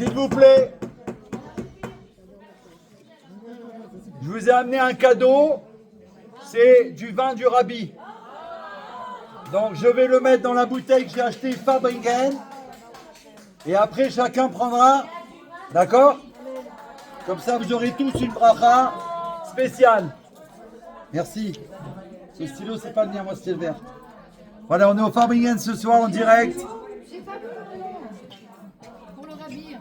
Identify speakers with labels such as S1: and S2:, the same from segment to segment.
S1: S'il vous plaît, je vous ai amené un cadeau, c'est du vin du Rabbi. Donc je vais le mettre dans la bouteille que j'ai acheté Fabringen. Et après chacun prendra, d'accord? Comme ça vous aurez tous une bracha spéciale. Merci. Ce stylo c'est pas le mien, moi c'était le vert. Voilà, on est au Fabringen ce soir en direct.
S2: J'ai pas pour le Rabbi.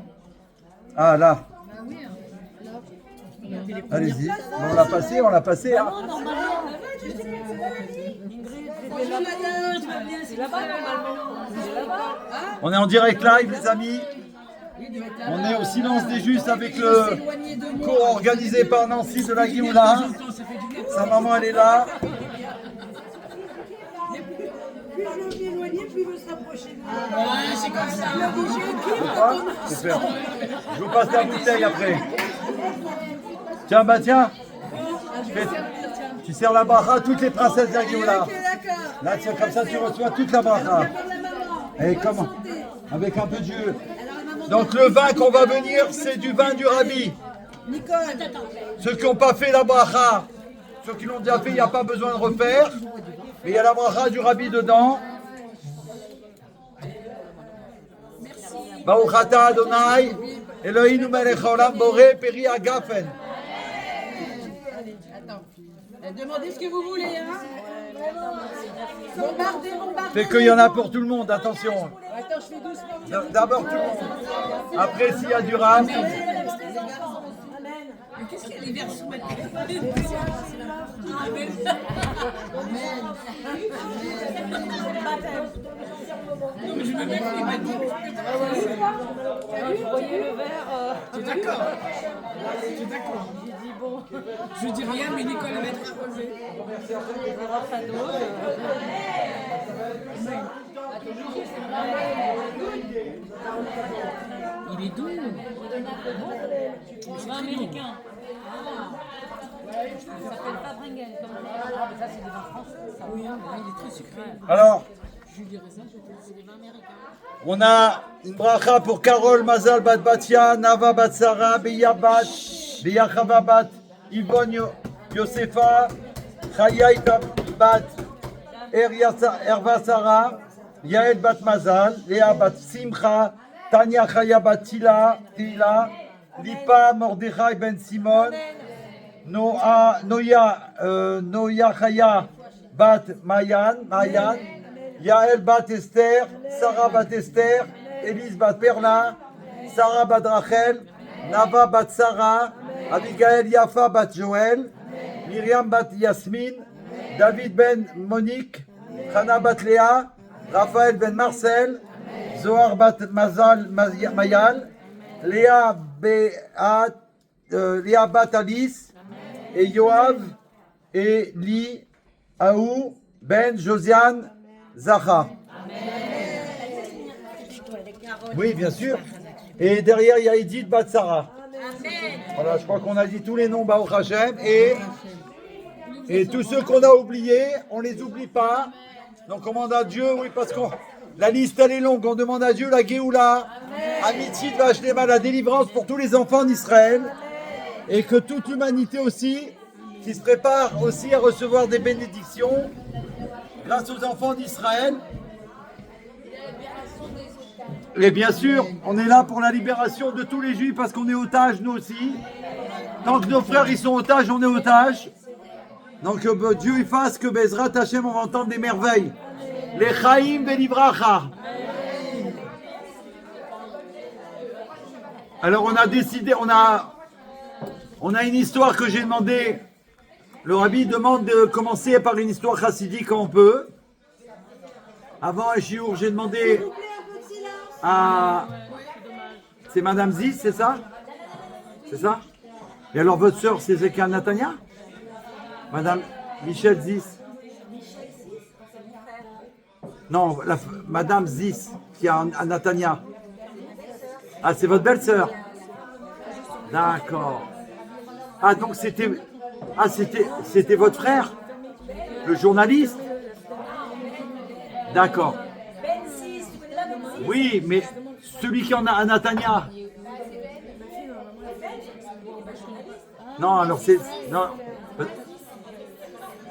S1: Ah là.
S2: Bah oui.
S1: Allez-y. On l'a passé, on l'a passé. Hein. On est en direct live, les amis. On est au silence des justes avec le cours organisé par Nancy de la Géoula. Sa maman, elle est là.
S3: Plus je m'éloignais, plus je se rapprochais de moi.
S2: Ouais, c'est comme ça.
S1: Super. Je vous passe la bouteille après. Tiens, bah tiens. Tu sers la bracha à toutes les princesses de la Géoula. Là, c'est comme ça, tu reçois toute la bracha. Et comment? Avec un peu de jus. Donc le vin qu'on va venir, c'est du vin du Rabbi.
S3: Nicole,
S1: Ceux qui n'ont pas fait la bracha, ceux qui l'ont déjà fait, il n'y a pas besoin de refaire. Mais il y a la bracha du Rabbi dedans. Baruch atah Adonai, Eloheinu melech haolam boré peri agafen.
S3: demandez ce que vous voulez, hein. Bombardez, bombardez.
S1: Fait qu'il y en a pour tout le monde, attention.
S3: Attends, je fais doucement.
S1: D'abord tout le monde. Après, s'il y a du rhum.
S2: Qu'est-ce qu'il y a les verres sous ma tête? Non, mais je me mets les mains. Tu es d'accord? Tu es d'accord? Je dis rien, mais Nicole va être arrosée. Il est doux.
S4: Vin américain. Ça s'appelle Fabringen. Ça, c'est des vins français. Ça.
S2: Oui, hein, il est très sucré.
S1: Alors,
S2: Je dirais ça, c'est des vins américains.
S1: on a une bracha pour Carole Mazal Bat Batia, Nava Bat Sarah, Beya Bat, Beya Chava Bat, Yvonne Yosefa, Chayaïta Bat, Erva Sarah, Yael Bat Mazal, Léa Bat Simcha, Tania Chaya Bat Tila, Lipa Mordechai Ben Simon, Noya Chaya Bat Mayan, Yael Bat Esther, Sarah Bat Esther, Elise Bat Perla, Sarah Bat Rachel, Nava Bat Sarah, Abigail Yafa Bat Joël, Myriam Bat Yasmine, David Ben Monique, Hana Bat Léa, Raphaël Ben Marcel, Zohar Bat Mazal Mayal, Léa Bat Alice, et Yoav et Li Aou Ben Josiane Zaha. Oui, bien sûr. Et derrière, il y a Edith Batsara. Voilà, je crois qu'on a dit tous les noms Baruch Hashem. Et tous ceux qu'on a oubliés, on les oublie pas. Donc on demande à Dieu, oui, parce que la liste elle est longue. On demande à Dieu la Géoula, Amitzit Vachlema, la délivrance pour tous les enfants d'Israël. Et que toute l'humanité aussi, qui se prépare aussi à recevoir des bénédictions grâce aux enfants d'Israël. Et bien sûr, on est là pour la libération de tous les Juifs parce qu'on est otages nous aussi. Tant que nos frères ils sont otages, on est otages. Donc Dieu il fasse que Bezrat Hashem on va entendre des merveilles. Les Chaim Belibracha. Alors on a décidé, on a une histoire que j'ai demandé. Le Rabbi demande de commencer par une histoire chassidique quand on peut. Avant un chiour, j'ai demandé à... C'est Madame Ziz, c'est ça? C'est ça? Et alors votre sœur, c'est Zeka Natania? Madame Michel Ziz. Non, Madame Ziz, qui est à Natania. Ah, c'est votre belle-sœur? D'accord. Ah, donc c'était... Ah, c'était votre frère? Le journaliste? D'accord. Oui, mais celui qui en a à Natania. Non, alors c'est... Non.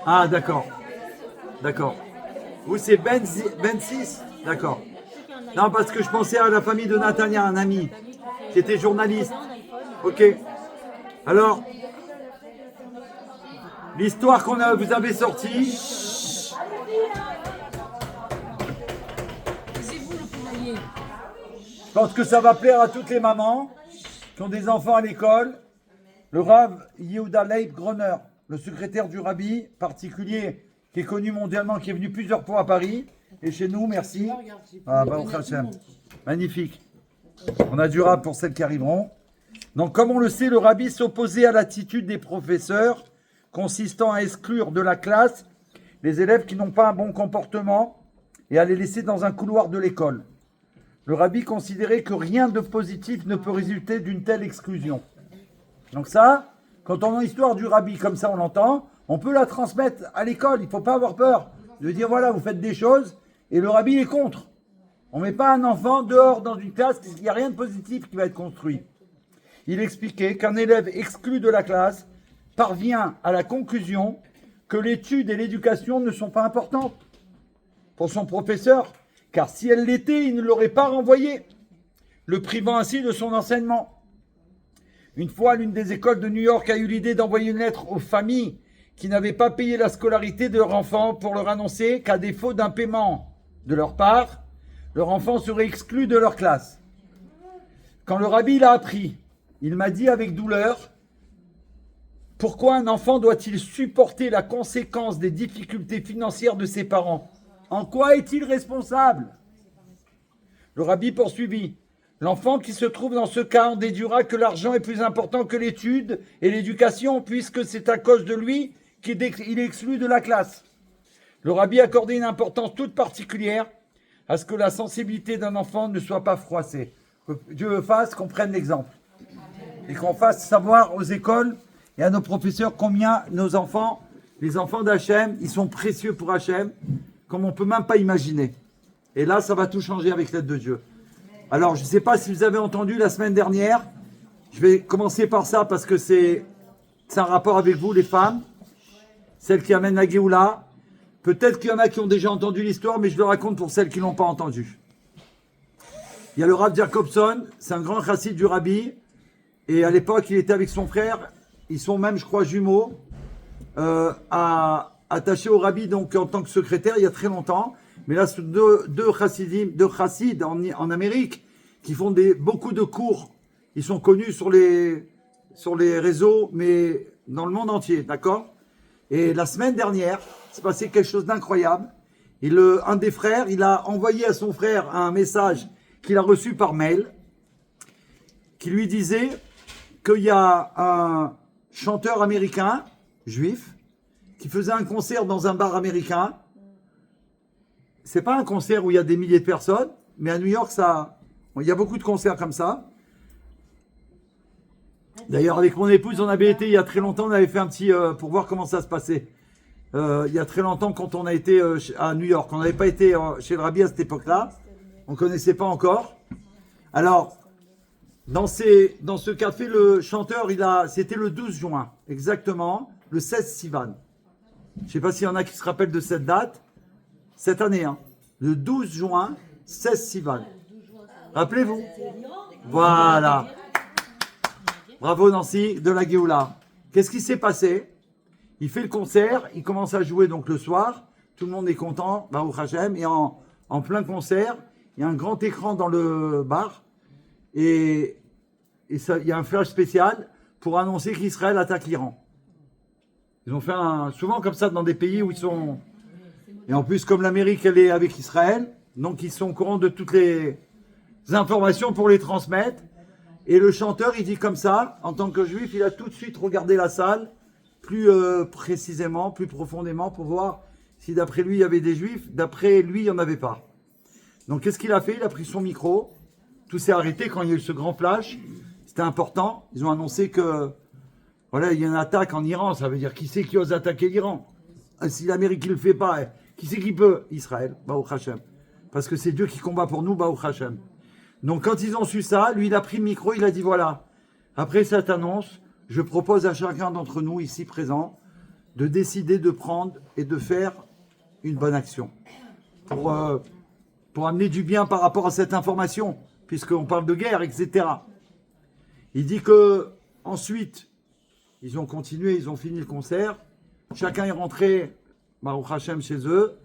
S1: Ah, d'accord. D'accord. Vous, c'est Ben 6. D'accord. Non, parce que je pensais à la famille de Natania, un ami, qui était journaliste. Ok. Alors, l'histoire vous avez sortie...
S4: Taisez-vous, le poulailler.
S1: Je pense que ça va plaire à toutes les mamans qui ont des enfants à l'école. Le Rav Yehuda Leib Groner, le secrétaire du Rabbi particulier qui est connu mondialement, qui est venu plusieurs fois à Paris et chez nous, merci. Ah, Baruch Hashem. Magnifique. On a du Rav pour celles qui arriveront. Donc, comme on le sait, le Rabbi s'opposait à l'attitude des professeurs consistant à exclure de la classe les élèves qui n'ont pas un bon comportement et à les laisser dans un couloir de l'école. Le Rabbi considérait que rien de positif ne peut résulter d'une telle exclusion. Donc ça, quand on a l'histoire du Rabbi comme ça, on l'entend, on peut la transmettre à l'école. Il ne faut pas avoir peur de dire, voilà, vous faites des choses, et le Rabbi est contre. On ne met pas un enfant dehors dans une classe, il n'y a rien de positif qui va être construit. Il expliquait qu'un élève exclu de la classe parvient à la conclusion que l'étude et l'éducation ne sont pas importantes pour son professeur, car si elles l'étaient, il ne l'aurait pas renvoyé, le privant ainsi de son enseignement. Une fois, l'une des écoles de New York a eu l'idée d'envoyer une lettre aux familles qui n'avaient pas payé la scolarité de leur enfant pour leur annoncer qu'à défaut d'un paiement de leur part, leur enfant serait exclu de leur classe. Quand le Rabbi l'a appris, il m'a dit avec douleur, « Pourquoi un enfant doit-il supporter la conséquence des difficultés financières de ses parents ? En quoi est-il responsable ?» Le Rabbi poursuivit, « L'enfant qui se trouve dans ce cas en déduira que l'argent est plus important que l'étude et l'éducation, puisque c'est à cause de lui qu'il est exclu de la classe. » Le Rabbi accordait une importance toute particulière à ce que la sensibilité d'un enfant ne soit pas froissée. Que Dieu fasse qu'on prenne l'exemple et qu'on fasse savoir aux écoles et à nos professeurs combien nos enfants, les enfants d'Hachem, ils sont précieux pour Hachem, comme on ne peut même pas imaginer. Et là, ça va tout changer avec l'aide de Dieu. Alors, je ne sais pas si vous avez entendu la semaine dernière, je vais commencer par ça parce que c'est un rapport avec vous, les femmes, celles qui amènent la Géoula. Peut-être qu'il y en a qui ont déjà entendu l'histoire, mais je le raconte pour celles qui ne l'ont pas entendu. Il y a le Rav Jacobson, c'est un grand chassid du Rabbi, et à l'époque, il était avec son frère, ils sont même, je crois, jumeaux, attachés au Rabbi donc, en tant que secrétaire il y a très longtemps. Mais là, ce sont deux chassides en Amérique qui font beaucoup de cours. Ils sont connus sur les réseaux, mais dans le monde entier, d'accord ? Et la semaine dernière, c'est passé quelque chose d'incroyable. Un des frères, il a envoyé à son frère un message qu'il a reçu par mail, qui lui disait qu'il y a un chanteur américain, juif, qui faisait un concert dans un bar américain. C'est pas un concert où il y a des milliers de personnes, mais à New York, il y a beaucoup de concerts comme ça. D'ailleurs, avec mon épouse, on avait été il y a très longtemps, on avait fait un petit pour voir comment ça se passait. Il y a très longtemps, quand on a été à New York, on n'avait pas été chez le Rabbi à cette époque-là, on ne connaissait pas encore. Alors, dans ce café, le chanteur, c'était le 12 juin, exactement, le 16 Sivan. Je ne sais pas s'il y en a qui se rappellent de cette date. Cette année, hein, le 12 juin, 16 Sivan. Rappelez-vous. Voilà. Bravo Nancy, de la Géoula. Qu'est-ce qui s'est passé? Il fait le concert, il commence à jouer donc le soir, tout le monde est content, Baruch Hashem, et en plein concert, il y a un grand écran dans le bar, et il y a un flash spécial pour annoncer qu'Israël attaque l'Iran. Ils ont fait souvent comme ça dans des pays où ils sont... Et en plus, comme l'Amérique, elle est avec Israël, donc ils sont au courant de toutes les informations pour les transmettre. Et le chanteur, il dit comme ça, en tant que juif, il a tout de suite regardé la salle, plus précisément, plus profondément, pour voir si d'après lui, il y avait des juifs. D'après lui, il n'y en avait pas. Donc qu'est-ce qu'il a fait? Il a pris son micro, tout s'est arrêté quand il y a eu ce grand flash. C'était important. Ils ont annoncé que, voilà, il y a une attaque en Iran. Ça veut dire, qui c'est qui ose attaquer l'Iran? Si l'Amérique ne le fait pas, qui c'est qui peut? Israël, Baruch Hashem. Parce que c'est Dieu qui combat pour nous, Baruch Hashem. Donc quand ils ont su ça, lui il a pris le micro, il a dit voilà, après cette annonce, je propose à chacun d'entre nous ici présents de décider de prendre et de faire une bonne action pour amener du bien par rapport à cette information, puisqu'on parle de guerre, etc. Il dit que ensuite, ils ont continué, ils ont fini le concert, chacun est rentré, Baruch Hashem, chez eux,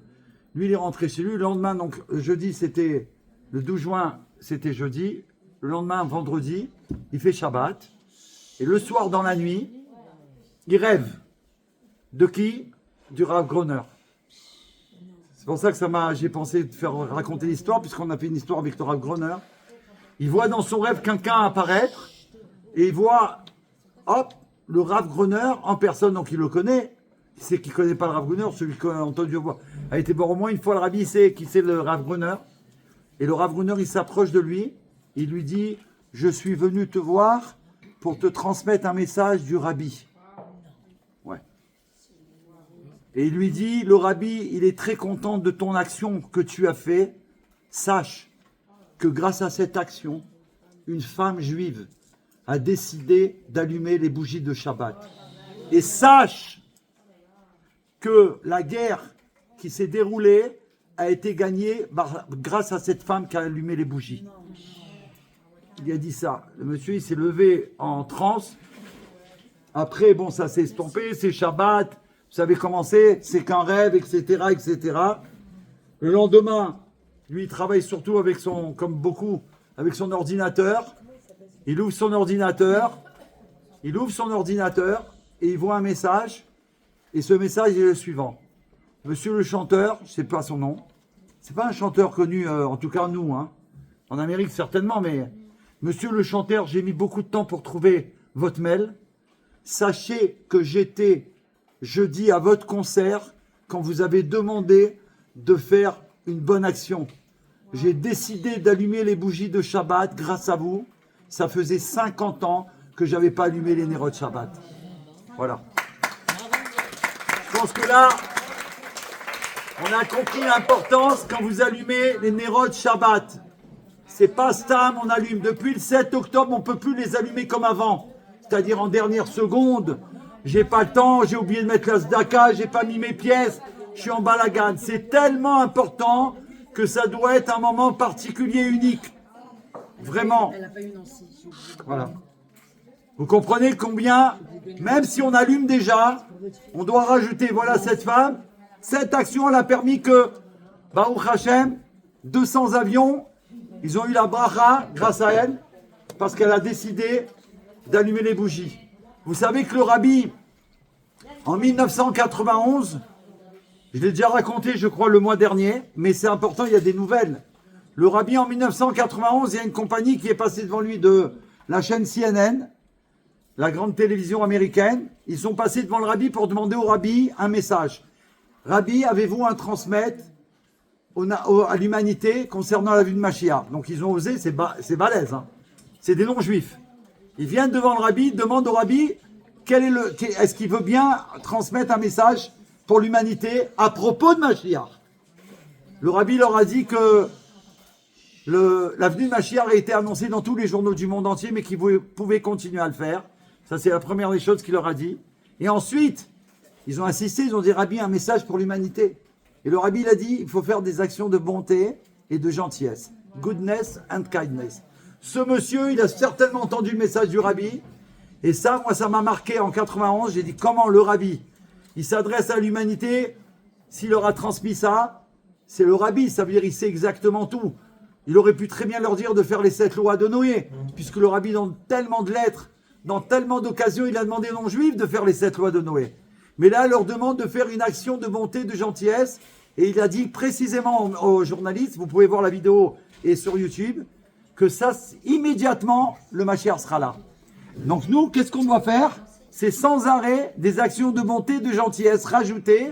S1: lui il est rentré chez lui, le lendemain, donc jeudi c'était, le 12 juin c'était jeudi, le lendemain vendredi, il fait Shabbat, et le soir dans la nuit, il rêve. De qui? Du Rav Groner. C'est pour ça que j'ai pensé de faire raconter l'histoire, puisqu'on a fait une histoire avec le Rav Groner. Il voit dans son rêve quelqu'un apparaître, et il voit, hop, le Rav Groner en personne, donc il le connaît. Qui c'est qui ne connaît pas le Rav Groner? Celui qui a entendu voir, a été voir au moins une fois le Rabbi, il sait qui c'est le Rav Groner. Et le Rav Groner, il s'approche de lui, il lui dit, je suis venu te voir pour te transmettre un message du Rabbi. Ouais. Et il lui dit, le Rabbi, il est très content de ton action que tu as fait. Sache que grâce à cette action, une femme juive a décidé d'allumer les bougies de Shabbat. Et sache que la guerre qui s'est déroulée a été gagnée grâce à cette femme qui a allumé les bougies. Il a dit ça. Le monsieur, il s'est levé en transe. Après, bon, ça s'est estompé, c'est Shabbat. Vous savez comment c'est qu'un rêve, etc., etc. Le lendemain, lui, il travaille surtout avec comme beaucoup, avec son ordinateur. Il ouvre son ordinateur et il voit un message. Et ce message est le suivant. Monsieur le chanteur, je ne sais pas son nom. C'est pas un chanteur connu, en tout cas nous, hein. En Amérique certainement, mais monsieur le chanteur, j'ai mis beaucoup de temps pour trouver votre mail. Sachez que j'étais jeudi à votre concert quand vous avez demandé de faire une bonne action. J'ai décidé d'allumer les bougies de Shabbat grâce à vous. Ça faisait 50 ans que je n'avais pas allumé les Nérot de Shabbat. Voilà. Je pense que là, on a compris l'importance quand vous allumez les Nérot de Shabbat. C'est pas Stam, on allume. Depuis le 7 octobre, on ne peut plus les allumer comme avant. C'est-à-dire en dernière seconde. J'ai pas le temps, j'ai oublié de mettre la zdaka, j'ai pas mis mes pièces, je suis en balagan. C'est tellement important que ça doit être un moment particulier, unique. Vraiment. Voilà. Vous comprenez combien, même si on allume déjà, on doit rajouter, voilà cette femme, cette action, elle a permis que, Baruch Hashem, 200 avions, ils ont eu la bracha grâce à elle, parce qu'elle a décidé d'allumer les bougies. Vous savez que le Rabbi, en 1991, je l'ai déjà raconté, je crois, le mois dernier, mais c'est important, il y a des nouvelles. Le Rabbi, en 1991, il y a une compagnie qui est passée devant lui de la chaîne CNN, la grande télévision américaine. Ils sont passés devant le Rabbi pour demander au Rabbi un message. Rabbi, avez-vous un transmettre à l'humanité concernant la vue de Mashiach? Donc ils ont osé, c'est balèze, hein. C'est des non-juifs. Ils viennent devant le Rabbi, demandent au Rabbi est-ce qu'il veut bien transmettre un message pour l'humanité à propos de Mashiach. Le Rabbi leur a dit que la venue de Mashiach a été annoncée dans tous les journaux du monde entier, mais qu'ils pouvaient continuer à le faire. Ça, c'est la première des choses qu'il leur a dit. Et ensuite, ils ont insisté, ils ont dit, Rabbi, un message pour l'humanité. Et le Rabbi, il a dit, il faut faire des actions de bonté et de gentillesse. Goodness and kindness. Ce monsieur, il a certainement entendu le message du Rabbi. Et ça, moi, ça m'a marqué en 91. J'ai dit, comment le Rabbi, il s'adresse à l'humanité, s'il leur a transmis ça, c'est le Rabbi, ça veut dire il sait exactement tout. Il aurait pu très bien leur dire de faire les 7 lois de Noé, puisque le Rabbi, dans tellement de lettres, dans tellement d'occasions, il a demandé aux non-juifs de faire les 7 lois de Noé. Mais là, il leur demande de faire une action de bonté, de gentillesse, et il a dit précisément aux journalistes, vous pouvez voir la vidéo et sur YouTube, que ça, immédiatement, le Mashiach sera là. Donc nous, qu'est-ce qu'on doit faire? C'est sans arrêt des actions de bonté, de gentillesse rajoutées,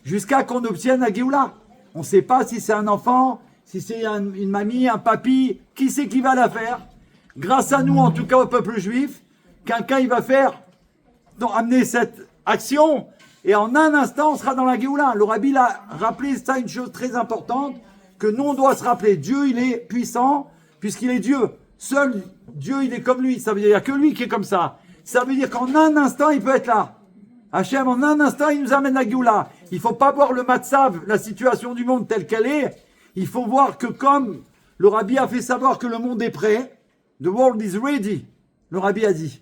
S1: jusqu'à qu'on obtienne la Géoula. On ne sait pas si c'est un enfant, si c'est une mamie, un papy, qui c'est qui va la faire? Grâce à nous, en tout cas au peuple juif, quelqu'un il va amener cette action, et en un instant, on sera dans la Géoula. Le Rabbi a rappelé ça, une chose très importante, que nous, on doit se rappeler. Dieu, il est puissant, puisqu'il est Dieu. Seul Dieu, il est comme lui. Ça veut dire qu'il n'y a que lui qui est comme ça. Ça veut dire qu'en un instant, il peut être là. Hachem, en un instant, il nous amène la Géoula. Il ne faut pas voir le matzav, la situation du monde telle qu'elle est. Il faut voir que comme le Rabbi a fait savoir que le monde est prêt, the world is ready, le Rabbi a dit.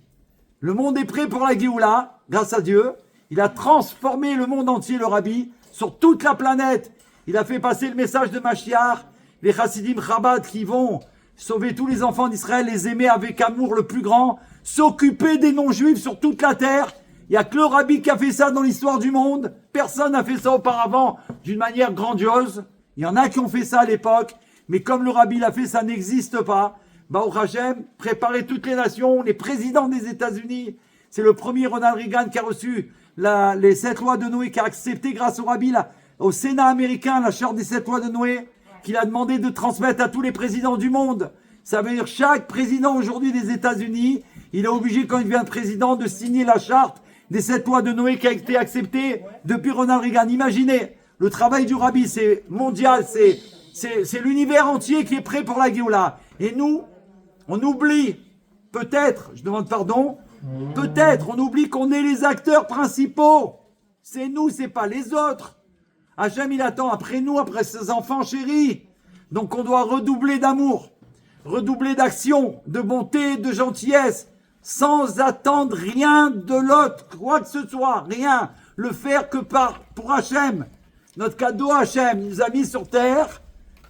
S1: Le monde est prêt pour la Géoula, grâce à Dieu. Il a transformé le monde entier, le Rabbi, sur toute la planète. Il a fait passer le message de Mashiach, les Chassidim Chabad qui vont sauver tous les enfants d'Israël, les aimer avec amour le plus grand, s'occuper des non-juifs sur toute la terre. Il n'y a que le Rabbi qui a fait ça dans l'histoire du monde. Personne n'a fait ça auparavant d'une manière grandiose. Il y en a qui ont fait ça à l'époque, mais comme le Rabbi l'a fait, ça n'existe pas. Baruch Hashem, préparer toutes les nations, les présidents des États-Unis. C'est le premier Ronald Reagan qui a reçu les 7 lois de Noé, qui a accepté grâce au Rabbi, au Sénat américain, la charte des 7 lois de Noé, qu'il a demandé de transmettre à tous les présidents du monde. Ça veut dire chaque président aujourd'hui des États-Unis, il est obligé quand il devient président de signer la charte des 7 lois de Noé qui a été acceptée depuis Ronald Reagan. Imaginez, le travail du Rabbi, c'est mondial, c'est l'univers entier qui est prêt pour la Géoula. Et nous, on oublie, peut-être, je demande pardon, peut-être, on oublie qu'on est les acteurs principaux. C'est nous, c'est pas les autres. Hachem, il attend après nous, après ses enfants chéris. Donc on doit redoubler d'amour, redoubler d'action, de bonté, de gentillesse, sans attendre rien de l'autre, quoi que ce soit, rien. Le faire que pour Hachem. Notre cadeau Hachem, il nous a mis sur terre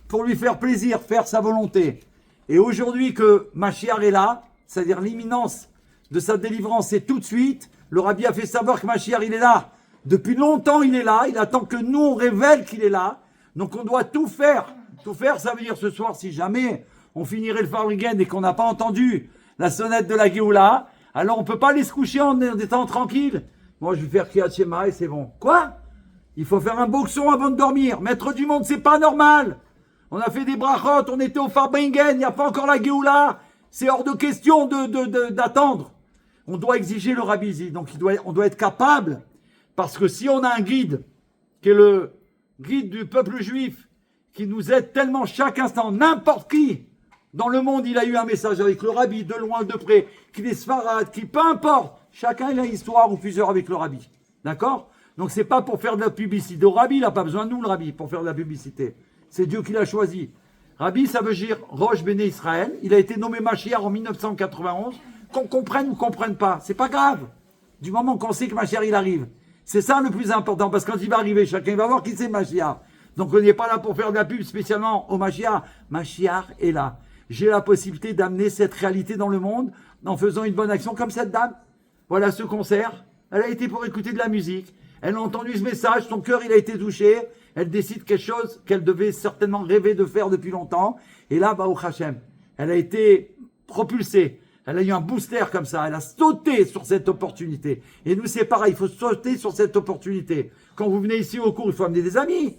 S1: pour lui faire plaisir, faire sa volonté. Et aujourd'hui que Mashiach est là, c'est-à-dire l'imminence de sa délivrance, et tout de suite, le Rabbi a fait savoir que Mashiach, il est là. Depuis longtemps, il est là. Il attend que nous, on révèle qu'il est là. Donc, on doit tout faire. Tout faire, ça veut dire ce soir, si jamais on finirait le Farrigen et qu'on n'a pas entendu la sonnette de la Géoula, alors on peut pas aller se coucher en étant tranquille. Moi, je vais faire Kriyat Shema et c'est bon. Quoi? Il faut faire un boxon avant de dormir. Maître du monde, c'est pas normal. On a fait des brachot, on était au Farrigen, il n'y a pas encore la Géoula. C'est hors de question d'attendre. On doit exiger le Rabbi. Donc, on doit être capable. Parce que si on a un guide, qui est le guide du peuple juif, qui nous aide tellement chaque instant, n'importe qui, dans le monde, il a eu un message avec le Rabbi, de loin, de près, qu'il est sfarad, qui peu importe, chacun il a une histoire ou plusieurs avec le Rabbi. D'accord? Donc c'est pas pour faire de la publicité. Le Rabbi, il n'a pas besoin de nous, le Rabbi, pour faire de la publicité. C'est Dieu qui l'a choisi. Rabbi, ça veut dire Roche Béné Israël. Il a été nommé Mashiach en 1991. Qu'on comprenne ou qu'on comprenne pas, c'est pas grave. Du moment qu'on sait que Mashiach, il arrive. C'est ça le plus important, parce que quand il va arriver, chacun va voir qui c'est Mashiach. Donc on n'est pas là pour faire de la pub spécialement au Mashiach. Mashiach est là. J'ai la possibilité d'amener cette réalité dans le monde en faisant une bonne action comme cette dame. Voilà ce concert. Elle a été pour écouter de la musique. Elle a entendu ce message, son cœur il a été touché. Elle décide quelque chose qu'elle devait certainement rêver de faire depuis longtemps. Et là, Baruch Hashem, elle a été propulsée. Elle a eu un booster comme ça, elle a sauté sur cette opportunité. Et nous, c'est pareil, il faut sauter sur cette opportunité. Quand vous venez ici au cours, il faut amener des amis.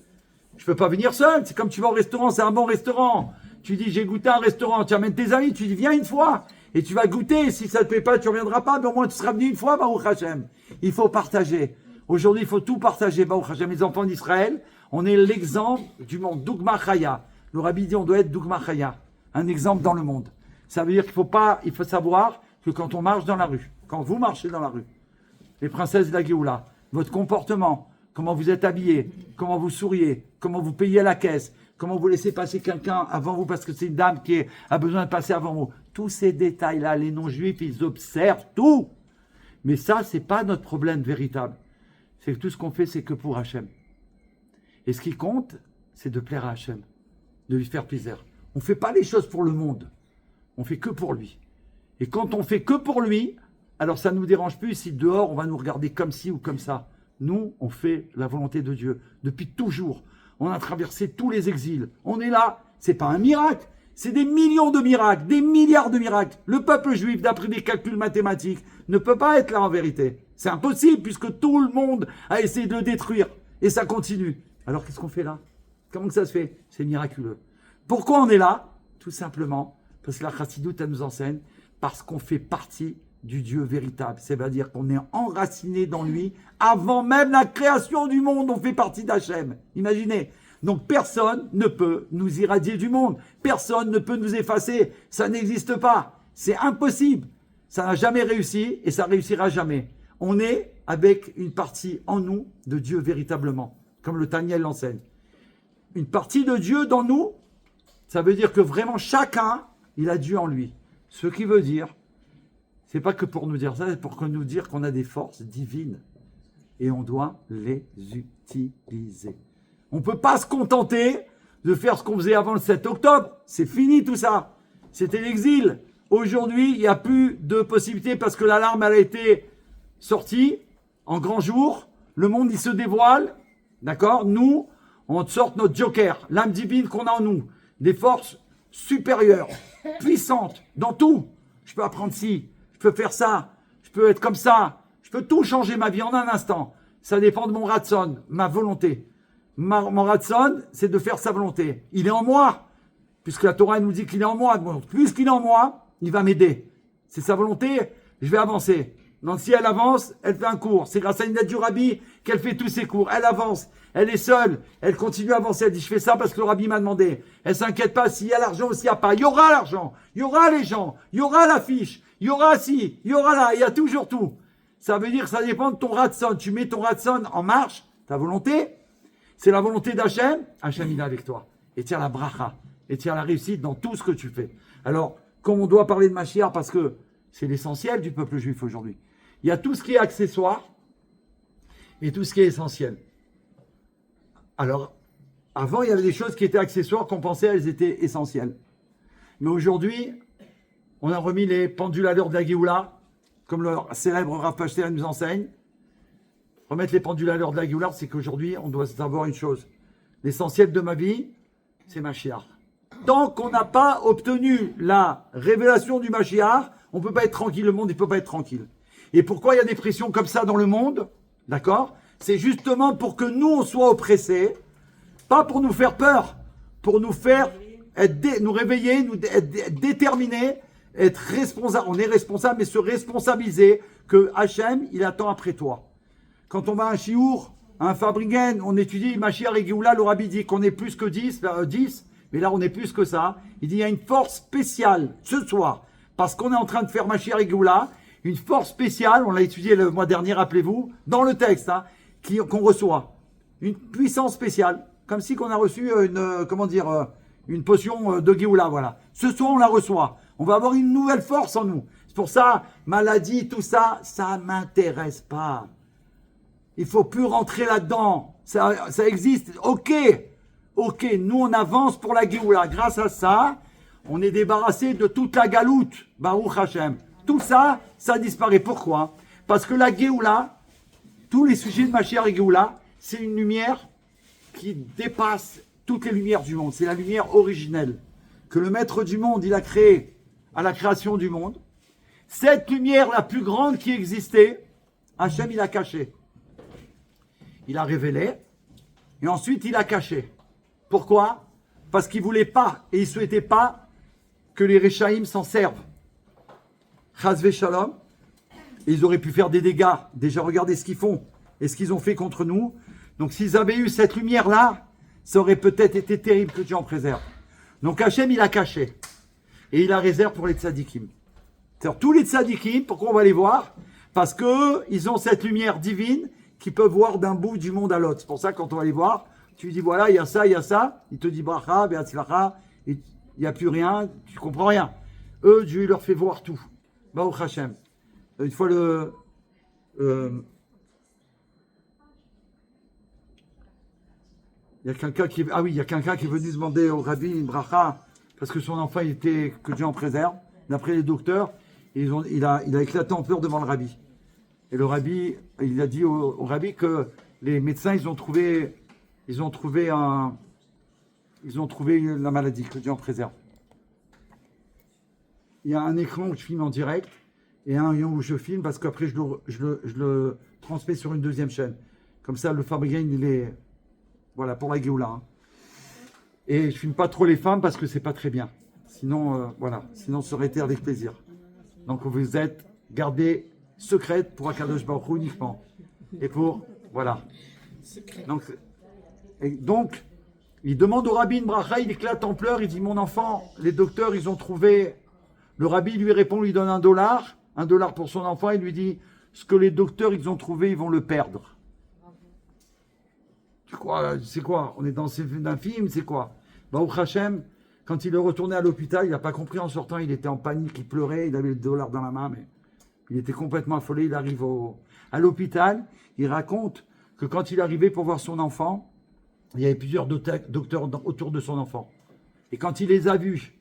S1: Je ne peux pas venir seul, c'est comme tu vas au restaurant, c'est un bon restaurant. Tu dis, j'ai goûté un restaurant, tu amènes tes amis, tu dis, viens une fois. Et tu vas goûter, si ça ne te plaît pas, tu ne reviendras pas, mais au moins tu seras venu une fois, Baruch Hashem. Il faut partager. Aujourd'hui, il faut tout partager, Baruch Hashem. Les enfants d'Israël, on est l'exemple du monde, Dougma Chaya. Le Rabbi dit, on doit être Dougma Chaya, un exemple dans le monde. Ça veut dire qu'il faut savoir que quand on marche dans la rue, quand vous marchez dans la rue, les princesses de la Géoula, votre comportement, comment vous êtes habillés, comment vous souriez, comment vous payez à la caisse, comment vous laissez passer quelqu'un avant vous parce que c'est une dame qui a besoin de passer avant vous. Tous ces détails-là, les non-juifs, ils observent tout. Mais ça, c'est pas notre problème véritable. C'est que tout ce qu'on fait, c'est que pour Hachem. Et ce qui compte, c'est de plaire à Hachem, de lui faire plaisir. On ne fait pas les choses pour le monde. On fait que pour lui. Et quand on fait que pour lui, alors ça ne nous dérange plus si dehors on va nous regarder comme ci ou comme ça. Nous, on fait la volonté de Dieu. Depuis toujours, on a traversé tous les exils. On est là. C'est pas un miracle. C'est des millions de miracles, des milliards de miracles. Le peuple juif, d'après des calculs mathématiques, ne peut pas être là en vérité. C'est impossible puisque tout le monde a essayé de le détruire. Et ça continue. Alors qu'est-ce qu'on fait là? Comment que ça se fait? C'est miraculeux. Pourquoi on est là? Tout simplement parce que la chassidoute, elle nous enseigne, parce qu'on fait partie du Dieu véritable. C'est-à-dire qu'on est enraciné dans lui. Avant même la création du monde, on fait partie d'Hachem. Imaginez. Donc personne ne peut nous irradier du monde. Personne ne peut nous effacer. Ça n'existe pas. C'est impossible. Ça n'a jamais réussi et ça réussira jamais. On est avec une partie en nous de Dieu véritablement, comme le Taniel l'enseigne. Une partie de Dieu dans nous, ça veut dire que vraiment chacun, il a Dieu en lui. Ce qui veut dire, c'est pas que pour nous dire ça, c'est pour nous dire qu'on a des forces divines et on doit les utiliser. On ne peut pas se contenter de faire ce qu'on faisait avant le 7 octobre. C'est fini tout ça. C'était l'exil. Aujourd'hui, il n'y a plus de possibilité parce que l'alarme elle a été sortie en grand jour. Le monde, il se dévoile. D'accord? Nous, on sort notre joker, l'âme divine qu'on a en nous. Des forces supérieures, puissantes, dans tout. Je peux apprendre ci, je peux faire ça, je peux être comme ça. Je peux tout changer ma vie en un instant. Ça dépend de mon ratson, ma volonté. Mon ratson, c'est de faire sa volonté. Il est en moi. Puisque la Torah nous dit qu'il est en moi. Donc, puisqu'il est en moi, il va m'aider. C'est sa volonté, je vais avancer. Donc si elle avance, elle fait un cours. C'est grâce à une lettre du Rabbi qu'elle fait tous ses cours. Elle avance, elle est seule, elle continue à avancer. Elle dit, je fais ça parce que le Rabbi m'a demandé. Elle s'inquiète pas s'il y a l'argent ou s'il n'y a pas. Il y aura l'argent, il y aura les gens, il y aura l'affiche, il y aura ci, il y aura là, il y a toujours tout. Ça veut dire que ça dépend de ton ratson. Tu mets ton ratson en marche, ta volonté. C'est la volonté d'Hachem. Hachem, il est avec toi. Et tiens la bracha. Et tiens la réussite dans tout ce que tu fais. Alors, comme on doit parler de Mashiach parce que c'est l'essentiel du peuple juif aujourd'hui. Il y a tout ce qui est accessoire et tout ce qui est essentiel. Alors, avant, il y avait des choses qui étaient accessoires qu'on pensait elles étaient essentielles. Mais aujourd'hui, on a remis les pendules à l'heure de la Géoula, comme le célèbre Rav Pashter nous enseigne. Remettre les pendules à l'heure de la Géoula, c'est qu'aujourd'hui, on doit savoir une chose. L'essentiel de ma vie, c'est Mashiach. Tant qu'on n'a pas obtenu la révélation du Mashiach, on ne peut pas être tranquille, le monde ne peut pas être tranquille. Et pourquoi il y a des pressions comme ça dans le monde? D'accord? C'est justement pour que nous, on soit oppressés, pas pour nous faire peur, pour nous faire nous réveiller, être déterminés, être responsables. On est responsable, mais se responsabiliser que Hachem, il attend après toi. Quand on va à un chiour, à un fabrigen, on étudie Mashiach et Géoula, le Rabbi dit qu'on est plus que 10, mais là on est plus que ça. Il dit il y a une force spéciale ce soir, parce qu'on est en train de faire Mashiach et Géoula, une force spéciale, on l'a étudié le mois dernier, rappelez-vous, dans le texte, qu'on reçoit. Une puissance spéciale, comme si qu'on a reçu une potion de Géoula, voilà. Ce soir, on la reçoit. On va avoir une nouvelle force en nous. C'est pour ça, maladie, tout ça, ça m'intéresse pas. Il faut plus rentrer là-dedans. Ça existe. Ok, nous on avance pour la Géoula. Grâce à ça, on est débarrassé de toute la galoute. Baruch Hashem. Tout ça, ça disparaît. Pourquoi? Parce que la Géoula, tous les sujets de Mashiach et Géoula, c'est une lumière qui dépasse toutes les lumières du monde. C'est la lumière originelle que le maître du monde, il a créée à la création du monde. Cette lumière la plus grande qui existait, Hachem, il a caché. Il a révélé et ensuite il a caché. Pourquoi? Parce qu'il ne voulait pas et il ne souhaitait pas que les Réchaïm s'en servent. Chas Shalom, et ils auraient pu faire des dégâts. Déjà, regardez ce qu'ils font et ce qu'ils ont fait contre nous. Donc, s'ils avaient eu cette lumière-là, ça aurait peut-être été terrible, que Dieu en préserve. Donc, Hachem, il a caché. Et il la réserve pour les tzadikim. C'est-à-dire, tous les tzadikim, pourquoi on va les voir? Parce qu'eux, ils ont cette lumière divine qu'ils peuvent voir d'un bout du monde à l'autre. C'est pour ça que quand on va les voir, tu lui dis, voilà, il y a ça, il y a ça. Il te dit, bracha, be'atzlacha, il n'y a plus rien, tu comprends rien. Eux, Dieu leur fait voir tout. Baruch Hashem. Une fois il y a quelqu'un qui est venu demander au Rabbi une bracha parce que son enfant était, que Dieu en préserve, d'après les docteurs, il a éclaté en pleurs devant le Rabbi. Et le Rabbi, il a dit au Rabbi que les médecins, ils ont trouvé la maladie, que Dieu en préserve. Il y a un écran où je filme en direct et un où je filme parce qu'après je le transmets sur une deuxième chaîne. Comme ça, le fabricant, il est... Voilà, pour la Géoula. Et je filme pas trop les femmes parce que c'est pas très bien. Sinon, sinon ça aurait été avec plaisir. Donc vous êtes gardés secrètes pour Akadosh Baruch Hu uniquement. Et pour... Voilà. Donc, il demande au Rabbi une bracha, il éclate en pleurs, il dit, mon enfant, les docteurs, ils ont trouvé... Le Rabbi lui répond, lui donne $1. $1 pour son enfant, il lui dit, ce que les docteurs ils ont trouvé, ils vont le perdre. Tu crois, c'est quoi? On est dans un film, c'est quoi? Baruch Hashem, quand il est retourné à l'hôpital, il n'a pas compris en sortant, il était en panique, il pleurait, il avait le dollar dans la main, mais il était complètement affolé, il arrive à l'hôpital, il raconte que quand il est arrivé pour voir son enfant, il y avait plusieurs docteurs autour de son enfant. Et quand il les a vus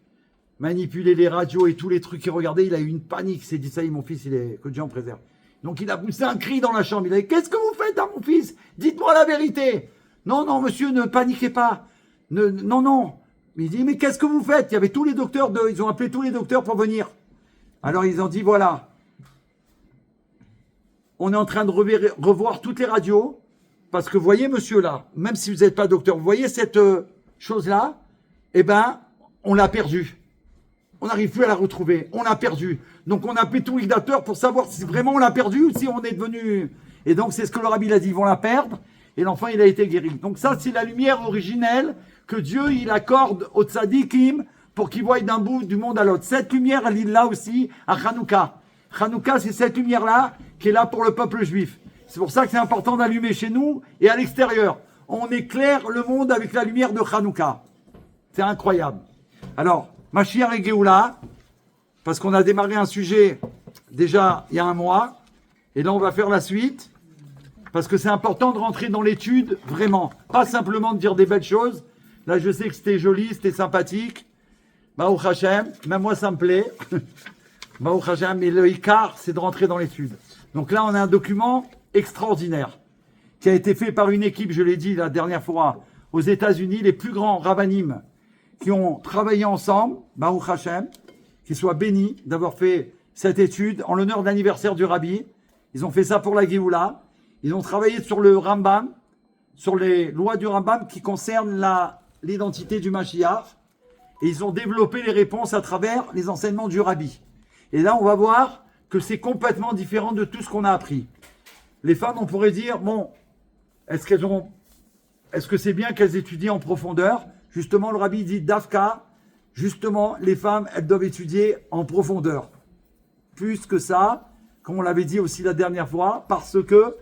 S1: manipuler les radios et tous les trucs qu'il regardait, il a eu une panique. Il s'est dit, ça y est, mon fils, il est que Dieu en préserve. Donc il a poussé un cri dans la chambre. Il a dit, qu'est-ce que vous faites à mon fils? Dites-moi la vérité. Non, non, monsieur, ne paniquez pas. Non, non. Il dit, mais qu'est-ce que vous faites? Il y avait tous les docteurs, ils ont appelé tous les docteurs pour venir. Alors ils ont dit, voilà, on est en train de revoir toutes les radios. Parce que vous voyez, monsieur, là, même si vous n'êtes pas docteur, vous voyez cette chose-là, eh ben, on l'a perdue. On n'arrive plus à la retrouver. On l'a perdue. Donc, on a appelé tous les docteurs pour savoir si vraiment on l'a perdue ou si on est devenu... Et donc, c'est ce que le rabbi a dit, ils vont la perdre. Et l'enfant, il a été guéri. Donc, ça, c'est la lumière originelle que Dieu, il accorde aux tzadikim pour qu'ils voient d'un bout du monde à l'autre. Cette lumière, elle est là aussi à Hanouka. Hanouka, c'est cette lumière-là qui est là pour le peuple juif. C'est pour ça que c'est important d'allumer chez nous et à l'extérieur. On éclaire le monde avec la lumière de Hanouka. C'est incroyable. Alors, Mashiach et Géoula, parce qu'on a démarré un sujet déjà il y a un mois, et là on va faire la suite, parce que c'est important de rentrer dans l'étude vraiment, pas simplement de dire des belles choses. Là je sais que c'était joli, c'était sympathique, Baruch Hashem, même moi ça me plaît, Baruch Hashem, mais le Ikar c'est de rentrer dans l'étude. Donc là on a un document extraordinaire, qui a été fait par une équipe, je l'ai dit la dernière fois, aux États-Unis, les plus grands rabbanim qui ont travaillé ensemble, Baruch Hashem, qu'ils soient bénis d'avoir fait cette étude en l'honneur de l'anniversaire du Rabbi. Ils ont fait ça pour la Géoula. Ils ont travaillé sur le Rambam, sur les lois du Rambam qui concernent l'identité du Mashiach. Et ils ont développé les réponses à travers les enseignements du Rabbi. Et là, on va voir que c'est complètement différent de tout ce qu'on a appris. Les femmes, on pourrait dire, bon, est-ce que c'est bien qu'elles étudient en profondeur? Justement, le Rabbi dit, Dafka, justement, les femmes, elles doivent étudier en profondeur. Plus que ça, comme on l'avait dit aussi la dernière fois, parce que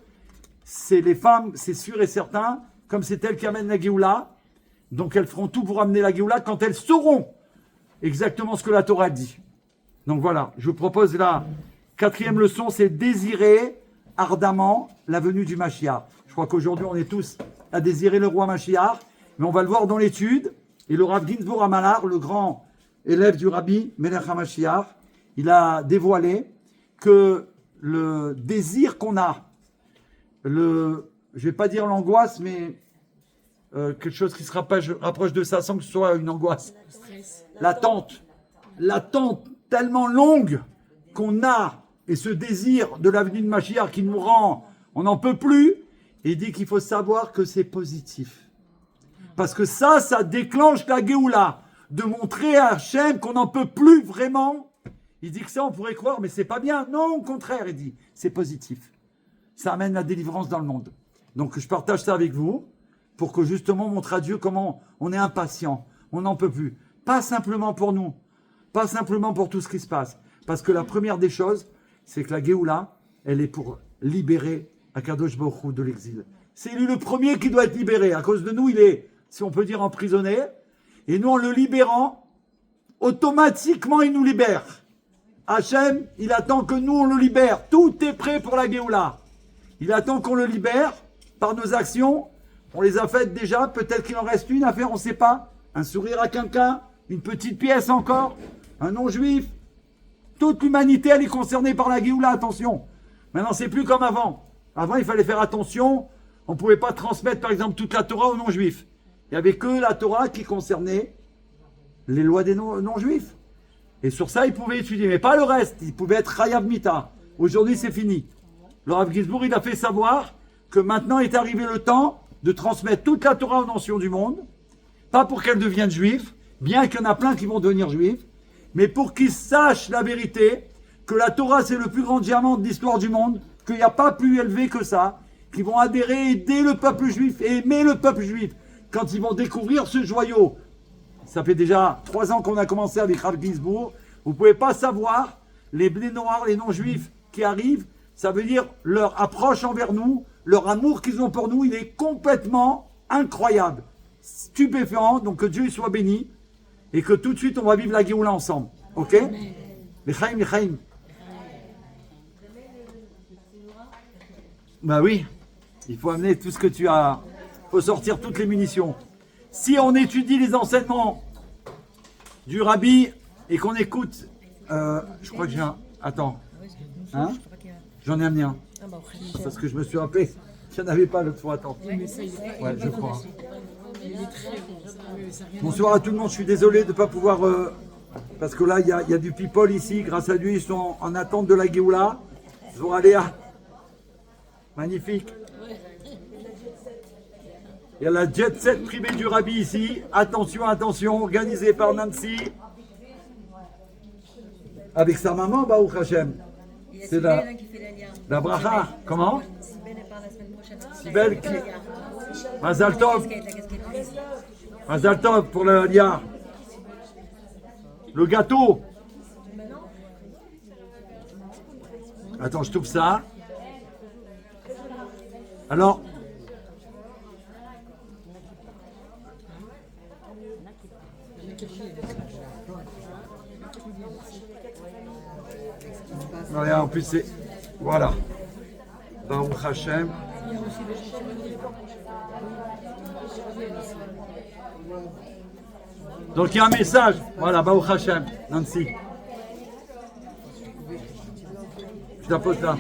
S1: c'est les femmes, c'est sûr et certain, comme c'est elles qui amènent la Géoula, donc elles feront tout pour amener la Géoula quand elles sauront exactement ce que la Torah dit. Donc voilà, je vous propose la 4e leçon, c'est désirer ardemment la venue du Mashiach. Je crois qu'aujourd'hui, on est tous à désirer le roi Mashiach, mais on va le voir dans l'étude. Et le Rav Ginsburg Amalar, le grand élève du Rabbi Melech HaMashiach, il a dévoilé que le désir qu'on a, je ne vais pas dire l'angoisse, mais quelque chose qui se rapproche de ça sans que ce soit une angoisse. L'attente tellement longue qu'on a, et ce désir de la venue de Mashiach qui nous rend, on n'en peut plus, et il dit qu'il faut savoir que c'est positif. Parce que ça déclenche la Géoula, de montrer à Hachem qu'on n'en peut plus vraiment. Il dit que ça, on pourrait croire, mais c'est pas bien. Non, au contraire, il dit, c'est positif. Ça amène la délivrance dans le monde. Donc, je partage ça avec vous, pour que justement, on montre à Dieu comment on est impatient, on n'en peut plus. Pas simplement pour nous, pas simplement pour tout ce qui se passe. Parce que la première des choses, c'est que la Géoula, elle est pour libérer Akadosh Baruch Hu de l'exil. C'est lui le premier qui doit être libéré. À cause de nous, il est, si on peut dire, emprisonné. Et nous, en le libérant, automatiquement, il nous libère. Hachem, il attend que nous, on le libère. Tout est prêt pour la Géoula. Il attend qu'on le libère par nos actions. On les a faites déjà. Peut-être qu'il en reste une à faire, on ne sait pas. Un sourire à quelqu'un, une petite pièce encore, un non-juif. Toute l'humanité, elle est concernée par la Géoula, attention. Maintenant, c'est plus comme avant. Avant, il fallait faire attention. On ne pouvait pas transmettre, par exemple, toute la Torah aux non-juifs. Il n'y avait que la Torah qui concernait les lois des non-juifs. Et sur ça, ils pouvaient étudier, mais pas le reste. Ils pouvaient être Chayav Mita. Aujourd'hui, c'est fini. Le Rav Ginsburg, il a fait savoir que maintenant est arrivé le temps de transmettre toute la Torah aux nations du monde. Pas pour qu'elles deviennent juifs, bien qu'il y en a plein qui vont devenir juifs, mais pour qu'ils sachent la vérité, que la Torah, c'est le plus grand diamant de l'histoire du monde, qu'il n'y a pas plus élevé que ça, qu'ils vont adhérer, aider le peuple juif et aimer le peuple juif quand ils vont découvrir ce joyau. Ça fait déjà 3 ans qu'on a commencé avec Rav Ginsburg. Vous ne pouvez pas savoir les blés noirs, les non-juifs qui arrivent, ça veut dire leur approche envers nous, leur amour qu'ils ont pour nous, il est complètement incroyable, stupéfiant. Donc que Dieu soit béni et que tout de suite on va vivre la Géoula ensemble. Ok? L'Echaim, l'Echaim. Bah oui, il faut amener tout ce que tu as. Il faut sortir toutes les munitions. Si on étudie les enseignements du Rabbi et qu'on écoute, je crois que j'ai un. Attends. Hein? J'en ai amené un. Parce que je me suis rappelé. Je n'en avais pas l'autre fois. Attends. Ouais, je crois. Bonsoir à tout le monde. Je suis désolé de ne pas pouvoir. Parce que là, il y a du people ici. Grâce à Dieu, ils sont en attente de la Géoula. Zoraléa. Magnifique. Il y a la jet set privée du Rabbi ici. Attention, attention, organisée par Nancy. Avec sa maman, Baruch Hashem. C'est la bracha. Comment? Sibel qui. Mazal Tov. Mazal Tov pour le Lia. Le gâteau. Attends, je trouve ça. Alors. Regarde, en plus c'est... Voilà. Baruch Hashem. Donc il y a un message. Voilà, Baruch Hashem. Nancy. Je la pose là.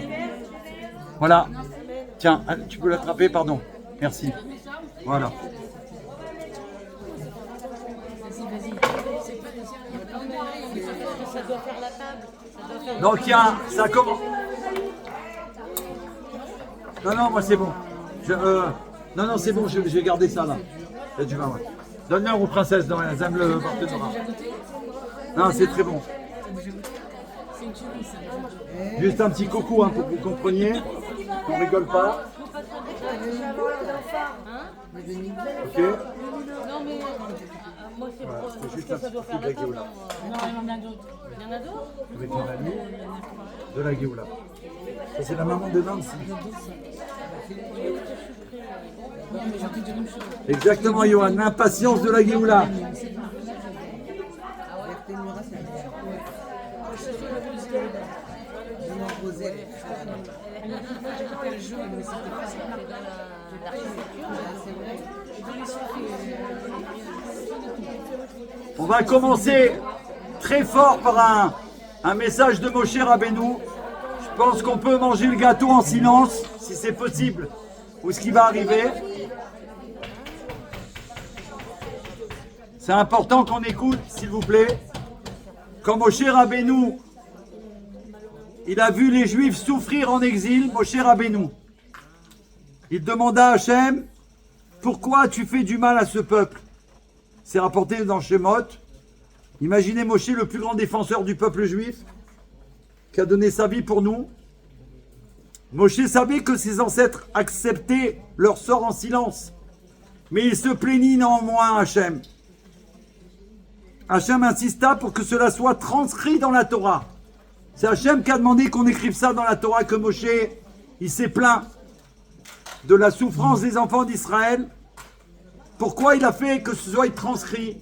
S1: Voilà. Tiens, tu peux l'attraper, pardon. Merci. Voilà. Donc il y a, ça commence. Non, moi c'est bon. Non, c'est bon, j'ai gardé ça là. Il y a du vin, ouais. Donne-le aux princesses, non, elles aiment le porter de vin. Non, c'est très bon. Juste un petit coucou hein, pour que vous compreniez. On rigole pas. Ok.
S4: Non mais moi c'est
S1: Voilà,
S4: pour
S1: c'est juste
S4: que
S1: un
S4: ça doit
S1: petit
S4: faire
S1: peu de
S4: la
S1: la Géoula.
S4: Non, il y en a d'autres. Il y en a d'autres?
S1: Avec mon ami de la Géoula. Ça c'est la maman de Nancy. Exactement, Johan, l'impatience de la Géoula. On va commencer très fort par un message de Moshe Rabbeinu. Je pense qu'on peut manger le gâteau en silence, si c'est possible, ou ce qui va arriver. C'est important qu'on écoute, s'il vous plaît. Quand Moshe Rabbeinu, il a vu les Juifs souffrir en exil, Moshe Rabbeinu, il demanda à Hachem, pourquoi tu fais du mal à ce peuple? C'est rapporté dans Shemot. Imaginez Moshe, le plus grand défenseur du peuple juif, qui a donné sa vie pour nous. Moshe savait que ses ancêtres acceptaient leur sort en silence. Mais il se plaignit néanmoins à Hachem. Hachem insista pour que cela soit transcrit dans la Torah. C'est Hachem qui a demandé qu'on écrive ça dans la Torah, que Moshe, il s'est plaint de la souffrance des enfants d'Israël. Pourquoi il a fait que ce soit transcrit?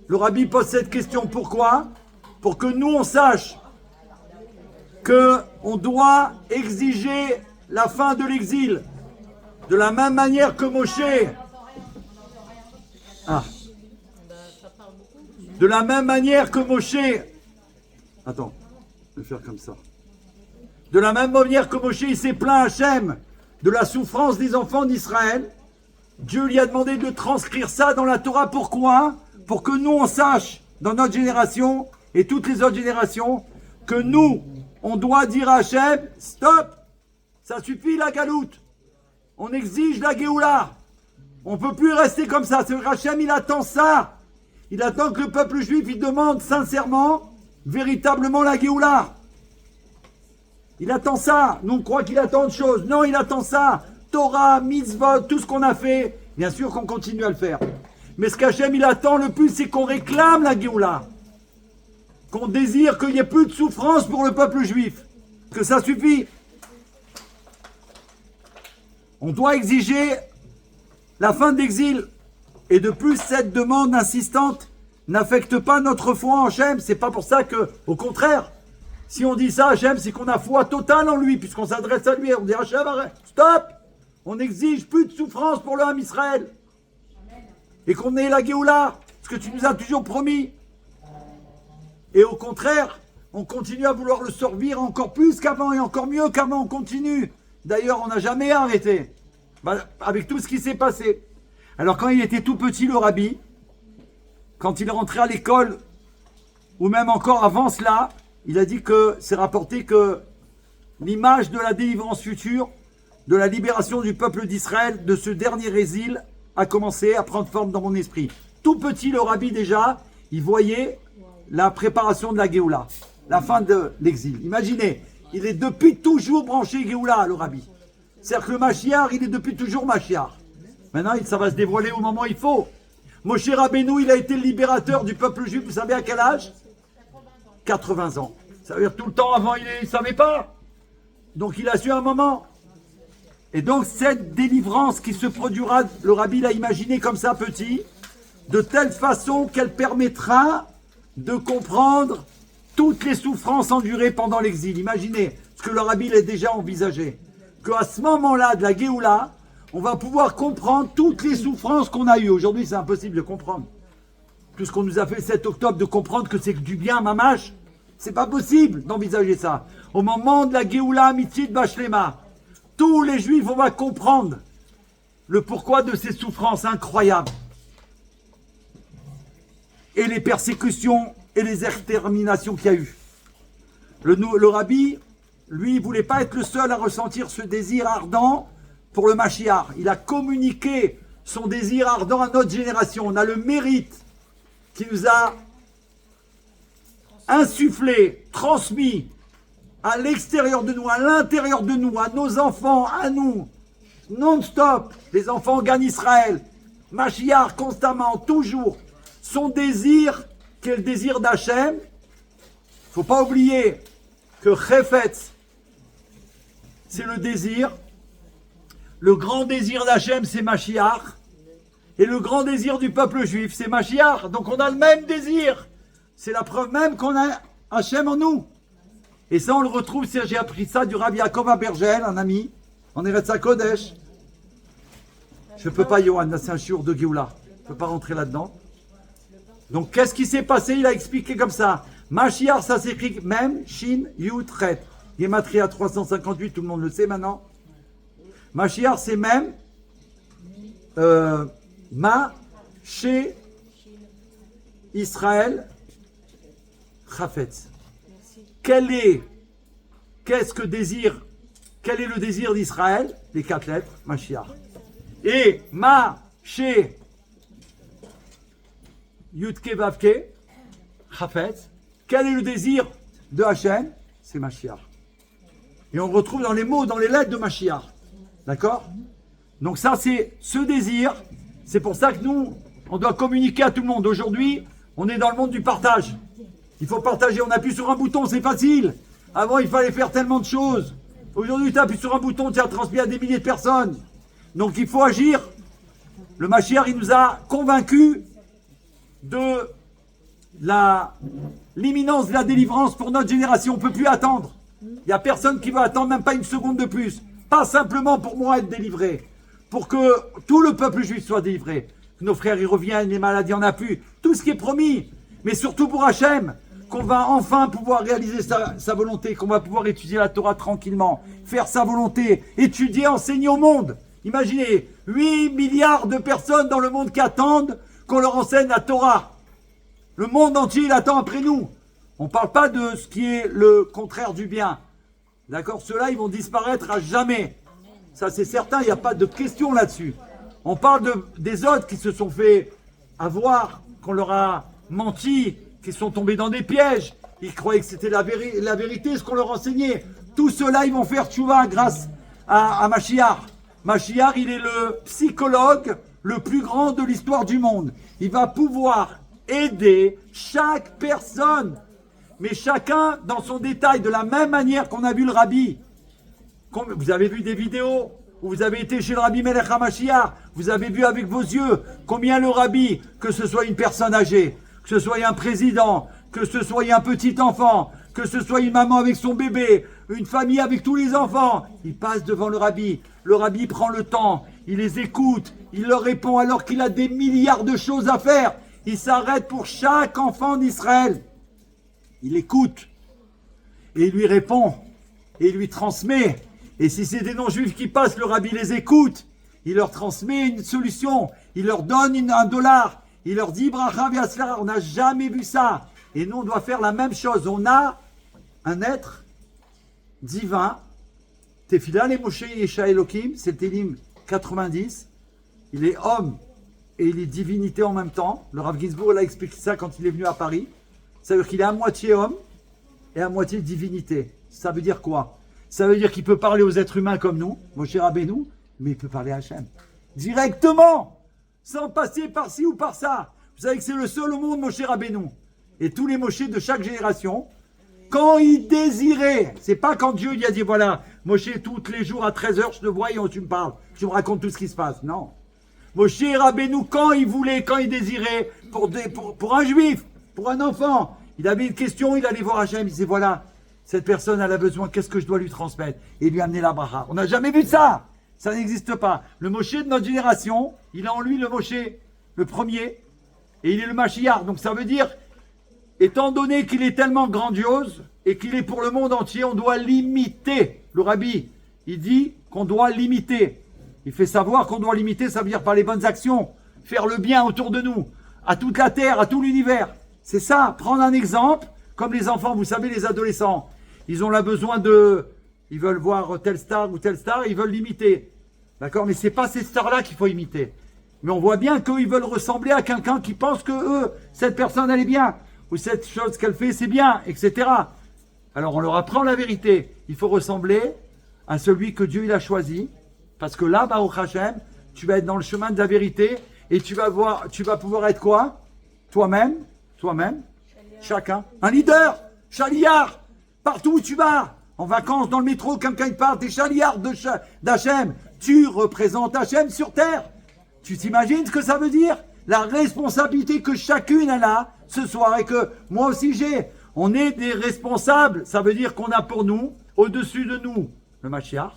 S1: Le Rabbi pose cette question. Pourquoi? Pour que nous, on sache qu'on doit exiger la fin de l'exil. De la même manière que Moshe. De la même manière que Moshe. Attends, je vais faire comme ça. De la même manière que Moshe, il s'est plaint à Hachem de la souffrance des enfants d'Israël. Dieu lui a demandé de transcrire ça dans la Torah. Pourquoi? Pour que nous, on sache, dans notre génération et toutes les autres générations, que nous, on doit dire à Hachem, stop, ça suffit la galoute. On exige la Géoula. On ne peut plus rester comme ça. C'est Hachem, il attend ça. Il attend que le peuple juif, il demande sincèrement, véritablement la Géoula. Il attend ça. Nous, on croit qu'il attend autre chose. Non, il attend ça. Torah, mitzvot, tout ce qu'on a fait. Bien sûr qu'on continue à le faire. Mais ce qu'Hachem, il attend le plus, c'est qu'on réclame la Géoula. qu'on désire qu'il n'y ait plus de souffrance pour le peuple juif. Que ça suffit. On doit exiger la fin de l'exil. Et de plus, cette demande insistante n'affecte pas notre foi en Hachem. C'est pas pour ça que, au contraire, si on dit ça à Hachem, c'est qu'on a foi totale en lui, puisqu'on s'adresse à lui. On dit Hachem, arrête, stop. On n'exige plus de souffrance pour le Ham Israël. Et qu'on ait la Géoula, ce que tu nous as toujours promis. Et au contraire, on continue à vouloir le servir encore plus qu'avant et encore mieux qu'avant. On continue. D'ailleurs, on n'a jamais arrêté. Avec tout ce qui s'est passé. Alors quand il était tout petit, le rabbi, quand il est rentré à l'école, ou même encore avant cela, il a dit que c'est rapporté que l'image de la délivrance future, de la libération du peuple d'Israël, de ce dernier exil, a commencé à prendre forme dans mon esprit. Tout petit, le rabbi déjà, il voyait la préparation de la Géoula, la fin de l'exil. Imaginez, il est depuis toujours branché Géoula, le rabbi. C'est-à-dire que le Mashiach, il est depuis toujours Mashiach. Maintenant, ça va se dévoiler au moment où il faut. Moshe Rabbeinu, il a été le libérateur du peuple juif, vous savez à quel âge? 80 ans. Ça veut dire tout le temps avant, il ne savait pas. Donc il a su un moment. Et donc cette délivrance qui se produira, le rabbi l'a imaginé comme ça petit, de telle façon qu'elle permettra de comprendre toutes les souffrances endurées pendant l'exil. Imaginez ce que le rabbi l'a déjà envisagé. Qu'à ce moment-là de la Géoula, on va pouvoir comprendre toutes les souffrances qu'on a eues. Aujourd'hui, c'est impossible de comprendre. Tout ce qu'on nous a fait le 7 octobre, de comprendre que c'est que du bien, mamache, c'est pas possible d'envisager ça. Au moment de la Géoula Amitit Bashlema, tous les Juifs vont comprendre le pourquoi de ces souffrances incroyables. Et les persécutions et les exterminations qu'il y a eu. Le rabbi, lui, il ne voulait pas être le seul à ressentir ce désir ardent pour le Mashiach. Il a communiqué son désir ardent à notre génération. On a le mérite qui nous a insufflé, transmis à l'extérieur de nous, à l'intérieur de nous, à nos enfants, à nous, non-stop, les enfants gagnent Israël, Mashiach constamment, toujours, son désir, qui est le désir d'Hachem. Il ne faut pas oublier que Chefetz, c'est le désir. Le grand désir d'Hachem, c'est Mashiach. Et le grand désir du peuple juif, c'est Mashiach. Donc on a le même désir. C'est la preuve même qu'on a Hachem en nous. Et ça, on le retrouve, j'ai appris ça du Rabbi Yaakov Abergel, un ami, en Eretz HaKodesh. Je ne peux pas, Johan, là c'est un shiur de Géoula. Je ne peux pas rentrer là-dedans. Donc qu'est-ce qui s'est passé? Il a expliqué comme ça. Mashiach, ça s'écrit même, Shin, Yud, Chet. Gematria 358, tout le monde le sait maintenant. Mashiach, c'est même Ma, chez Israël, Chafetz. Quel est le désir d'Israël? Les 4 lettres, Mashiach. Et Ma, chez Yudke Vavke, Chafetz. Quel est le désir de Hachem? C'est Mashiach. Et on le retrouve dans les mots, dans les lettres de Mashiach. D'accord? Donc ça, c'est ce désir. C'est pour ça que nous, on doit communiquer à tout le monde. Aujourd'hui, on est dans le monde du partage. Il faut partager. On appuie sur un bouton, c'est facile. Avant, il fallait faire tellement de choses. Aujourd'hui, tu appuies sur un bouton, tu as transmis à des milliers de personnes. Donc il faut agir. Le Mashiach, il nous a convaincus de l'imminence de la délivrance pour notre génération. On ne peut plus attendre. Il n'y a personne qui va attendre même pas une seconde de plus. Pas simplement pour moi être délivré. Pour que tout le peuple juif soit délivré. Que nos frères y reviennent, les maladies en a plus. Tout ce qui est promis. Mais surtout pour Hachem. Qu'on va enfin pouvoir réaliser sa volonté. Qu'on va pouvoir étudier la Torah tranquillement. Faire sa volonté. Étudier, enseigner au monde. Imaginez, 8 milliards de personnes dans le monde qui attendent qu'on leur enseigne la Torah. Le monde entier, il attend après nous. On ne parle pas de ce qui est le contraire du bien. D'accord? Ceux-là, ils vont disparaître à jamais. Ça, c'est certain, il n'y a pas de question là-dessus. On parle des autres qui se sont fait avoir, qu'on leur a menti, qui sont tombés dans des pièges. Ils croyaient que c'était la vérité, ce qu'on leur enseignait. Tous ceux-là, ils vont faire tchouva grâce à Mashiach. Mashiach, il est le psychologue le plus grand de l'histoire du monde. Il va pouvoir aider chaque personne mais chacun dans son détail, de la même manière qu'on a vu le rabbi. Vous avez vu des vidéos où vous avez été chez le rabbi Melech HaMashiach, vous avez vu avec vos yeux combien le rabbi, que ce soit une personne âgée, que ce soit un président, que ce soit un petit enfant, que ce soit une maman avec son bébé, une famille avec tous les enfants, il passe devant le rabbi prend le temps, il les écoute, il leur répond alors qu'il a des milliards de choses à faire, il s'arrête pour chaque enfant d'Israël, il écoute, et il lui répond, et il lui transmet. Et si c'est des non-juifs qui passent, le rabbi les écoute, il leur transmet une solution, il leur donne $1, il leur dit bracha v'yatzlach. On n'a jamais vu ça. Et nous, on doit faire la même chose. On a un être divin, Tefila le Moshe Yesha Elohim, c'est le Télim 90. Il est homme et il est divinité en même temps. Le Rav Ginsburg a expliqué ça quand il est venu à Paris. Ça veut dire qu'il est à moitié homme et à moitié divinité. Ça veut dire quoi? Ça veut dire qu'il peut parler aux êtres humains comme nous, Moshe Rabbeinu, mais il peut parler à Hachem. Directement, sans passer par ci ou par ça. Vous savez que c'est le seul au monde, Moshe Rabbeinu. Et tous les Moshe de chaque génération, quand il désirait, c'est pas quand Dieu lui a dit, voilà, Moshe, tous les jours à 13h, je te vois et tu me parles, tu me racontes tout ce qui se passe. Non. Moshe Rabbeinu, quand il voulait, quand il désirait, pour un juif, pour un enfant, il avait une question, il allait voir Hachem, il disait, voilà, cette personne, elle a besoin, qu'est-ce que je dois lui transmettre? Et lui amener la bracha. On n'a jamais vu ça. Ça n'existe pas. Le Moshe de notre génération, il a en lui le Moshe, le premier, et il est le Mashiach. Donc ça veut dire, étant donné qu'il est tellement grandiose, et qu'il est pour le monde entier, on doit l'imiter. Le Rabbi, il dit qu'on doit l'imiter. Il fait savoir qu'on doit l'imiter, ça veut dire par les bonnes actions, faire le bien autour de nous, à toute la terre, à tout l'univers. C'est ça, prendre un exemple, comme les enfants, vous savez, les adolescents. Ils ont là besoin ils veulent voir telle star ou telle star, ils veulent l'imiter. D'accord? Mais c'est pas ces stars-là qu'il faut imiter. Mais on voit bien qu'eux, ils veulent ressembler à quelqu'un qui pense que cette personne, elle est bien. Ou cette chose qu'elle fait, c'est bien, etc. Alors on leur apprend la vérité. Il faut ressembler à celui que Dieu il a choisi. Parce que là, Baruch Hashem, tu vas être dans le chemin de la vérité. Et tu vas pouvoir être quoi? Toi-même, chacun. Un leader, chaliard. Partout où tu vas, en vacances, dans le métro, quelqu'un parle, t'es chaliard d'Hachem. Tu représentes Hachem sur terre. Tu t'imagines ce que ça veut dire? La responsabilité que chacune elle a ce soir et que moi aussi j'ai. On est des responsables. Ça veut dire qu'on a pour nous, au-dessus de nous, le Mashiach.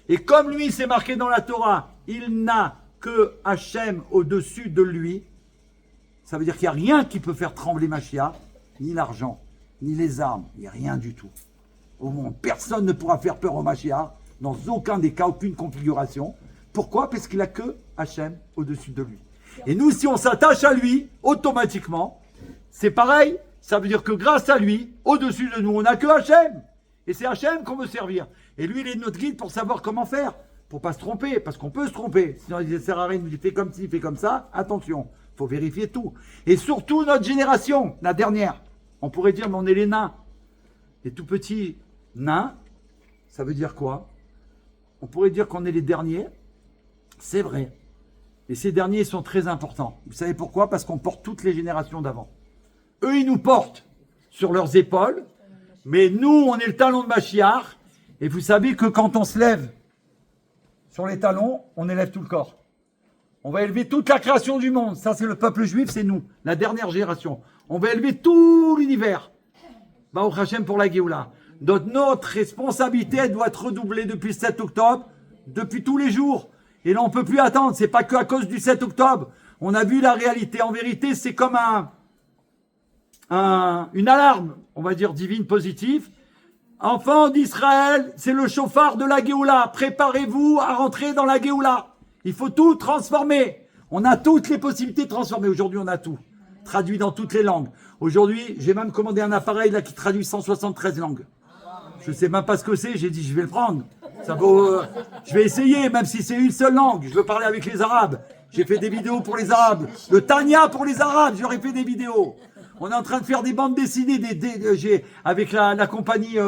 S1: Et comme lui, c'est marqué dans la Torah, il n'a que Hachem au-dessus de lui. Ça veut dire qu'il n'y a rien qui peut faire trembler Mashiach, ni l'argent, ni les armes, il n'y a rien du tout. Au monde, personne ne pourra faire peur au Mashiach, dans aucun des cas, aucune configuration. Pourquoi? Parce qu'il n'a que Hachem au-dessus de lui. Et nous, si on s'attache à lui, automatiquement, c'est pareil. Ça veut dire que grâce à lui, au-dessus de nous, on n'a que Hachem. Et c'est Hachem qu'on veut servir. Et lui, il est notre guide pour savoir comment faire. Pour pas se tromper, parce qu'on peut se tromper. Sinon, il sert à rien, il fait comme ci, il fait comme ça. Attention, il faut vérifier tout. Et surtout notre génération, la dernière. On pourrait dire, mais on est les nains. Les tout petits nains, ça veut dire quoi? On pourrait dire qu'on est les derniers. C'est vrai. Et ces derniers sont très importants. Vous savez pourquoi? Parce qu'on porte toutes les générations d'avant. Eux, ils nous portent sur leurs épaules. Mais nous, on est le talon de Mashiach. Et vous savez que quand on se lève sur les talons, on élève tout le corps. On va élever toute la création du monde. Ça, c'est le peuple juif, c'est nous, la dernière génération. On va élever tout l'univers. Baruch Hashem pour la Géoula. Notre responsabilité, elle doit être redoublée depuis le 7 octobre, depuis tous les jours. Et là, on ne peut plus attendre. C'est pas qu'à cause du 7 octobre. On a vu la réalité. En vérité, c'est comme une alarme, on va dire divine, positive. Enfants d'Israël, c'est le chauffard de la Géoula. Préparez-vous à rentrer dans la Géoula. Il faut tout transformer. On a toutes les possibilités de transformer. Aujourd'hui, on a tout. Traduit dans toutes les langues. Aujourd'hui, j'ai même commandé un appareil là qui traduit 173 langues. Je ne sais même pas ce que c'est. J'ai dit, je vais le prendre. Ça vaut, je vais essayer, même si c'est une seule langue. Je veux parler avec les Arabes. J'ai fait des vidéos pour les Arabes. Le Tania pour les Arabes, j'aurais fait des vidéos. On est en train de faire des bandes dessinées avec la compagnie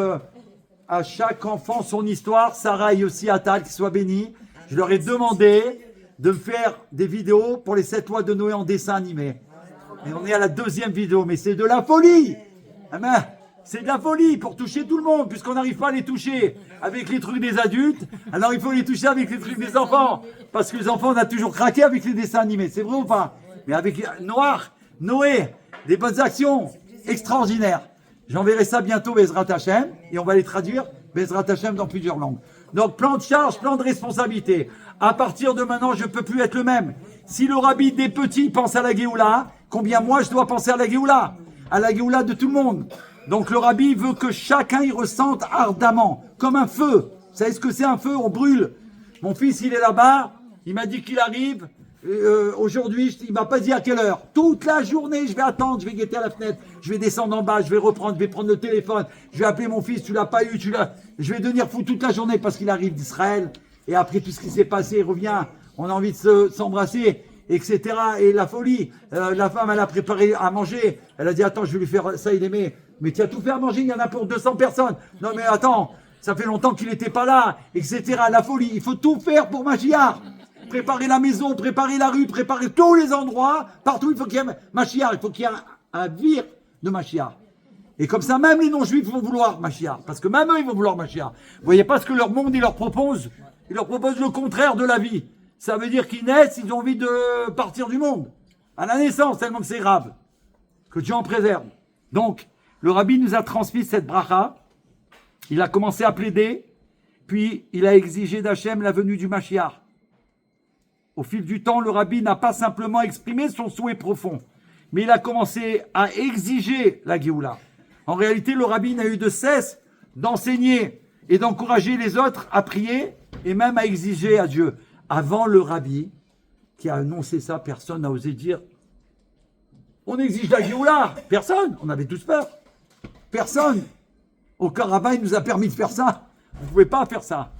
S1: à chaque enfant son histoire. Sarah et aussi Attal, qui soit béni. Je leur ai demandé de me faire des vidéos pour les 7 lois de Noé en dessin animé. Et on est à la 2e vidéo, mais c'est de la folie. C'est de la folie pour toucher tout le monde, puisqu'on n'arrive pas à les toucher avec les trucs des adultes. Alors il faut les toucher avec les trucs des enfants. Parce que les enfants, on a toujours craqué avec les dessins animés. C'est vrai ou pas? Mais avec Noé, des bonnes actions extraordinaires. J'enverrai ça bientôt, Bezrat Hashem, et on va les traduire, Bezrat Hashem, dans plusieurs langues. Donc, plan de charge, plan de responsabilité. À partir de maintenant, je ne peux plus être le même. Si le rabbi des petits pense à la Géoula, combien moi je dois penser à la Géoula de tout le monde. Donc, le rabbi veut que chacun y ressente ardemment, comme un feu. Vous savez ce que c'est un feu? On brûle. Mon fils, il est là-bas, il m'a dit qu'il arrive. Aujourd'hui, il m'a pas dit à quelle heure. Toute la journée, je vais attendre, je vais guetter à la fenêtre, je vais descendre en bas, je vais reprendre, je vais prendre le téléphone, je vais appeler mon fils, tu l'as pas eu, je vais devenir fou toute la journée parce qu'il arrive d'Israël. Et après tout ce qui s'est passé, il revient, on a envie de s'embrasser, etc. Et la folie. La femme, elle a préparé à manger. Elle a dit, attends, je vais lui faire ça, il aimait. Mais tu as tout fait à manger, il y en a pour 200 personnes. Non mais attends, ça fait longtemps qu'il n'était pas là, etc. La folie, il faut tout faire pour Mashiach. Préparer la maison, préparer la rue, préparer tous les endroits. Partout, il faut qu'il y ait Mashiach. Il faut qu'il y ait un vire de Mashiach. Et comme ça, même les non-juifs vont vouloir Mashiach. Parce que même eux, ils vont vouloir Mashiach. Vous voyez pas ce que leur monde, il leur propose? Il leur propose le contraire de la vie. Ça veut dire qu'ils naissent, ils ont envie de partir du monde. À la naissance, tellement que c'est grave. Que Dieu en préserve. Donc, le rabbi nous a transmis cette bracha. Il a commencé à plaider. Puis, il a exigé d'Hachem la venue du Mashiach. Au fil du temps, le rabbi n'a pas simplement exprimé son souhait profond, mais il a commencé à exiger la Géoula. En réalité, le rabbi n'a eu de cesse d'enseigner et d'encourager les autres à prier et même à exiger à Dieu. Avant le rabbi qui a annoncé ça, personne n'a osé dire « On exige la Géoula !» Personne, on avait tous peur. Personne. Aucun rabbin nous a permis de faire ça. Vous ne pouvez pas faire ça.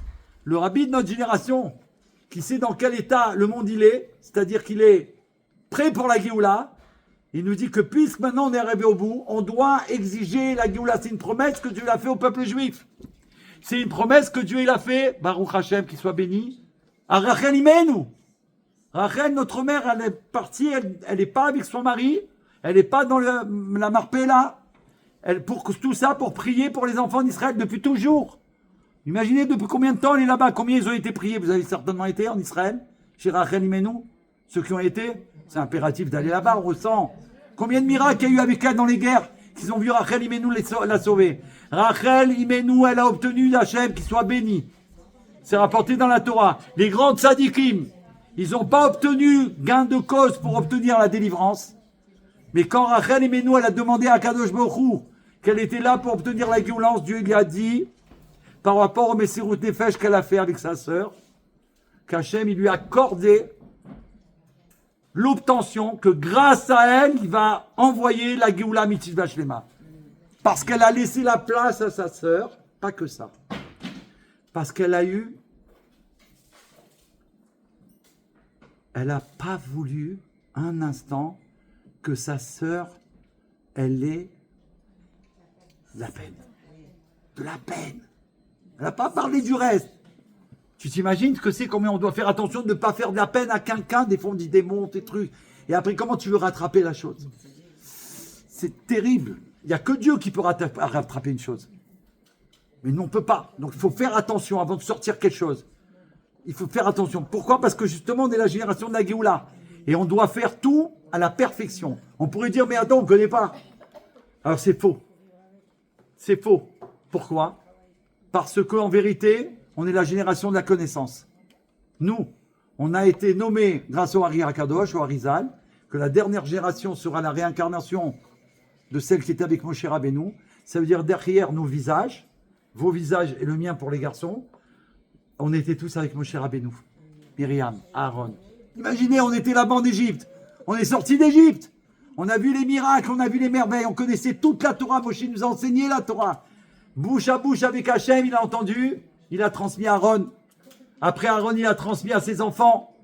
S1: Le rabbi de notre génération, qui sait dans quel état le monde il est, c'est-à-dire qu'il est prêt pour la Géoula, il nous dit que puisque maintenant on est arrivé au bout, on doit exiger la Géoula. C'est une promesse que Dieu a fait au peuple juif. C'est une promesse que Dieu il a fait, Baruch Hashem, qu'il soit béni, à Rachel Imenu. Rachel, notre mère, elle est partie, elle n'est pas avec son mari, elle n'est pas dans la Marpella, pour tout ça, pour prier pour les enfants d'Israël depuis toujours. Imaginez depuis combien de temps elle est là-bas, combien ils ont été priés. Vous avez certainement été en Israël, chez Rachel Imenu. Ceux qui ont été, c'est impératif d'aller là-bas, on ressent. Combien de miracles il y a eu avec elle dans les guerres, qu'ils ont vu Rachel Imenu la sauver. Rachel Imenu, elle a obtenu d'Hachem qu'il soit béni. C'est rapporté dans la Torah. Les grands tzadikim, ils n'ont pas obtenu gain de cause pour obtenir la délivrance. Mais quand Rachel Imenu, elle a demandé à Kadosh Baruch Hu qu'elle était là pour obtenir la violence, Dieu lui a dit, par rapport au Messirut Nefesh qu'elle a fait avec sa sœur, qu'Hachem, il lui a accordé l'obtention que grâce à elle, il va envoyer la Géoula Mitzvah Shlema. Parce qu'elle a laissé la place à sa sœur, pas que ça. Parce qu'elle a eu, elle n'a pas voulu un instant que sa sœur, elle ait de la peine. De la peine. Elle n'a pas parlé du reste. Tu t'imagines ce que c'est, combien on doit faire attention de ne pas faire de la peine à quelqu'un, des fois on dit des mots, des trucs. Et après, comment tu veux rattraper la chose? C'est terrible. Il n'y a que Dieu qui peut rattraper une chose. Mais nous, on ne peut pas. Donc il faut faire attention avant de sortir quelque chose. Il faut faire attention. Pourquoi? Parce que justement, on est la génération de la Géoula. Et on doit faire tout à la perfection. On pourrait dire, mais attends, on ne connaît pas. Alors c'est faux. C'est faux. Pourquoi? Parce qu'en vérité, on est la génération de la connaissance. Nous, on a été nommés, grâce au Hari Akadosh, au Harizal, que la dernière génération sera la réincarnation de celle qui était avec Moshe Rabbeinu. Ça veut dire derrière nos visages, vos visages et le mien pour les garçons, on était tous avec Moshe Rabbeinu, Myriam, Aaron. Imaginez, on était là-bas en Égypte. On est sortis d'Égypte. On a vu les miracles, on a vu les merveilles, on connaissait toute la Torah. Moshe nous a enseigné la Torah. Bouche à bouche avec Hachem, il a entendu, il a transmis à Aaron. Après Aaron, il a transmis à ses enfants.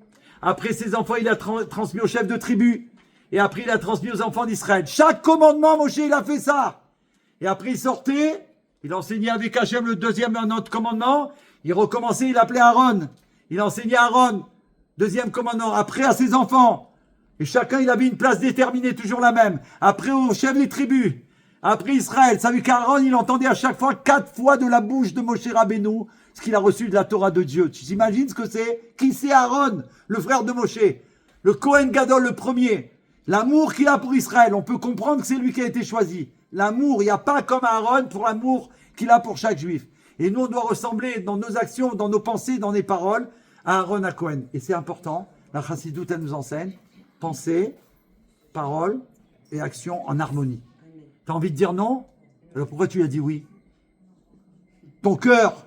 S1: Après ses enfants, il a transmis aux chefs de tribu. Et après, il a transmis aux enfants d'Israël. Chaque commandement, Moshe, il a fait ça. Et après, il sortait, il enseignait avec Hachem le deuxième autre commandement. Il recommençait, il appelait Aaron. Il enseignait à Aaron. Deuxième commandement. Après, à ses enfants. Et chacun, il avait une place déterminée, toujours la même. Après, aux chefs des tribus. Après Israël, ça veut dire qu'Aaron, il entendait à chaque fois 4 fois de la bouche de Moshe Rabbeinu ce qu'il a reçu de la Torah de Dieu. Tu t'imagines ce que c'est? Qui c'est Aaron, le frère de Moshe? Le Kohen Gadol, le premier. L'amour qu'il a pour Israël, on peut comprendre que c'est lui qui a été choisi. L'amour, il n'y a pas comme Aaron pour l'amour qu'il a pour chaque juif. Et nous, on doit ressembler dans nos actions, dans nos pensées, dans nos paroles, à Aaron à Kohen. Et c'est important, la Chassidoute, elle nous enseigne, pensée, parole et action en harmonie. T'as envie de dire non? Alors pourquoi tu as dit oui? Ton cœur,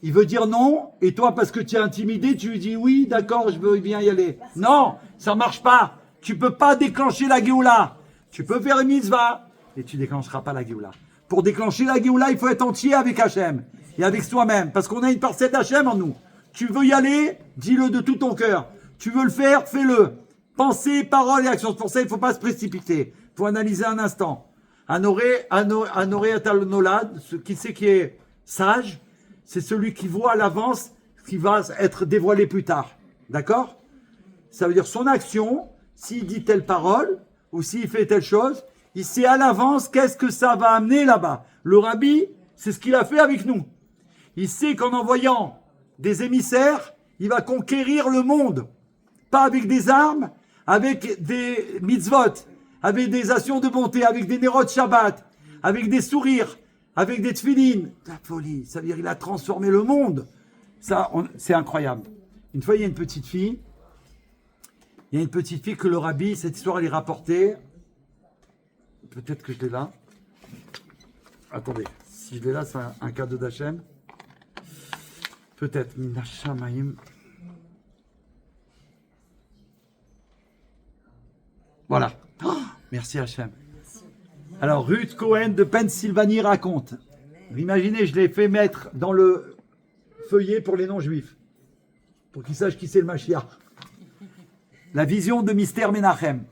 S1: il veut dire non, et toi, parce que tu es intimidé, tu lui dis oui, d'accord, je veux bien y aller. Non, ça marche pas. Tu peux pas déclencher la Géoula. Tu peux faire une mitzvah, et tu déclencheras pas la Géoula. Pour déclencher la Géoula, il faut être entier avec Hachem et avec soi-même, parce qu'on a une parcelle d'Hachem en nous. Tu veux y aller, dis-le de tout ton cœur. Tu veux le faire, fais-le. Pensée, parole et action. Pour ça, il ne faut pas se précipiter. Il faut analyser un instant. Anoré Atalnolad, qui c'est qui est sage, c'est celui qui voit à l'avance ce qui va être dévoilé plus tard. D'accord? Ça veut dire son action, s'il dit telle parole, ou s'il fait telle chose, il sait à l'avance qu'est-ce que ça va amener là-bas. Le rabbi, c'est ce qu'il a fait avec nous. Il sait qu'en envoyant des émissaires, il va conquérir le monde. Pas avec des armes, avec des mitzvot, avec des actions de bonté, avec des nérot de Shabbat, avec des sourires, avec des tfilines. La folie, ça veut dire qu'il a transformé le monde. Ça, c'est incroyable. Une fois, il y a une petite fille. Il y a une petite fille que le rabbi, cette histoire, elle est rapportée. Peut-être que je l'ai là. Attendez, si je l'ai là, c'est un cadeau d'Hachem. Peut-être. Minashamaim. Voilà. Oh, merci Hachem. Alors, Ruth Cohen de Pennsylvanie raconte. Vous imaginez, je l'ai fait mettre dans le feuillet pour les non-juifs. Pour qu'ils sachent qui c'est le Mashiach. La vision de Mystère Menachem.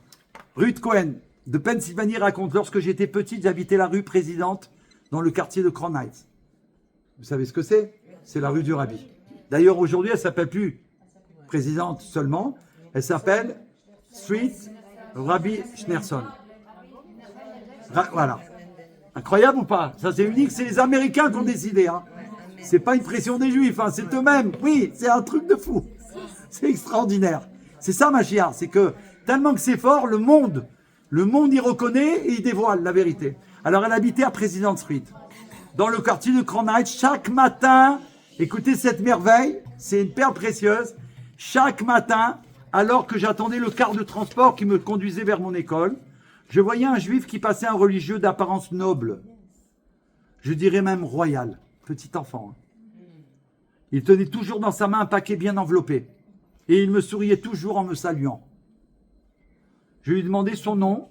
S1: Ruth Cohen de Pennsylvanie raconte. Lorsque j'étais petite, j'habitais la rue Présidente dans le quartier de Crown Heights. Vous savez ce que c'est? C'est la rue du Rabbi. D'ailleurs, aujourd'hui, elle ne s'appelle plus Présidente seulement. Elle s'appelle Street Rabbi Schneerson. Voilà. Incroyable ou pas? Ça, c'est unique. C'est les Américains qui ont décidé. Hein. C'est pas une pression des Juifs. Hein. C'est eux-mêmes. Oui, c'est un truc de fou. C'est extraordinaire. C'est ça, Mashiach. C'est que tellement que c'est fort, le monde y reconnaît et il dévoile la vérité. Alors, elle habitait à President Street, dans le quartier de Crown Heights. Chaque matin, écoutez cette merveille, c'est une perle précieuse. Chaque matin, alors que j'attendais le car de transport qui me conduisait vers mon école, je voyais un juif qui passait un religieux d'apparence noble. Je dirais même royal. Petit enfant. Hein. Il tenait toujours dans sa main un paquet bien enveloppé. Et il me souriait toujours en me saluant. Je lui ai demandé son nom.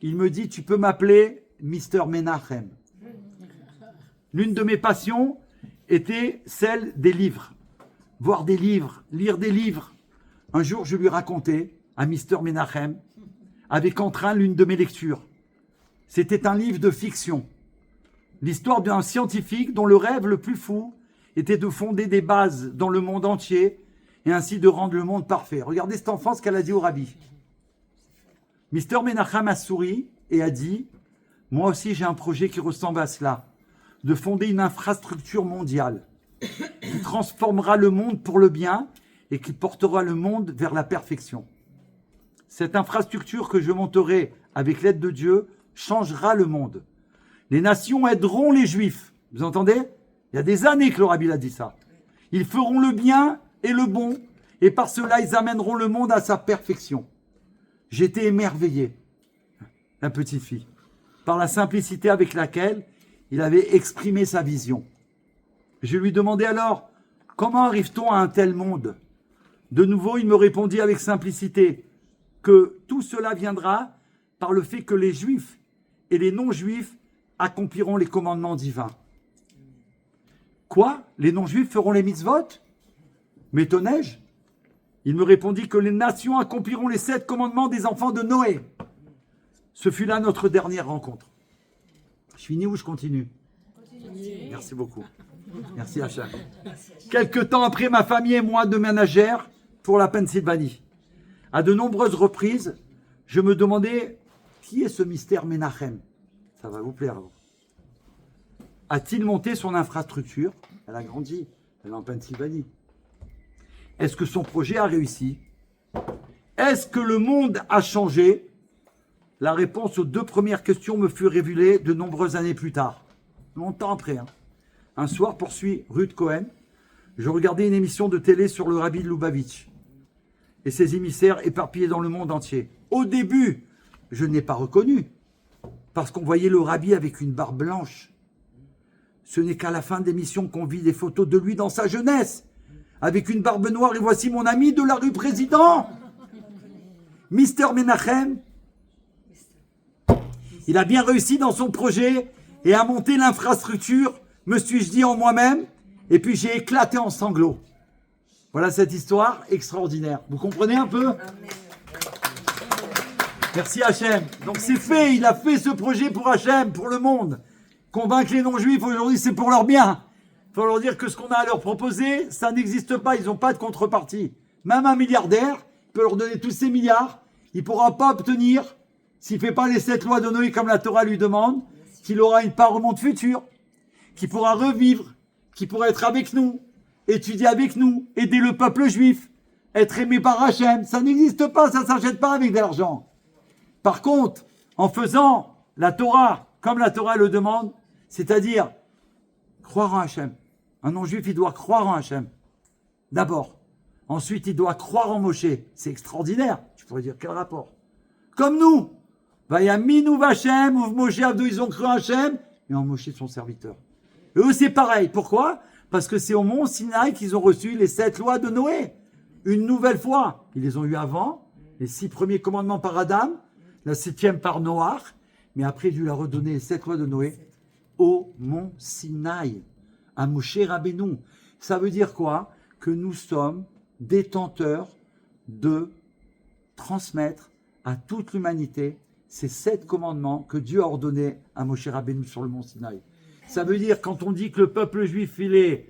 S1: Il me dit, tu peux m'appeler Mr. Menachem. L'une de mes passions était celle des livres. Voir des livres, lire des livres. Un jour, je lui racontais à Mr. Menachem, avec entrain, l'une de mes lectures. C'était un livre de fiction. L'histoire d'un scientifique dont le rêve le plus fou était de fonder des bases dans le monde entier et ainsi de rendre le monde parfait. Regardez cet enfant, ce qu'elle a dit au rabbi. Mr. Menachem a souri et a dit « Moi aussi, j'ai un projet qui ressemble à cela, de fonder une infrastructure mondiale qui transformera le monde pour le bien et qui portera le monde vers la perfection. Cette infrastructure que je monterai avec l'aide de Dieu changera le monde. Les nations aideront les Juifs. » Vous entendez? Il y a des années que le rabbi a dit ça. Ils feront le bien et le bon, et par cela, ils amèneront le monde à sa perfection. J'étais émerveillé, la petite fille, par la simplicité avec laquelle il avait exprimé sa vision. Je lui demandais alors, comment arrive-t-on à un tel monde? De nouveau, il me répondit avec simplicité que tout cela viendra par le fait que les Juifs et les non-Juifs accompliront les commandements divins. Quoi? Les non-Juifs feront les mitzvot? M'étonnais-je? Il me répondit que les nations accompliront les 7 commandements des enfants de Noé. Ce fut là notre dernière rencontre. Je finis ou je continue? Merci beaucoup. Merci Hachem. Quelque temps après, ma famille et moi déménagèrent pour la Pennsylvanie. À de nombreuses reprises, je me demandais qui est ce mystère Menachem. Ça va vous plaire. A-t-il monté son infrastructure? Elle a grandi. Elle est en Pennsylvanie. Est-ce que son projet a réussi? Est-ce que le monde a changé? La réponse aux deux premières questions me fut révélée de nombreuses années plus tard. Longtemps après. Un soir, poursuit Ruth Cohen, je regardais une émission de télé sur le rabbi de Lubavitch et ses émissaires éparpillés dans le monde entier. Au début, je n'ai pas reconnu, parce qu'on voyait le rabbi avec une barbe blanche. Ce n'est qu'à la fin de l'émission qu'on vit des photos de lui dans sa jeunesse, avec une barbe noire, et voici mon ami de la rue Président, Mister Menachem. Il a bien réussi dans son projet et a monté l'infrastructure, me suis-je dit en moi-même, et puis j'ai éclaté en sanglots. Voilà cette histoire extraordinaire. Vous comprenez un peu? Merci Hachem. Donc c'est fait, il a fait ce projet pour Hachem, pour le monde. Convaincre les non-juifs aujourd'hui, c'est pour leur bien. Il faut leur dire que ce qu'on a à leur proposer, ça n'existe pas, ils n'ont pas de contrepartie. Même un milliardaire, il peut leur donner tous ces milliards, il ne pourra pas obtenir, s'il ne fait pas les 7 lois de Noé comme la Torah lui demande, qu'il aura une part au monde futur, qu'il pourra revivre, qu'il pourra être avec nous, étudier avec nous, aider le peuple juif, être aimé par Hachem. Ça n'existe pas, ça ne s'achète pas avec de l'argent. Par contre, en faisant la Torah comme la Torah le demande, c'est-à-dire croire en Hachem. Un non-juif, il doit croire en Hachem. D'abord. Ensuite, il doit croire en Moshe. C'est extraordinaire. Tu pourrais dire, quel rapport? Comme nous. Vayaminu v'Hachem, ou Moshe Abdou, ils ont cru en Hachem, et en Moshe, son serviteur. Et eux, c'est pareil. Pourquoi? Parce que c'est au mont Sinaï qu'ils ont reçu les 7 lois de Noé. Une nouvelle fois. Ils les ont eu avant. Les 6 premiers commandements par Adam. La 7e par Noach. Mais après, il a redonné les 7 lois de Noé au mont Sinaï. À Moshe Rabbeinu. Ça veut dire quoi? Que nous sommes détenteurs de transmettre à toute l'humanité ces 7 commandements que Dieu a ordonnés à Moshe Rabbeinu sur le mont Sinaï. Ça veut dire, quand on dit que le peuple juif, il est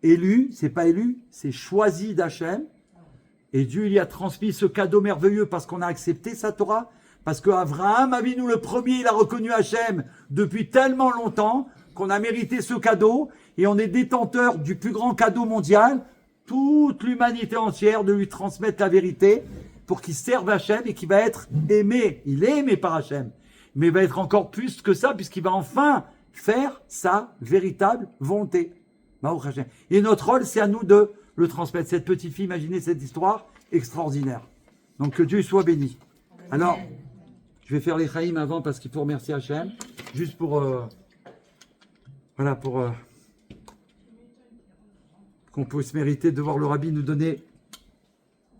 S1: élu, c'est pas élu, c'est choisi d'Hachem. Et Dieu, il y a transmis ce cadeau merveilleux parce qu'on a accepté sa Torah, parce qu'Abraham Avinu, le premier, il a reconnu Hachem depuis tellement longtemps qu'on a mérité ce cadeau et on est détenteur du plus grand cadeau mondial, toute l'humanité entière, de lui transmettre la vérité pour qu'il serve Hachem et qu'il va être aimé. Il est aimé par Hachem, mais il va être encore plus que ça puisqu'il va enfin faire sa véritable volonté. Et notre rôle, c'est à nous de le transmettre. Cette petite fille, imaginez cette histoire extraordinaire. Donc que Dieu soit béni. Alors, je vais faire les chaïm avant parce qu'il faut remercier Hachem. Juste pour... qu'on puisse mériter de voir le rabbi nous donner...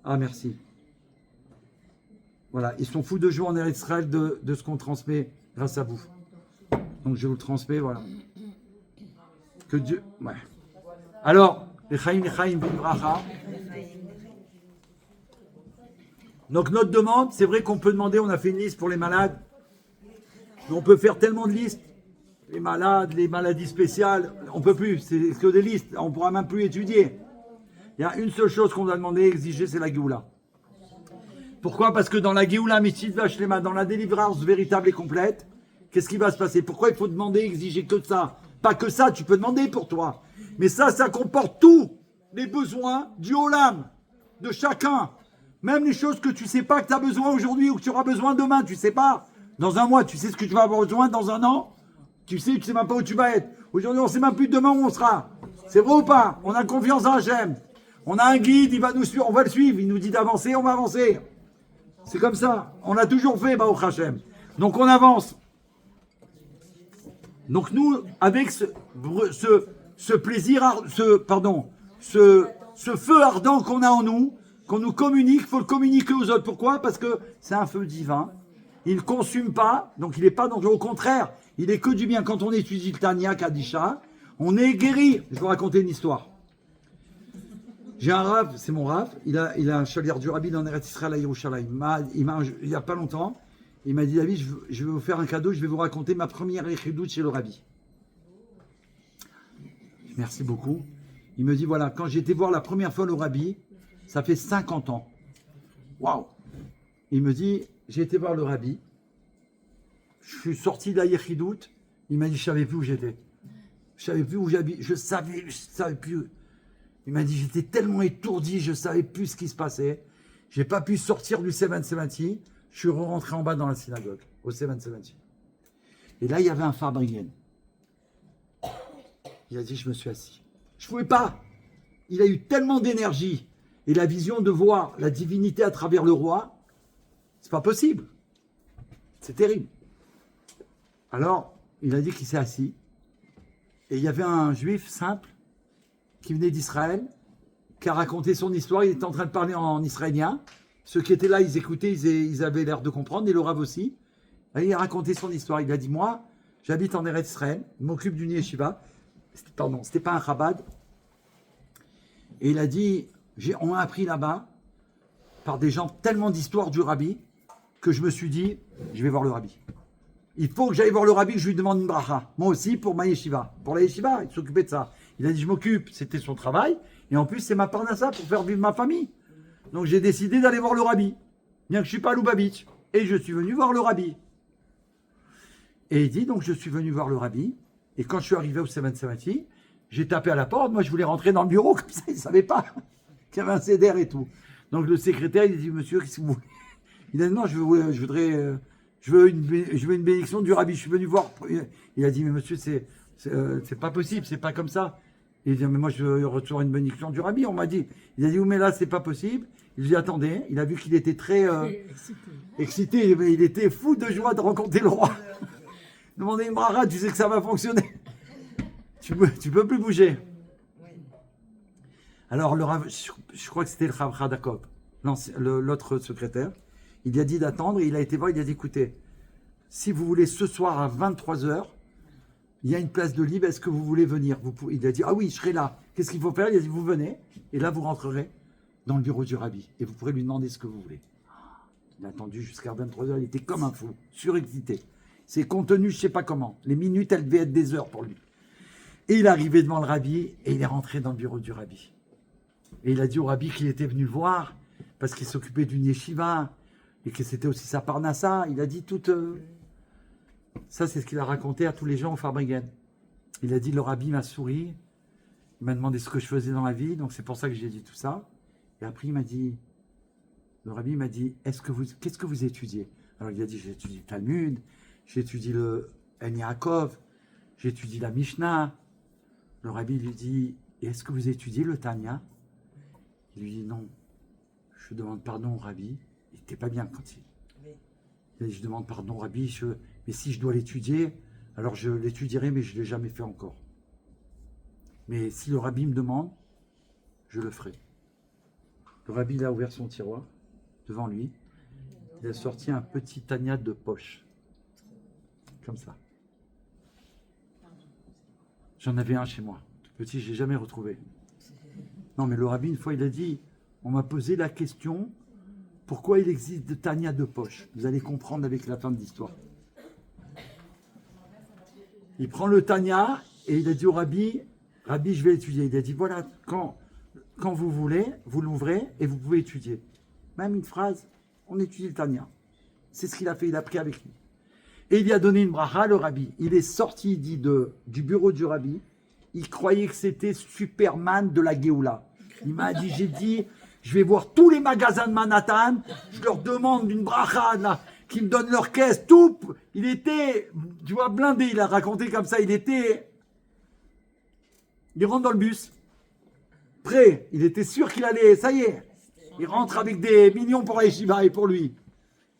S1: Ah, merci. Voilà, ils sont fous de joie en Eretz Israël de ce qu'on transmet grâce à vous. Donc je vous le transmets, voilà. Que Dieu... Ouais. Alors, les chaïm, bracha. Donc notre demande, c'est vrai qu'on peut demander, on a fait une liste pour les malades, mais on peut faire tellement de listes. Les malades, les maladies spéciales, on peut plus, c'est que des listes, on pourra même plus étudier. Il y a une seule chose qu'on doit demander, exiger, c'est la Géoula. Pourquoi? Parce que dans la Géoula, Mitzvah Shlema, dans la délivrance véritable et complète, qu'est-ce qui va se passer? Pourquoi il faut demander, exiger que ça? Pas que ça, tu peux demander pour toi. Mais ça comporte tous les besoins du Olam, de chacun. Même les choses que tu sais pas que tu as besoin aujourd'hui ou que tu auras besoin demain, tu sais pas. Dans un mois, tu sais ce que tu vas avoir besoin, dans un an, tu sais même pas où tu vas être. Aujourd'hui, on sait même plus demain où on sera. C'est vrai ou pas? On a confiance en Hachem. On a un guide, il va nous suivre, on va le suivre. Il nous dit d'avancer, on va avancer. C'est comme ça. On l'a toujours fait, Baruch Hachem. Donc on avance. Donc nous, avec ce plaisir, ce feu ardent qu'on a en nous, qu'on nous communique, il faut le communiquer aux autres. Pourquoi? Parce que c'est un feu divin. Il ne consume pas, donc il n'est pas dangereux. Au contraire, il est que du bien. Quand on étudie le Tanya Kadisha, on est guéri. Je vais vous raconter une histoire. J'ai un rav, c'est mon rav, il a un chalier du rabbi dans Eretz Israël à Yerushalayim. Il n'y a pas longtemps, il m'a dit, David, je vais vous faire un cadeau, je vais vous raconter ma première échidoute chez le rabbi. Merci beaucoup. Il me dit, voilà, quand j'ai été voir la première fois le rabbi, ça fait 50 ans. Waouh! Il me dit, j'ai été voir le rabbi, Je suis sorti de la Yechidout. Il m'a dit, je savais plus où j'étais. Je savais plus où j'habite. Je savais plus. Il m'a dit, j'étais tellement étourdi, je savais plus ce qui se passait. J'ai pas pu sortir du 770. Je suis rentré en bas dans la synagogue, au 770. Et là, il y avait un Fabrien. Il a dit, je me suis assis. Je pouvais pas. Il a eu tellement d'énergie et la vision de voir la divinité à travers le roi. C'est pas possible. C'est terrible. Alors, il a dit qu'il s'est assis. Et il y avait un juif simple qui venait d'Israël, qui a raconté son histoire. Il était en train de parler en israélien. Ceux qui étaient là, ils écoutaient, ils avaient l'air de comprendre, et le Rav aussi. Et il a raconté son histoire. Il a dit, moi, j'habite en Eretz Israël, je m'occupe d'une yeshiva. Pardon, c'était pas un Chabad. Et il a dit, on m'a appris là-bas, par des gens tellement d'histoires du Rabbi, que je me suis dit, je vais voir le Rabbi. Il faut que j'aille voir le Rabbi, que je lui demande une bracha. Moi aussi, pour ma yeshiva. Pour la yeshiva, il s'occupait de ça. Il a dit, je m'occupe, c'était son travail. Et en plus, c'est ma parnassa pour faire vivre ma famille. Donc j'ai décidé d'aller voir le Rabbi. Bien que je ne suis pas à Lubavitch. Et je suis venu voir le Rabbi. Et il dit, donc je suis venu voir le Rabbi. Et quand je suis arrivé au 770, j'ai tapé à la porte. Moi, je voulais rentrer dans le bureau, comme ça, il ne savait pas qu'il y avait un CDR et tout. Donc le secrétaire, il a dit, monsieur, qu'est-ce que vous voulez? Il a dit, non, je veux une bénédiction du Rabbi. Je suis venu voir. Il a dit, mais monsieur, c'est pas possible, c'est pas comme ça. Il a dit, mais moi, je veux recevoir une bénédiction du Rabbi. On m'a dit, il a dit, oui, mais là, c'est pas possible. Il dit, attendez. Il a vu qu'il était très excité. Il était fou de joie de rencontrer le roi. Demandez une bracha, tu sais que ça va fonctionner. Tu peux plus bouger. Alors, je crois que c'était le Rav Radakov, l'autre secrétaire. Il lui a dit d'attendre et il a été voir, il a dit, écoutez, si vous voulez ce soir à 23h, il y a une place de libre, est-ce que vous voulez venir? Il a dit, ah oui, je serai là. Qu'est-ce qu'il faut faire? Il a dit, vous venez, et là vous rentrerez dans le bureau du Rabbi, et vous pourrez lui demander ce que vous voulez. Il a attendu jusqu'à 23h, il était comme un fou, surexcité. C'est contenu, je ne sais pas comment. Les minutes, elles devaient être des heures pour lui. Et il est arrivé devant le Rabbi, et il est rentré dans le bureau du Rabbi. Et il a dit au Rabbi qu'il était venu le voir, parce qu'il s'occupait d'une yeshiva, et que c'était aussi sa parnassa. Il a dit tout... Ça, c'est ce qu'il a raconté à tous les gens au Fabrien. Il a dit, le Rabbi m'a souri, il m'a demandé ce que je faisais dans la vie, donc c'est pour ça que j'ai dit tout ça. Et après, il m'a dit, le Rabbi m'a dit, qu'est-ce que vous étudiez? Alors il a dit, j'étudie le Talmud, j'étudie le En Yaakov, j'étudie la Mishnah. Le Rabbi lui dit, et est-ce que vous étudiez le Tanya? Il lui dit, non, je demande pardon au Rabbi. Il n'était pas bien quand il a dit, je demande pardon au Rabbi, mais si je dois l'étudier, alors je l'étudierai, mais je ne l'ai jamais fait encore. Mais si le Rabbi me demande, je le ferai. Le Rabbi, il a ouvert son tiroir devant lui. Il a sorti un petit Tanya de poche. Comme ça. J'en avais un chez moi. Tout petit, je ne l'ai jamais retrouvé. Non, mais le Rabbi, une fois, il a dit, on m'a posé la question, pourquoi il existe de Tanya de poche? Vous allez comprendre avec la fin de l'histoire. Il prend le Tanya et il a dit au Rabbi, Rabbi, je vais étudier. Il a dit, voilà, quand vous voulez, vous l'ouvrez et vous pouvez étudier. Même une phrase, on étudie le Tanya. C'est ce qu'il a fait, il a pris avec lui. Et il lui a donné une bracha, le Rabbi. Il est sorti, il dit, du bureau du Rabbi. Il croyait que c'était Superman de la Géoula. Il m'a dit, j'ai dit, je vais voir tous les magasins de Manhattan, je leur demande une bracha, là, qui me donnent leur caisse, tout. Il était, tu vois, blindé, il a raconté comme ça, il rentre dans le bus, prêt, il était sûr qu'il allait, ça y est, il rentre avec des millions pour Aïshiba et pour lui.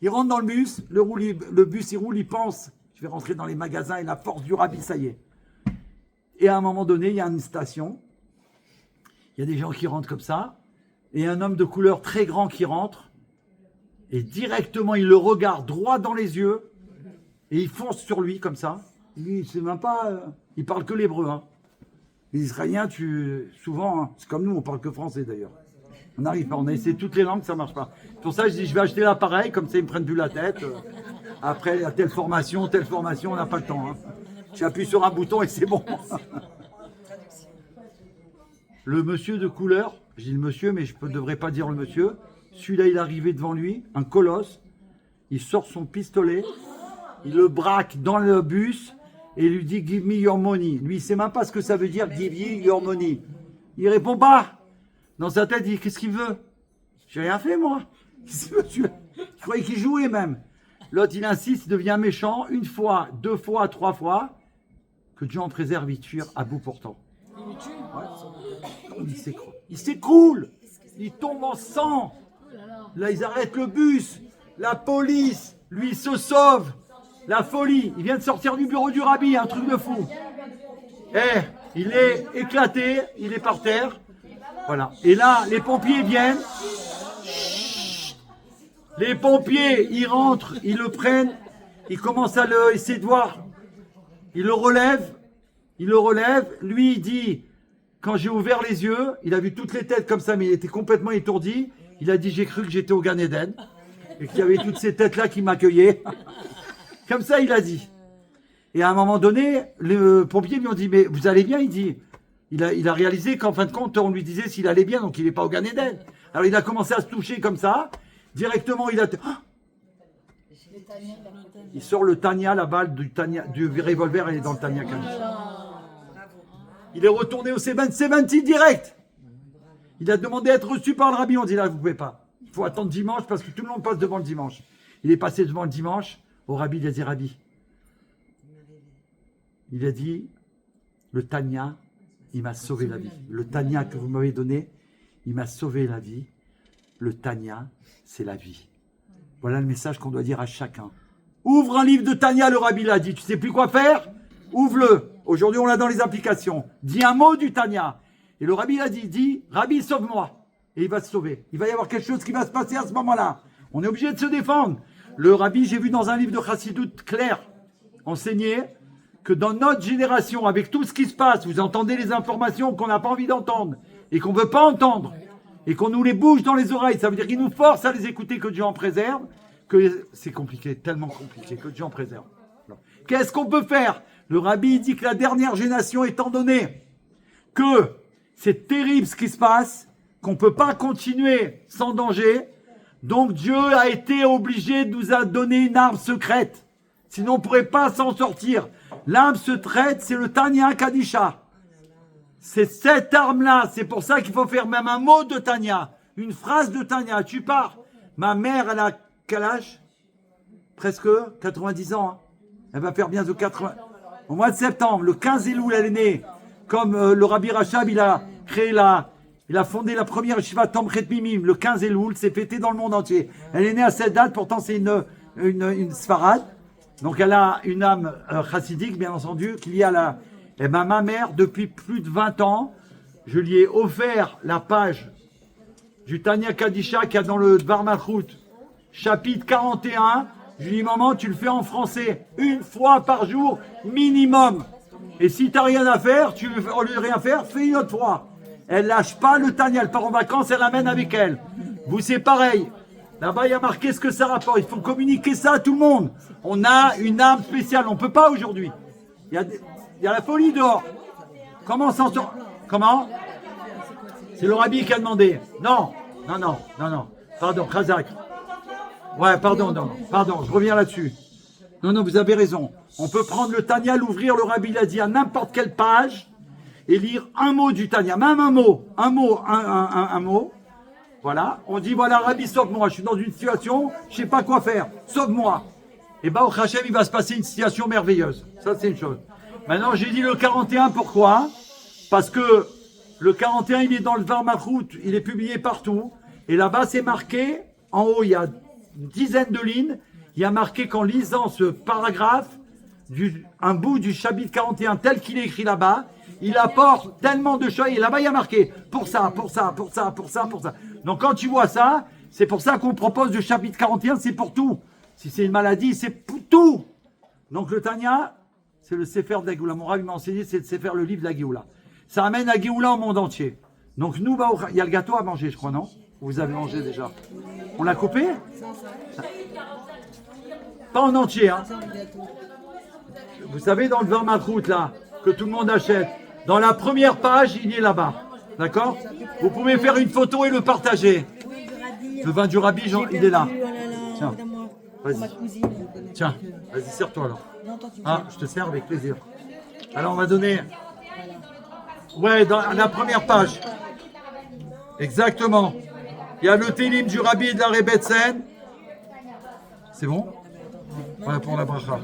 S1: Il rentre dans le bus, le bus il roule, il pense, je vais rentrer dans les magasins et la force du Rabbi, ça y est. Et à un moment donné, il y a une station, il y a des gens qui rentrent comme ça, et un homme de couleur très grand qui rentre, et directement il le regarde droit dans les yeux, et il fonce sur lui comme ça. Lui, c'est même pas, il parle que l'hébreu. Hein. Les Israéliens, souvent, hein, c'est comme nous, on parle que français d'ailleurs. On n'arrive pas, on a essayé toutes les langues, ça marche pas. Pour ça, je dis, je vais acheter l'appareil, comme ça ils me prennent plus la tête. Après, il y a telle formation, on n'a pas le temps. Hein. J'appuie sur un bouton et c'est bon. Le monsieur de couleur, je dis le monsieur, mais je ne devrais pas dire le monsieur. Celui-là, il est arrivé devant lui, un colosse. Il sort son pistolet il le braque dans le bus et il lui dit « Give me your money ». Lui, il ne sait même pas ce que ça veut dire « Give me your money ». Il répond pas. Dans sa tête, il dit « Qu'est-ce qu'il veut ?» J'ai rien fait, moi. Qu'est-ce qu'il veut, celui-là ? Je croyais qu'il jouait même. L'autre, il insiste, il devient méchant, 1 fois, 2 fois, 3 fois. Que Dieu en préserve, il tue à bout portant. Il s'écroule. Il s'écroule. Il tombe en sang. Là, ils arrêtent le bus. La police, lui, il se sauve. La folie. Il vient de sortir du bureau du rabbi, un truc de fou. Il est éclaté, il est par terre. Voilà. Et là, les pompiers viennent. Les pompiers, ils rentrent, ils le prennent, ils commencent à essayer de voir. Il le relève. Lui, il dit, quand j'ai ouvert les yeux, il a vu toutes les têtes comme ça, mais il était complètement étourdi. Il a dit, j'ai cru que j'étais au Gan Eden et qu'il y avait toutes ces têtes-là qui m'accueillaient. Comme ça, il a dit. Et à un moment donné, les pompiers lui ont dit, mais vous allez bien? Il dit, il a réalisé qu'en fin de compte, on lui disait s'il allait bien, donc il n'est pas au Gan Eden. Alors il a commencé à se toucher comme ça. Directement, il a... Il sort le Tania, la balle du revolver, elle est dans le Tania Kadisha. Il est retourné au 70 direct. Il a demandé à être reçu par le rabbi. On dit là, vous ne pouvez pas. Il faut attendre dimanche parce que tout le monde passe devant le dimanche. Il est passé devant le dimanche. Au rabbi, il a dit, rabbi. Il a dit, le Tania, il m'a sauvé la vie. Le Tania que vous m'avez donné, il m'a sauvé la vie. Le Tania, c'est la vie. Voilà le message qu'on doit dire à chacun. Ouvre un livre de Tania, le rabbi l'a dit. Tu sais plus quoi faire? Ouvre-le. Aujourd'hui, on l'a dans les applications. Dis un mot du Tania. Et le rabbi l'a dit, rabbi, sauve-moi. Et il va se sauver. Il va y avoir quelque chose qui va se passer à ce moment-là. On est obligé de se défendre. Le rabbi, j'ai vu dans un livre de Chassidut clair, enseigné que dans notre génération, avec tout ce qui se passe, vous entendez les informations qu'on n'a pas envie d'entendre et qu'on ne veut pas entendre. Et qu'on nous les bouge dans les oreilles, ça veut dire qu'il nous force à les écouter, que Dieu en préserve, que c'est compliqué, tellement compliqué, que Dieu en préserve. Qu'est-ce qu'on peut faire? Le rabbi dit que la dernière génération, étant donné que c'est terrible ce qui se passe, qu'on ne peut pas continuer sans danger, donc Dieu a été obligé de nous donner une arme secrète. Sinon, on ne pourrait pas s'en sortir. L'arme secrète, c'est le Tania Kadisha. C'est cette arme-là, c'est pour ça qu'il faut faire même un mot de Tania, une phrase de Tania. Tu pars. Ma mère, elle a quel âge? Presque 90 ans. Hein. Elle va faire bientôt 80. Au mois de septembre, le 15 Elul, elle est née. Comme le Rabbi Rachab, il a fondé la première Yeshiva Tomchet Mimim. Le 15 Elul, c'est fêté dans le monde entier. Elle est née à cette date, pourtant c'est une Sfarad. Donc elle a une âme chassidique, bien entendu, qui est liée à la... Eh bien, ma mère, depuis plus de 20 ans, je lui ai offert la page du Tania Kadisha qu'il y a dans le Dvar Malchut, chapitre 41. Je lui ai dit, maman, tu le fais en français, 1 fois par jour, minimum. Et si tu n'as rien à faire, au lieu de rien faire, fais une autre fois. Elle lâche pas le Tania, elle part en vacances, elle l'amène avec elle. Vous, c'est pareil. Là-bas, il y a marqué ce que ça rapporte. Il faut communiquer ça à tout le monde. On a une âme spéciale, on ne peut pas aujourd'hui. Il y a la folie dehors. Comment s'en sort? Comment? C'est le rabbi qui a demandé. Non. Pardon, Khazak. Ouais, pardon, je reviens là-dessus. Non, vous avez raison. On peut prendre le Tania, l'ouvrir, le rabbi l'a dit à n'importe quelle page et lire un mot du Tania, même un mot. Un mot. Voilà. On dit, voilà, rabbi, sauve-moi. Je suis dans une situation, je ne sais pas quoi faire. Sauve-moi. Et au Hachem, il va se passer une situation merveilleuse. Ça, c'est une chose. Maintenant, j'ai dit le 41, pourquoi? Parce que le 41, il est dans le Dvar Malchut, il est publié partout. Et là-bas, c'est marqué, en haut, il y a une dizaine de lignes. Il y a marqué qu'en lisant ce paragraphe, un bout du chapitre 41 tel qu'il est écrit là-bas, il apporte tellement de choses. Et là-bas, il y a marqué pour ça. Donc, quand tu vois ça, c'est pour ça qu'on propose le chapitre 41, c'est pour tout. Si c'est une maladie, c'est pour tout. Donc, le Tania, c'est le Sefer de la Géoula. Mon rabbi m'a enseigné, c'est le Sefer, le livre de la Géoula. Ça amène la Géoula au monde entier. Donc, nous, il y a le gâteau à manger, je crois, non? Vous avez mangé déjà. On l'a coupé? Pas en entier, hein. Vous savez, dans le Dvar Malchut, là, que tout le monde achète, dans la première page, il est là-bas. D'accord? Vous pouvez faire une photo et le partager. Le vin du rabbi, il est là. Tiens. Vas-y. Tiens, vas-y, sers-toi alors. Ah, je te sers avec plaisir. Alors, on va donner... Ouais, dans la première page. Exactement. Il y a le télim du Rabbi et de la Rebbetzin. C'est bon? Voilà pour la bracha.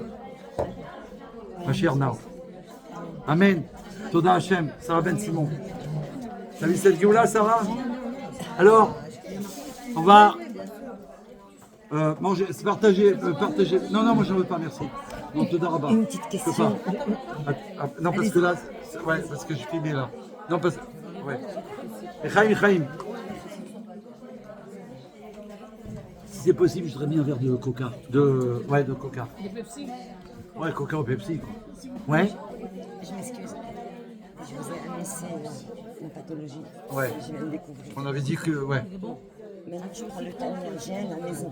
S1: Mashiach now. Amen. Toda Hashem. Sarah Ben Simon. T'as vu cette gueule-là, Sarah? Alors, on va manger, se partager, partager. Non, non, moi j'en veux pas, merci. Non, Toda Rabba.
S5: Une petite question.
S1: Non, parce que là, ouais, parce que je filmais là. Non, parce que, ouais. Et Chaim. Si c'est possible, je voudrais bien un verre de coca. De coca.
S4: Les Pepsi.
S1: Ouais, coca au Pepsi, quoi. Ouais.
S5: Je m'excuse. Je vous ai annoncé ma pathologie.
S1: Ouais.
S5: Je viens de découvrir.
S1: On avait dit que, ouais.
S5: Maintenant, je prends le temps j'ai à la maison.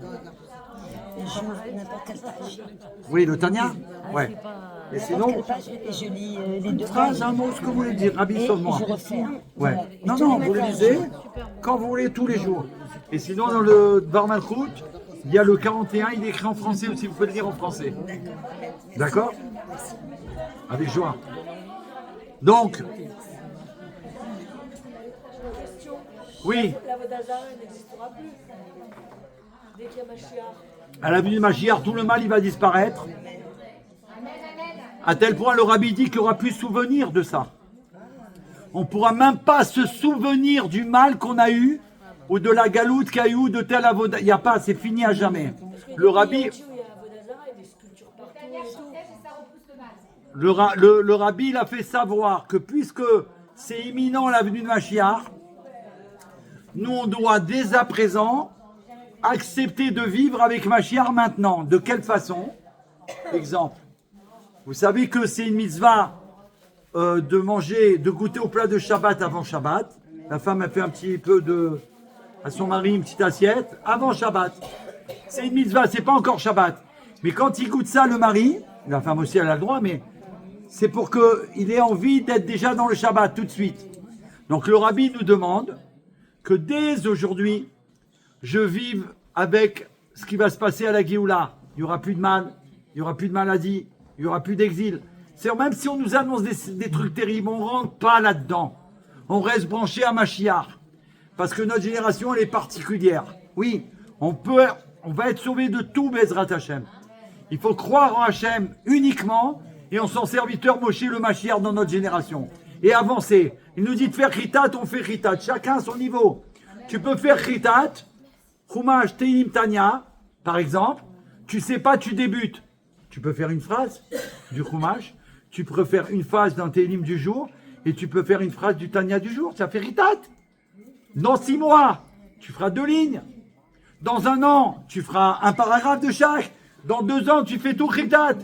S5: Et je n'importe quelle page.
S1: Oui, le Tania. Ouais. Et sinon,
S5: Quelle page, et je lis les deux
S1: phrase,
S5: pages.
S1: un mot, ce que vous voulez dire. Rabbi,
S5: Et
S1: sauve-moi.
S5: je referme.
S1: Ouais.
S5: Voilà.
S1: Non,
S5: Et tous
S1: non,
S5: les
S1: vous le
S5: matins,
S1: lisez quand vous voulez, tous les jours. Et sinon, dans le Bar Malchut, il y a le 41, il est écrit en français aussi, vous pouvez le lire en français. D'accord? Avec joie. Donc, oui,
S3: La Vodazara n'existera plus. Dès qu'il y a Mashiach.
S1: à la venue de Mashiach, tout le mal, il va disparaître. À tel point, le Rabbi dit qu'il n'y aura plus souvenir de ça. On ne pourra même pas se souvenir du mal qu'on a eu, ou de la galoute qu'il y a eu, de tel avoda. Il n'y a pas, c'est fini à jamais. Le Rabbi,
S3: Il y a Vodazara et des sculptures partout et tout.
S1: le Rabbi, il a fait savoir que puisque c'est imminent la venue de Mashiach, nous, on doit dès à présent accepter de vivre avec Mashiach maintenant. De quelle façon? Exemple. Vous savez que c'est une mitzvah de manger, de goûter au plat de Shabbat avant Shabbat. La femme a fait un petit peu à son mari une petite assiette avant Shabbat. C'est une mitzvah, c'est pas encore Shabbat. Mais quand il goûte ça, le mari, la femme aussi elle a le droit, mais c'est pour qu'il ait envie d'être déjà dans le Shabbat tout de suite. Donc le Rabbi nous demande que dès aujourd'hui, je vive avec ce qui va se passer à la Géoula. Il n'y aura plus de mal, il n'y aura plus de maladie, il n'y aura plus d'exil. C'est même si on nous annonce des trucs terribles, on ne rentre pas là-dedans. On reste branché à Mashiach. Parce que notre génération, elle est particulière. Oui, on va être sauvé de tout, Bezrat Hashem. Il faut croire en Hashem uniquement et en son serviteur Moshe le Mashiach dans notre génération. Et avancer. Il nous dit de faire Chitat, on fait Chitat. Chacun à son niveau. Tu peux faire Chitat, Chumash, Teilim, Tanya, par exemple. Tu sais pas, tu débutes. Tu peux faire une phrase du Chumash. Tu peux faire une phrase d'un Teilim du jour. Et tu peux faire une phrase du Tanya du jour. Ça fait Chitat. Dans 6 mois, tu feras 2 lignes. Dans 1 an, tu feras un paragraphe de chaque. Dans 2 ans, tu fais tout Chitat.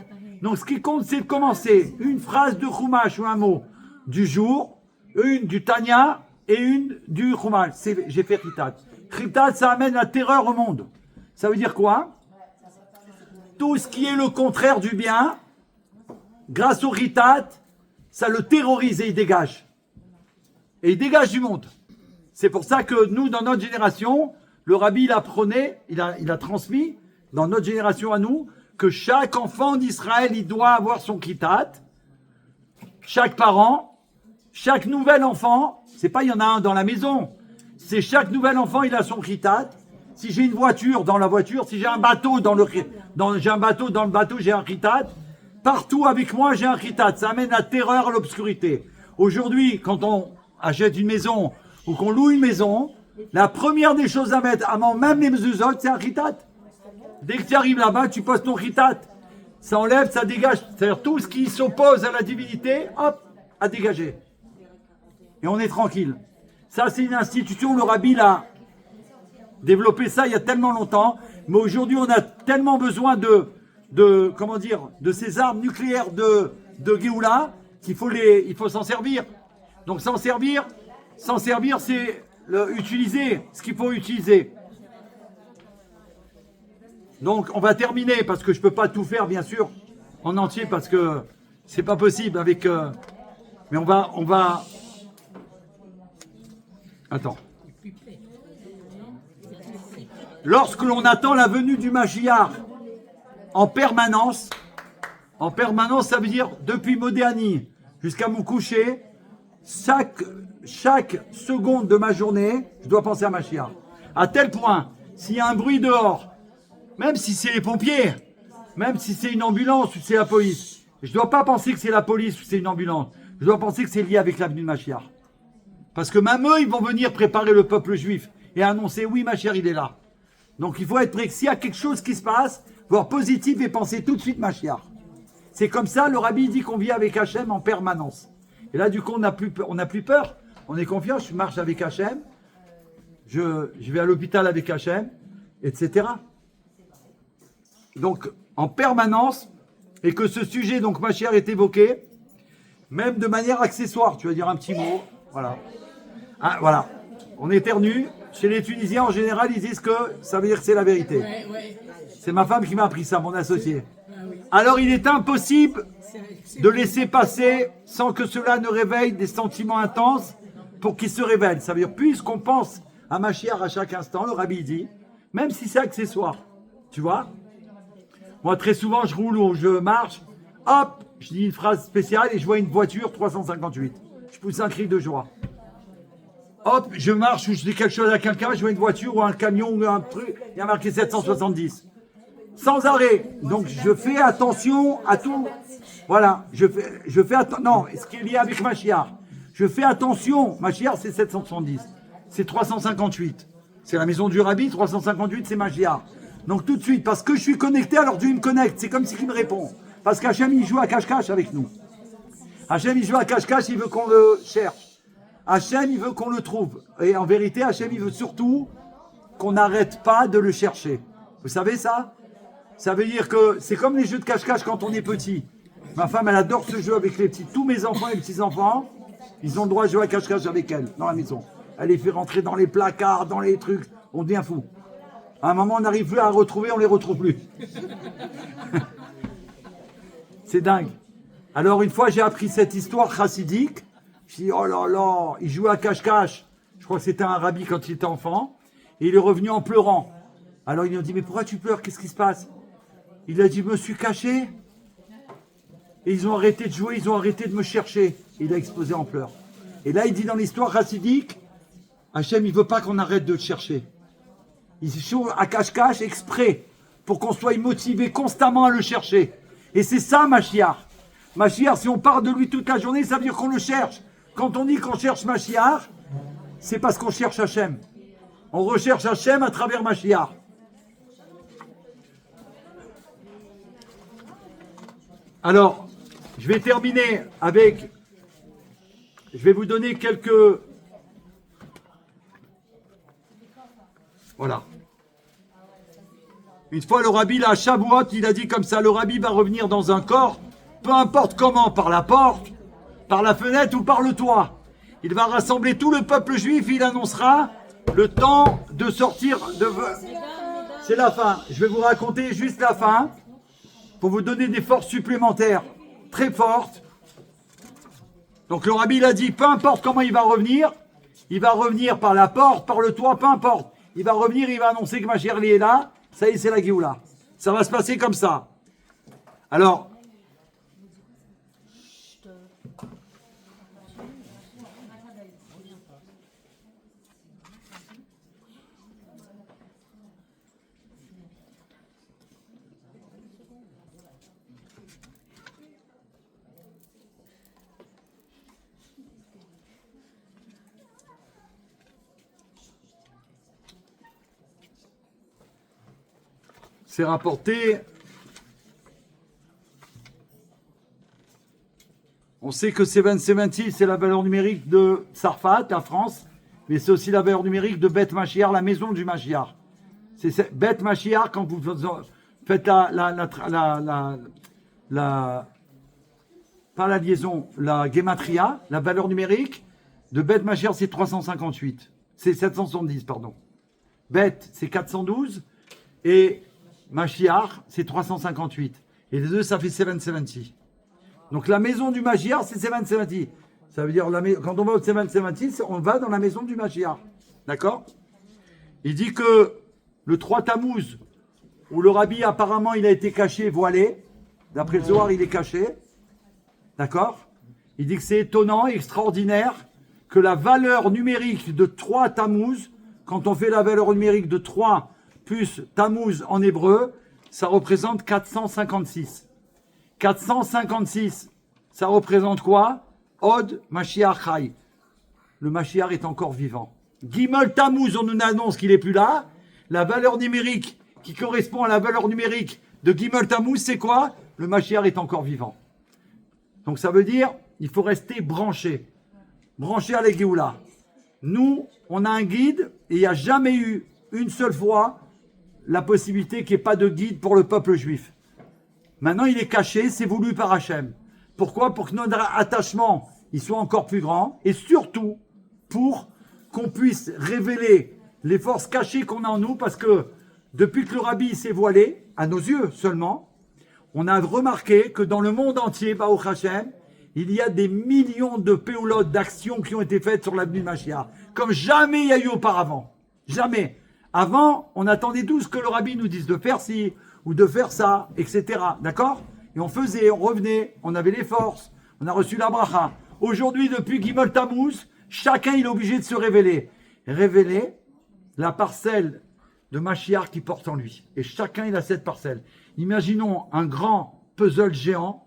S1: Donc ce qui compte, c'est de commencer une phrase de Chumash ou un mot du jour, une du Tanya et une du Chumash. J'ai fait Chitat. Chitat, ça amène la terreur au monde. Ça veut dire quoi? Tout ce qui est le contraire du bien, grâce au Chitat, ça le terrorise et il dégage. Et il dégage du monde. C'est pour ça que nous, dans notre génération, le Rabbi, il apprenait, il a transmis, dans notre génération à nous, que chaque enfant d'Israël, il doit avoir son Chitat. Chaque parent, chaque nouvel enfant, c'est pas il y en a un dans la maison, c'est chaque nouvel enfant, il a son Chitat. Si j'ai une voiture, dans la voiture, si j'ai un bateau dans le bateau, j'ai un Chitat. Partout avec moi, j'ai un Chitat. Ça amène la terreur à l'obscurité. Aujourd'hui, quand on achète une maison ou qu'on loue une maison, la première des choses à mettre, avant même les mezuzot, c'est un Chitat. Dès que tu arrives là-bas, tu poses ton Chitat. Ça enlève, ça dégage. C'est-à-dire tout ce qui s'oppose à la divinité, hop, à dégager. Et on est tranquille. Ça, c'est une institution, le Rabbi l'a développé ça il y a tellement longtemps. Mais aujourd'hui, on a tellement besoin de ces armes nucléaires de Géoula qu'il faut s'en servir. Donc s'en servir, c'est utiliser ce qu'il faut utiliser. Donc on va terminer parce que je peux pas tout faire bien sûr en entier parce que c'est pas possible avec. Mais on va. Attends. Lorsque l'on attend la venue du Mashiach en permanence, ça veut dire depuis Modéani jusqu'à mon coucher, chaque seconde de ma journée, je dois penser à Mashiach. À tel point, s'il y a un bruit dehors, même si c'est les pompiers, même si c'est une ambulance ou c'est la police, je ne dois pas penser que c'est la police ou c'est une ambulance. Je dois penser que c'est lié avec l'avenue de Mashiach. Parce que même eux, ils vont venir préparer le peuple juif et annoncer, oui, Mashiach, il est là. Donc il faut être prêt que s'il y a quelque chose qui se passe, voir positif et penser tout de suite Mashiach. C'est comme ça, le rabbi dit qu'on vit avec Hachem en permanence. Et là, du coup, on n'a plus peur. On est confiant, je marche avec Hachem. Je vais à l'hôpital avec Hachem, etc. Donc, en permanence, et que ce sujet, donc Mashiach, est évoqué, même de manière accessoire. Tu vas dire un petit mot, voilà. Ah, voilà. On éternue. Chez les Tunisiens, en général, ils disent que ça veut dire que c'est la vérité. C'est ma femme qui m'a appris ça, mon associé. Alors, il est impossible de laisser passer sans que cela ne réveille des sentiments intenses pour qu'ils se révèlent. Ça veut dire, puisqu'on pense à Mashiach à chaque instant, le rabbi dit, même si c'est accessoire, tu vois. Moi, très souvent, je roule ou je marche, hop, je dis une phrase spéciale et je vois une voiture 358. Je pousse un cri de joie. Hop, je marche ou je dis quelque chose à quelqu'un, je vois une voiture ou un camion ou un truc, il y a marqué 770. Sans arrêt. Donc, je fais attention à tout. Voilà, je fais attention. Non, ce qui est lié avec Mashiach. Je fais attention. Mashiach, c'est 770. C'est 358. C'est la maison du Rabbi, 358, c'est Mashiach. Donc, tout de suite, parce que je suis connecté, alors Dieu me connecte. C'est comme si il me répond. Parce qu'Hachem, il joue à cache-cache avec nous. Hachem, il joue à cache-cache, il veut qu'on le cherche. Hachem, il veut qu'on le trouve. Et en vérité, Hachem, il veut surtout qu'on n'arrête pas de le chercher. Vous savez ça? Ça veut dire que c'est comme les jeux de cache-cache quand on est petit. Ma femme, elle adore ce jeu avec les petits. Tous mes enfants et les petits-enfants, ils ont le droit de jouer à cache-cache avec elle, dans la maison. Elle les fait rentrer dans les placards, dans les trucs. On devient fou. À un moment, on n'arrive plus à retrouver, on les retrouve plus. C'est dingue. Alors, une fois, j'ai appris cette histoire chassidique. Je dis, oh là là, il jouait à cache-cache. Je crois que c'était un rabbi quand il était enfant. Et il est revenu en pleurant. Alors, ils lui ont dit, mais pourquoi tu pleures? Qu'est-ce qui se passe? Il a dit, je me suis caché. Et ils ont arrêté de jouer, ils ont arrêté de me chercher. Il a explosé en pleurs. Et là, il dit dans l'histoire chassidique, Hachem, il ne veut pas qu'on arrête de le chercher. Il joue à cache-cache exprès pour qu'on soit motivé constamment à le chercher. Et c'est ça, Mashiach. Mashiach, si on parle de lui toute la journée, ça veut dire qu'on le cherche. Quand on dit qu'on cherche Mashiach, c'est parce qu'on cherche Hachem. On recherche Hachem à travers Mashiach. Alors, je vais terminer avec... Je vais vous donner quelques... Voilà. Une fois, le rabbi, là, à Shavuot, il a dit comme ça, le rabbi va revenir dans un corps, peu importe comment, par la porte, par la fenêtre ou par le toit. Il va rassembler tout le peuple juif, il annoncera le temps de sortir de... C'est la fin. Je vais vous raconter juste la fin, pour vous donner des forces supplémentaires très fortes. Donc le rabbi, il a dit, peu importe comment il va revenir par la porte, par le toit, peu importe. Il va revenir, il va annoncer que Mashiach est là. Ça y est, c'est la Géoula. Ça va se passer comme ça. Alors, c'est rapporté. On sait que 770, c'est la valeur numérique de Sarfat, la France, mais c'est aussi la valeur numérique de Beth Mashiach, la maison du Mashiach. C'est Beth Mashiach, quand vous faites pas la liaison, la Gematria, la valeur numérique de Beth Mashiach, c'est 358. C'est 770, pardon. Beth, c'est 412. Et Mashiach, c'est 358. Et les deux, ça fait 770. Donc la maison du Mashiach, c'est 770. Ça veut dire, quand on va au 770, on va dans la maison du Mashiach. D'accord? Il dit que le 3 Tammuz, où le rabbi, apparemment, il a été caché, voilé. D'après le Zohar, il est caché. D'accord? Il dit que c'est étonnant, extraordinaire, que la valeur numérique de 3 Tammuz, quand on fait la valeur numérique de 3 plus Tammuz en hébreu, ça représente 456. 456, ça représente quoi? Od Mashiach Chai. Le Mashiach est encore vivant. Gimel Tammuz, on nous annonce qu'il n'est plus là. La valeur numérique qui correspond à la valeur numérique de Gimel Tammuz, c'est quoi? Le Mashiach est encore vivant. Donc ça veut dire, il faut rester branché. Branché à la Géoula. Nous, on a un guide et il n'y a jamais eu une seule fois la possibilité qu'il n'y ait pas de guide pour le peuple juif. Maintenant, il est caché, c'est voulu par Hachem. Pourquoi? Pour que notre attachement il soit encore plus grand et surtout pour qu'on puisse révéler les forces cachées qu'on a en nous parce que depuis que le rabbi s'est voilé, à nos yeux seulement, on a remarqué que dans le monde entier, Baruch Hashem, il y a des millions de péoulotes, d'actions qui ont été faites sur l'avenue de Mashiach, comme jamais il y a eu auparavant. Jamais. Avant, on attendait tous que le rabbi nous dise de faire ci, ou de faire ça, etc. D'accord? Et on faisait, on revenait, on avait les forces, on a reçu la bracha. Aujourd'hui, depuis Gimel Tammuz, chacun il est obligé de se révéler. Révéler la parcelle de Mashiach qui porte en lui. Et chacun il a cette parcelle. Imaginons un grand puzzle géant,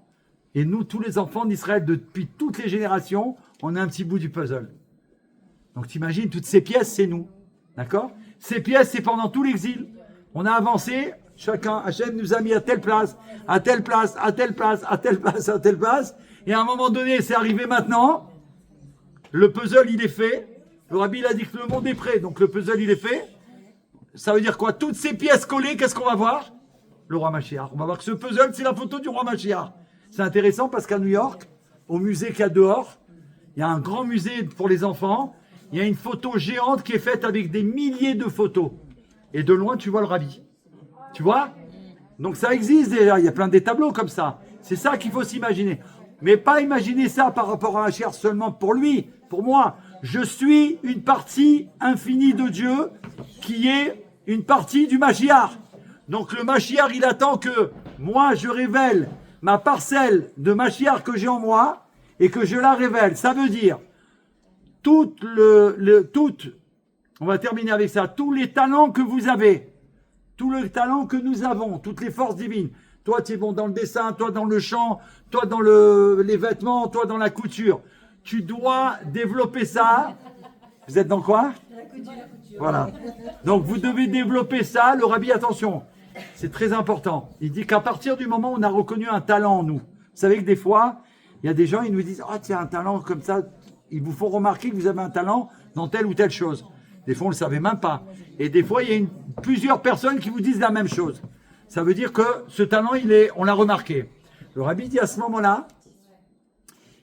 S1: et nous, tous les enfants d'Israël, depuis toutes les générations, on a un petit bout du puzzle. Donc t'imagines, toutes ces pièces, c'est nous. D'accord? Ces pièces, c'est pendant tout l'exil. On a avancé, chacun, Hachem nous a mis à telle place, à telle place, à telle place, à telle place, à telle place. Et à un moment donné, c'est arrivé maintenant. Le puzzle, il est fait. Le rabbi, il a dit que le monde est prêt. Donc le puzzle, il est fait. Ça veut dire quoi? Toutes ces pièces collées, qu'est-ce qu'on va voir? Le roi Mashiach. On va voir que ce puzzle, c'est la photo du roi Mashiach. C'est intéressant parce qu'à New York, au musée qu'il y a dehors, il y a un grand musée pour les enfants. Il y a une photo géante qui est faite avec des milliers de photos. Et de loin, tu vois le rabbi. Tu vois? Donc ça existe déjà. Il y a plein de tableaux comme ça. C'est ça qu'il faut s'imaginer. Mais pas imaginer ça par rapport à Mashiach seulement pour lui, pour moi. Je suis une partie infinie de Dieu qui est une partie du Mashiach. Donc le Mashiach, il attend que moi, je révèle ma parcelle de Mashiach que j'ai en moi et que je la révèle. Ça veut dire on va terminer avec ça, tous les talents que vous avez, tous les talents que nous avons, toutes les forces divines. Toi, tu es bon dans le dessin, toi dans le chant, toi dans les vêtements, toi dans la couture. Tu dois développer ça. Vous êtes dans quoi? La couture. Voilà. Donc, vous devez développer ça. Le rabbi, attention, c'est très important. Il dit qu'à partir du moment où on a reconnu un talent en nous, vous savez que des fois, il y a des gens, ils nous disent « Ah, tu as un talent comme ça ». Ils vous font remarquer que vous avez un talent dans telle ou telle chose. Des fois, on ne le savait même pas. Et des fois, il y a plusieurs personnes qui vous disent la même chose. Ça veut dire que ce talent, on l'a remarqué. Le rabbi dit à ce moment-là,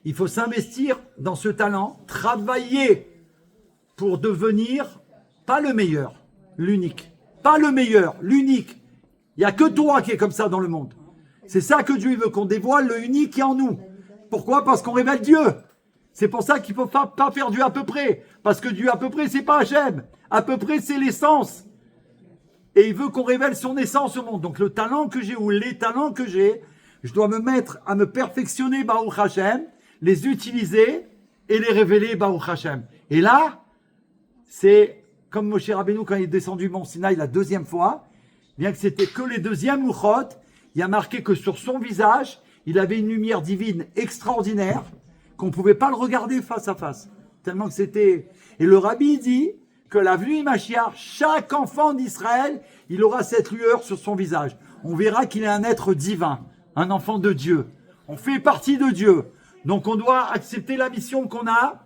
S1: il faut s'investir dans ce talent, travailler pour devenir pas le meilleur, l'unique. Pas le meilleur, l'unique. Il n'y a que toi qui est comme ça dans le monde. C'est ça que Dieu veut, qu'on dévoile le unique qui est en nous. Pourquoi? Parce qu'on révèle Dieu. C'est pour ça qu'il ne faut pas faire Dieu à peu près. Parce que Dieu à peu près, c'est pas Hachem. À peu près, c'est l'essence. Et il veut qu'on révèle son essence au monde. Donc le talent que j'ai ou les talents que j'ai, je dois me mettre à me perfectionner, Baruch Hashem, les utiliser et les révéler, Baruch Hashem. Et là, c'est comme Moshe Rabbeinu quand il est descendu Mont Sinaï la deuxième fois, bien que c'était que les deuxièmes Luchot, il y a marqué que sur son visage, il avait une lumière divine extraordinaire, qu'on ne pouvait pas le regarder face à face. Tellement que c'était... Et le rabbi dit que la venue Mashiach, chaque enfant d'Israël, il aura cette lueur sur son visage. On verra qu'il est un être divin, un enfant de Dieu. On fait partie de Dieu. Donc on doit accepter la mission qu'on a.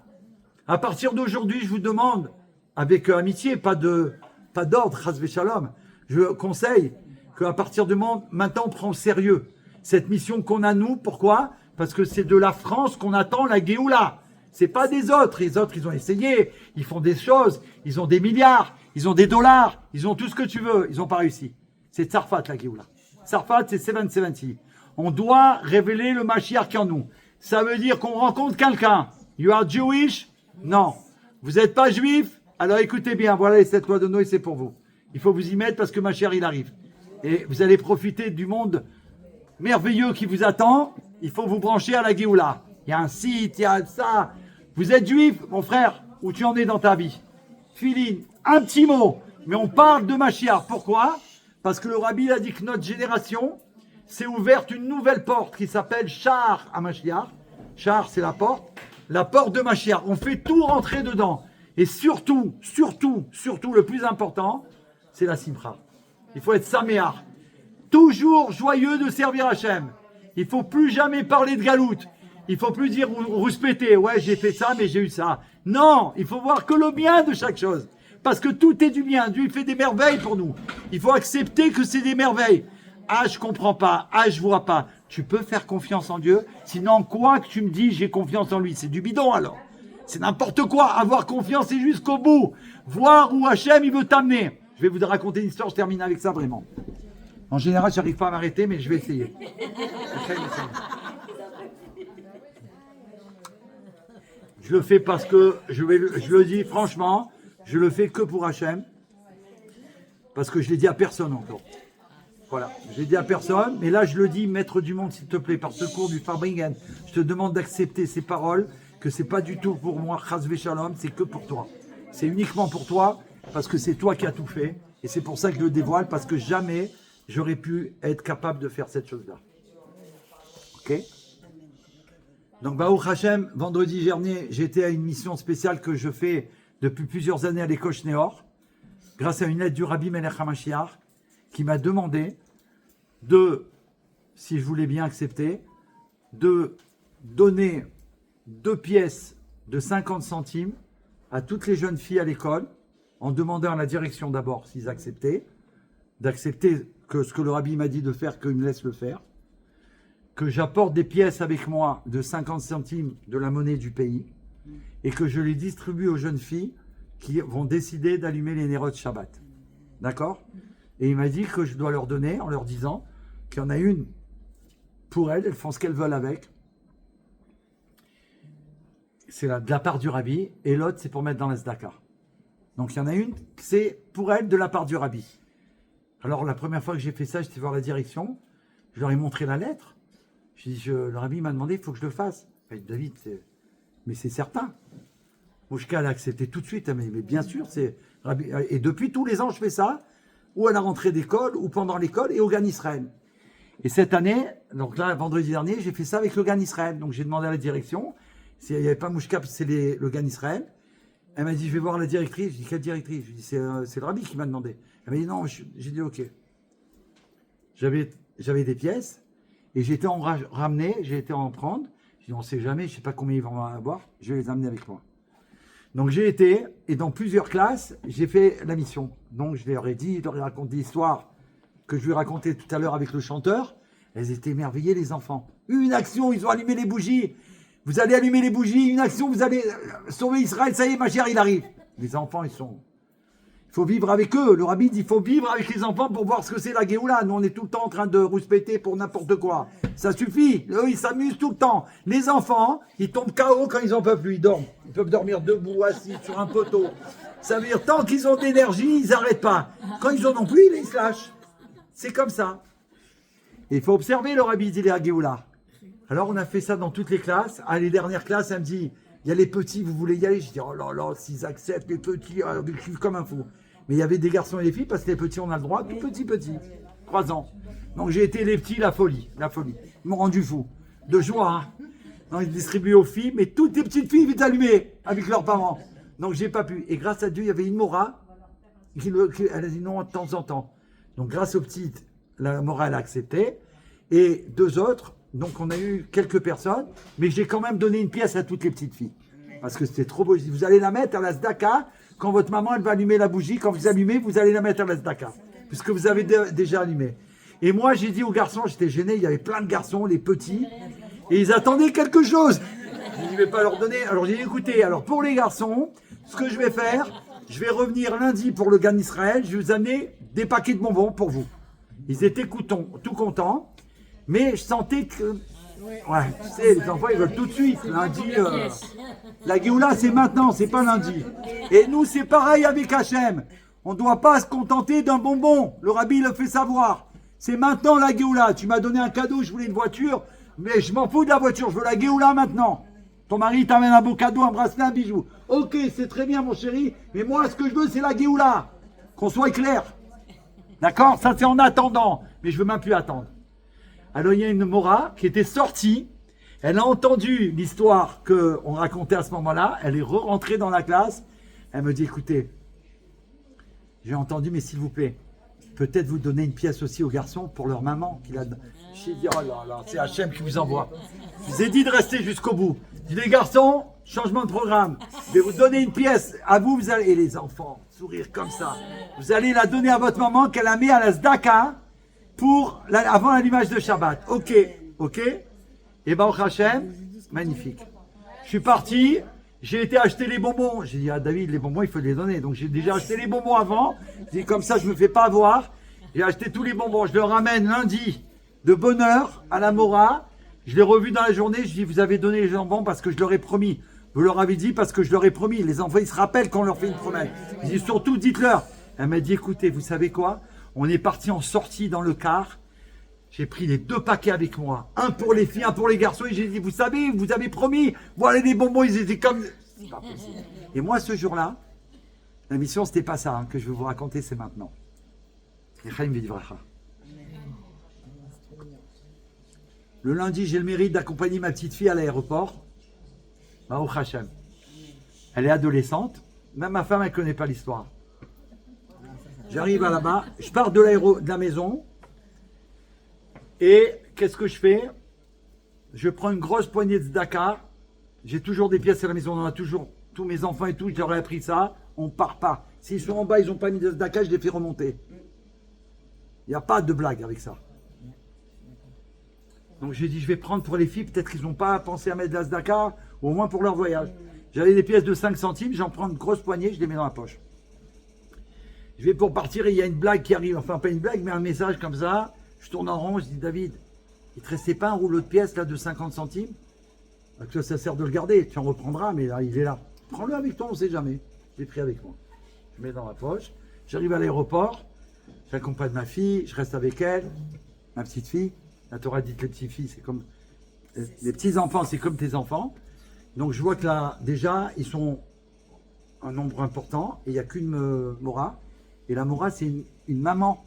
S1: À partir d'aujourd'hui, je vous demande, avec amitié, pas d'ordre, chas v'shalom, je conseille qu'à partir du moment, maintenant on prend au sérieux cette mission qu'on a nous. Pourquoi? Parce que c'est de la France qu'on attend la Géoula. C'est pas des autres. Les autres, ils ont essayé, ils font des choses, ils ont des milliards, ils ont des dollars, ils ont tout ce que tu veux. Ils n'ont pas réussi. C'est Tsarfat la Géoula. Tsarfat, c'est 770. On doit révéler le Mashiach qui est en nous. Ça veut dire qu'on rencontre quelqu'un. You are Jewish? Non. Vous n'êtes pas juif? Alors écoutez bien, voilà les 7 lois de Noé, c'est pour vous. Il faut vous y mettre parce que Mashiach, il arrive. Et vous allez profiter du monde merveilleux qui vous attend. Il faut vous brancher à la Géoula. Il y a un site, il y a ça. Vous êtes juif, mon frère, où tu en es dans ta vie? Philine, un petit mot. Mais on parle de Mashiach. Pourquoi? Parce que le Rabbi a dit que notre génération s'est ouverte une nouvelle porte qui s'appelle Shar à Mashiach. Shar, c'est la porte de Mashiach. On fait tout rentrer dedans. Et surtout, le plus important, c'est la Simcha. Il faut être Saméach. Toujours joyeux de servir Hachem. Il ne faut plus jamais parler de galoute. Il ne faut plus dire ou respecter. Ouais, j'ai fait ça, mais j'ai eu ça. Non, il faut voir que le bien de chaque chose. Parce que tout est du bien. Dieu fait des merveilles pour nous. Il faut accepter que c'est des merveilles. Ah, je comprends pas. Ah, je vois pas. Tu peux faire confiance en Dieu. Sinon, quoi que tu me dis, j'ai confiance en lui. C'est du bidon alors. C'est n'importe quoi. Avoir confiance, c'est jusqu'au bout. Voir où Hachem, il veut t'amener. Je vais vous raconter une histoire. Je termine avec ça vraiment. En général, j'arrive pas à m'arrêter, mais je vais essayer. Je le fais parce que, je le dis franchement, je le fais que pour Hachem. Parce que je l'ai dit à personne encore. Voilà, je l'ai dit à personne, mais là je le dis, maître du monde, s'il te plaît, par secours du Farbringen, je te demande d'accepter ces paroles, que c'est pas du tout pour moi, Chas Veshalom, c'est que pour toi. C'est uniquement pour toi, parce que c'est toi qui as tout fait, et c'est pour ça que je le dévoile, parce que jamais j'aurais pu être capable de faire cette chose-là. Ok? Donc, Baruch Hashem, vendredi dernier, j'étais à une mission spéciale que je fais depuis plusieurs années à l'école Shneor, grâce à une lettre du Rabbi Melech HaMashiach, qui m'a demandé de, si je voulais bien accepter, de donner 2 pièces de 50 centimes à toutes les jeunes filles à l'école, en demandant à la direction d'abord s'ils acceptaient, d'accepter que ce que le Rabbi m'a dit de faire, qu'ils me laissent le faire, que j'apporte des pièces avec moi de 50 centimes de la monnaie du pays, et que je les distribue aux jeunes filles qui vont décider d'allumer les Nérot Shabbat. D'accord? Et il m'a dit que je dois leur donner, en leur disant qu'il y en a une pour elles font ce qu'elles veulent avec. C'est de la part du Rabbi, et l'autre, c'est pour mettre dans la Zdaka. Donc il y en a une, c'est pour elles de la part du Rabbi. Alors la première fois que j'ai fait ça, j'étais voir la direction, je leur ai montré la lettre. Je dis, le Rabbi m'a demandé, il faut que je le fasse. David, mais c'est certain. Mouchka, elle a accepté tout de suite, mais bien sûr, c'est Rabbi. Et depuis tous les ans, je fais ça, ou à la rentrée d'école, ou pendant l'école, et au Gan Israël. Et cette année, donc là, vendredi dernier, j'ai fait ça avec le Gan Israël. Donc j'ai demandé à la direction, s'il n'y avait pas Mouchka, c'est le Gan Israël. Elle m'a dit, je vais voir la directrice. Je dis, quelle directrice? Je lui dis, c'est le Rabbi qui m'a demandé. Elle m'a dit, non, j'ai dit, ok. J'avais des pièces, et j'ai été en ramener, j'ai été en prendre. Je dis, on ne sait jamais, je ne sais pas combien ils vont en avoir, je vais les amener avec moi. Donc j'ai été, et dans plusieurs classes, j'ai fait la mission. Donc je leur ai dit, je leur ai raconté l'histoire que je lui ai racontée tout à l'heure avec le chanteur. Elles étaient émerveillées, les enfants. Une action, ils ont allumé les bougies. Vous allez allumer les bougies, une action, vous allez sauver Israël, ça y est, ma chère, il arrive. Les enfants, il faut vivre avec eux. Le Rabbi dit, il faut vivre avec les enfants pour voir ce que c'est la Géoula. Nous, on est tout le temps en train de rouspéter pour n'importe quoi. Ça suffit. Eux, ils s'amusent tout le temps. Les enfants, ils tombent KO quand ils en peuvent plus. Ils dorment. Ils peuvent dormir debout, assis, sur un poteau. Ça veut dire, tant qu'ils ont d'énergie, ils n'arrêtent pas. Quand ils en ont plus, ils se lâchent. C'est comme ça. Et il faut observer, le Rabbi dit, la Géoula. Alors, on a fait ça dans toutes les classes. À les dernières classes, elle me dit, il y a les petits, vous voulez y aller? Je dis, oh là là, s'ils acceptent, les petits, je suis comme un fou. Mais il y avait des garçons et des filles, parce que les petits, on a le droit, tout petits, 3 ans. Donc j'ai été les petits, la folie. Ils m'ont rendu fou, de joie. Hein. Donc ils distribuaient aux filles, mais toutes les petites filles étaient allumées avec leurs parents. Donc j'ai pas pu. Et grâce à Dieu, il y avait une Mora, elle a dit non de temps en temps. Donc grâce aux petites, la Mora, elle a accepté. Et 2 autres, donc on a eu quelques personnes, mais j'ai quand même donné une pièce à toutes les petites filles. Parce que c'était trop beau. Je dis, vous allez la mettre à la Zdaka. Quand votre maman, elle va allumer la bougie, quand vous allumez, vous allez la mettre à la Zdaka. Puisque vous avez déjà allumé. Et moi, j'ai dit aux garçons, j'étais gêné, il y avait plein de garçons, les petits, et ils attendaient quelque chose. Je ne vais pas leur donner. Alors j'ai dit, écoutez, alors pour les garçons, ce que je vais faire, je vais revenir lundi pour le Gan Israël, je vais vous amener des paquets de bonbons pour vous. Ils étaient tout contents, mais je sentais que... Ouais, tu sais, les enfants, ils veulent tout de suite. Lundi, la Géoula, c'est maintenant, c'est pas lundi. Et nous, c'est pareil avec Hachem. On ne doit pas se contenter d'un bonbon. Le Rabbi le fait savoir. C'est maintenant la Géoula. Tu m'as donné un cadeau, je voulais une voiture, mais je m'en fous de la voiture, je veux la Géoula maintenant. Ton mari t'amène un beau cadeau, un bracelet, un bijou. Ok, c'est très bien mon chéri, mais moi ce que je veux c'est la Géoula. Qu'on soit clair. D'accord? Ça c'est en attendant, mais je veux même plus attendre. Alors il y a une Mora qui était sortie, elle a entendu l'histoire qu'on racontait à ce moment-là, elle est rentrée dans la classe, elle me dit écoutez, j'ai entendu mais s'il vous plaît, peut-être vous donner une pièce aussi aux garçons pour leur maman. J'ai dit, oh là là, c'est Hachem qui vous envoie. Je vous ai dit de rester jusqu'au bout. Je dis, les garçons, changement de programme. Je vais vous donner une pièce. À vous, vous allez, et les enfants, sourire comme ça. Vous allez la donner à votre maman qu'elle a mis à la Zdaka avant l'allumage de Shabbat. Ok, ok. Et ben, au Hachem, magnifique. Je suis parti. J'ai été acheter les bonbons. J'ai dit à David, les bonbons, il faut les donner. Donc j'ai déjà acheté les bonbons avant. J'ai dit comme ça, je me fais pas avoir. J'ai acheté tous les bonbons. Je le ramène lundi de bonne heure à la Mora. Je l'ai revu dans la journée. Je dis, vous avez donné les bonbons parce que je leur ai promis. Vous leur avez dit parce que je leur ai promis. Les enfants, ils se rappellent quand on leur fait une promesse. Je dis surtout, dites-leur. Elle m'a dit, écoutez, vous savez quoi? On est parti en sortie dans le car. J'ai pris les 2 paquets avec moi. Un pour les filles, un pour les garçons. Et j'ai dit, vous savez, vous avez promis. Voilà les bonbons, ils étaient comme... C'est pas possible. Et moi, ce jour-là, la mission, c'était pas ça que je vais vous raconter, c'est maintenant. Le lundi, j'ai le mérite d'accompagner ma petite fille à l'aéroport. Baruch Hashem. Elle est adolescente. Même ma femme, elle ne connaît pas l'histoire. J'arrive là-bas. Je pars de la maison. Et qu'est-ce que je fais? Je prends une grosse poignée de Dakar. J'ai toujours des pièces à la maison. On en a toujours. Tous mes enfants et tout, je leur ai appris ça. On ne part pas. S'ils sont en bas, ils n'ont pas mis de Dakar, je les fais remonter. Il n'y a pas de blague avec ça. Donc j'ai dit, je vais prendre pour les filles. Peut-être qu'ils n'ont pas pensé à mettre de la Dakar, ou au moins pour leur voyage. J'avais des pièces de 5 centimes. J'en prends une grosse poignée, je les mets dans la poche. Je vais pour partir et il y a une blague qui arrive. Enfin, pas une blague, mais un message comme ça. Je tourne en rond, je dis, David, il ne te restait pas un rouleau de pièces là de 50 centimes? Parce que ça sert de le garder, tu en reprendras, mais là, il est là. Prends-le avec toi, on ne sait jamais. Je l'ai pris avec moi. Je mets dans ma poche. J'arrive à l'aéroport, j'accompagne ma fille, je reste avec elle, ma petite fille. La Torah dit que les petites filles, c'est comme... Les petits-enfants, c'est comme tes enfants. Donc je vois que là, déjà, ils sont un nombre important, et il n'y a qu'une Mora. Et la Mora, c'est une maman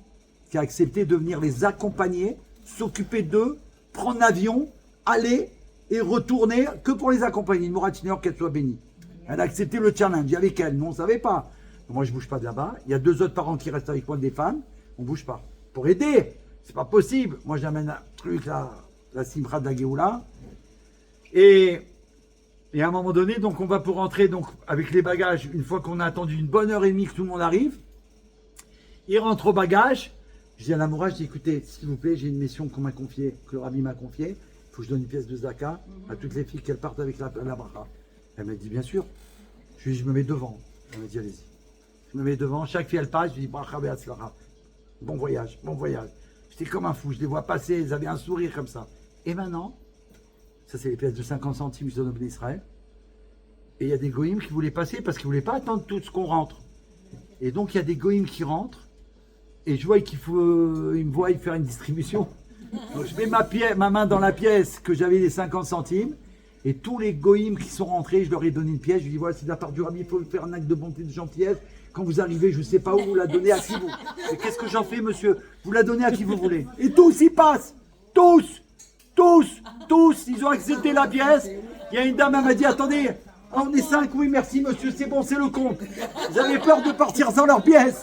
S1: qui a accepté de venir les accompagner, s'occuper d'eux, prendre l'avion, aller et retourner que pour les accompagner. Une Mora Tiner, qu'elle soit bénie. Elle a accepté le challenge avec elle. Nous, on ne savait pas. Moi, je ne bouge pas de là-bas. Il y a 2 autres parents qui restent avec moi, des femmes. On ne bouge pas. Pour aider, c'est pas possible. Moi, j'amène un truc, la Simra de la Géoula. Et à un moment donné, donc, on va pour rentrer donc, avec les bagages. Une fois qu'on a attendu une bonne heure et demie que tout le monde arrive, il rentre au bagage. Je dis à la Mora, je dis, écoutez, s'il vous plaît, j'ai une mission qu'on m'a confiée, que le rabbi m'a confiée. Il faut que je donne une pièce de Zaka à toutes les filles qu'elles partent avec la bracha. Elle m'a dit, bien sûr. Je lui dis, je me mets devant. Elle m'a dit, allez-y. Je me mets devant. Chaque fille, elle passe. Je lui dis, bracha be'atzlacha. Bon voyage, bon voyage. J'étais comme un fou. Je les vois passer. Ils avaient un sourire comme ça. Et maintenant, ça, c'est les pièces de 50 centimes, je donne au Béni Israël. Et il y a des goïms qui voulaient passer parce qu'ils ne voulaient pas attendre tout ce qu'on rentre. Et donc, il y a des goïms qui rentrent. Et je vois qu'ils me voient faire une distribution. Donc je mets ma main dans la pièce que j'avais les 50 centimes. Et tous les goïms qui sont rentrés, je leur ai donné une pièce. Je lui dis, voilà, c'est de la part du rabbi, il faut faire un acte de bonté, de gentillesse. Quand vous arrivez, je ne sais pas où, vous la donnez à qui vous. Et qu'est-ce que j'en fais, monsieur? Vous la donnez à qui vous voulez. Et tous y passent. Tous. Ils ont accepté la pièce. Il y a une dame, elle m'a dit, attendez, on est 5, oui, merci, monsieur, c'est bon, c'est le compte. Vous avez peur de partir sans leur pièce.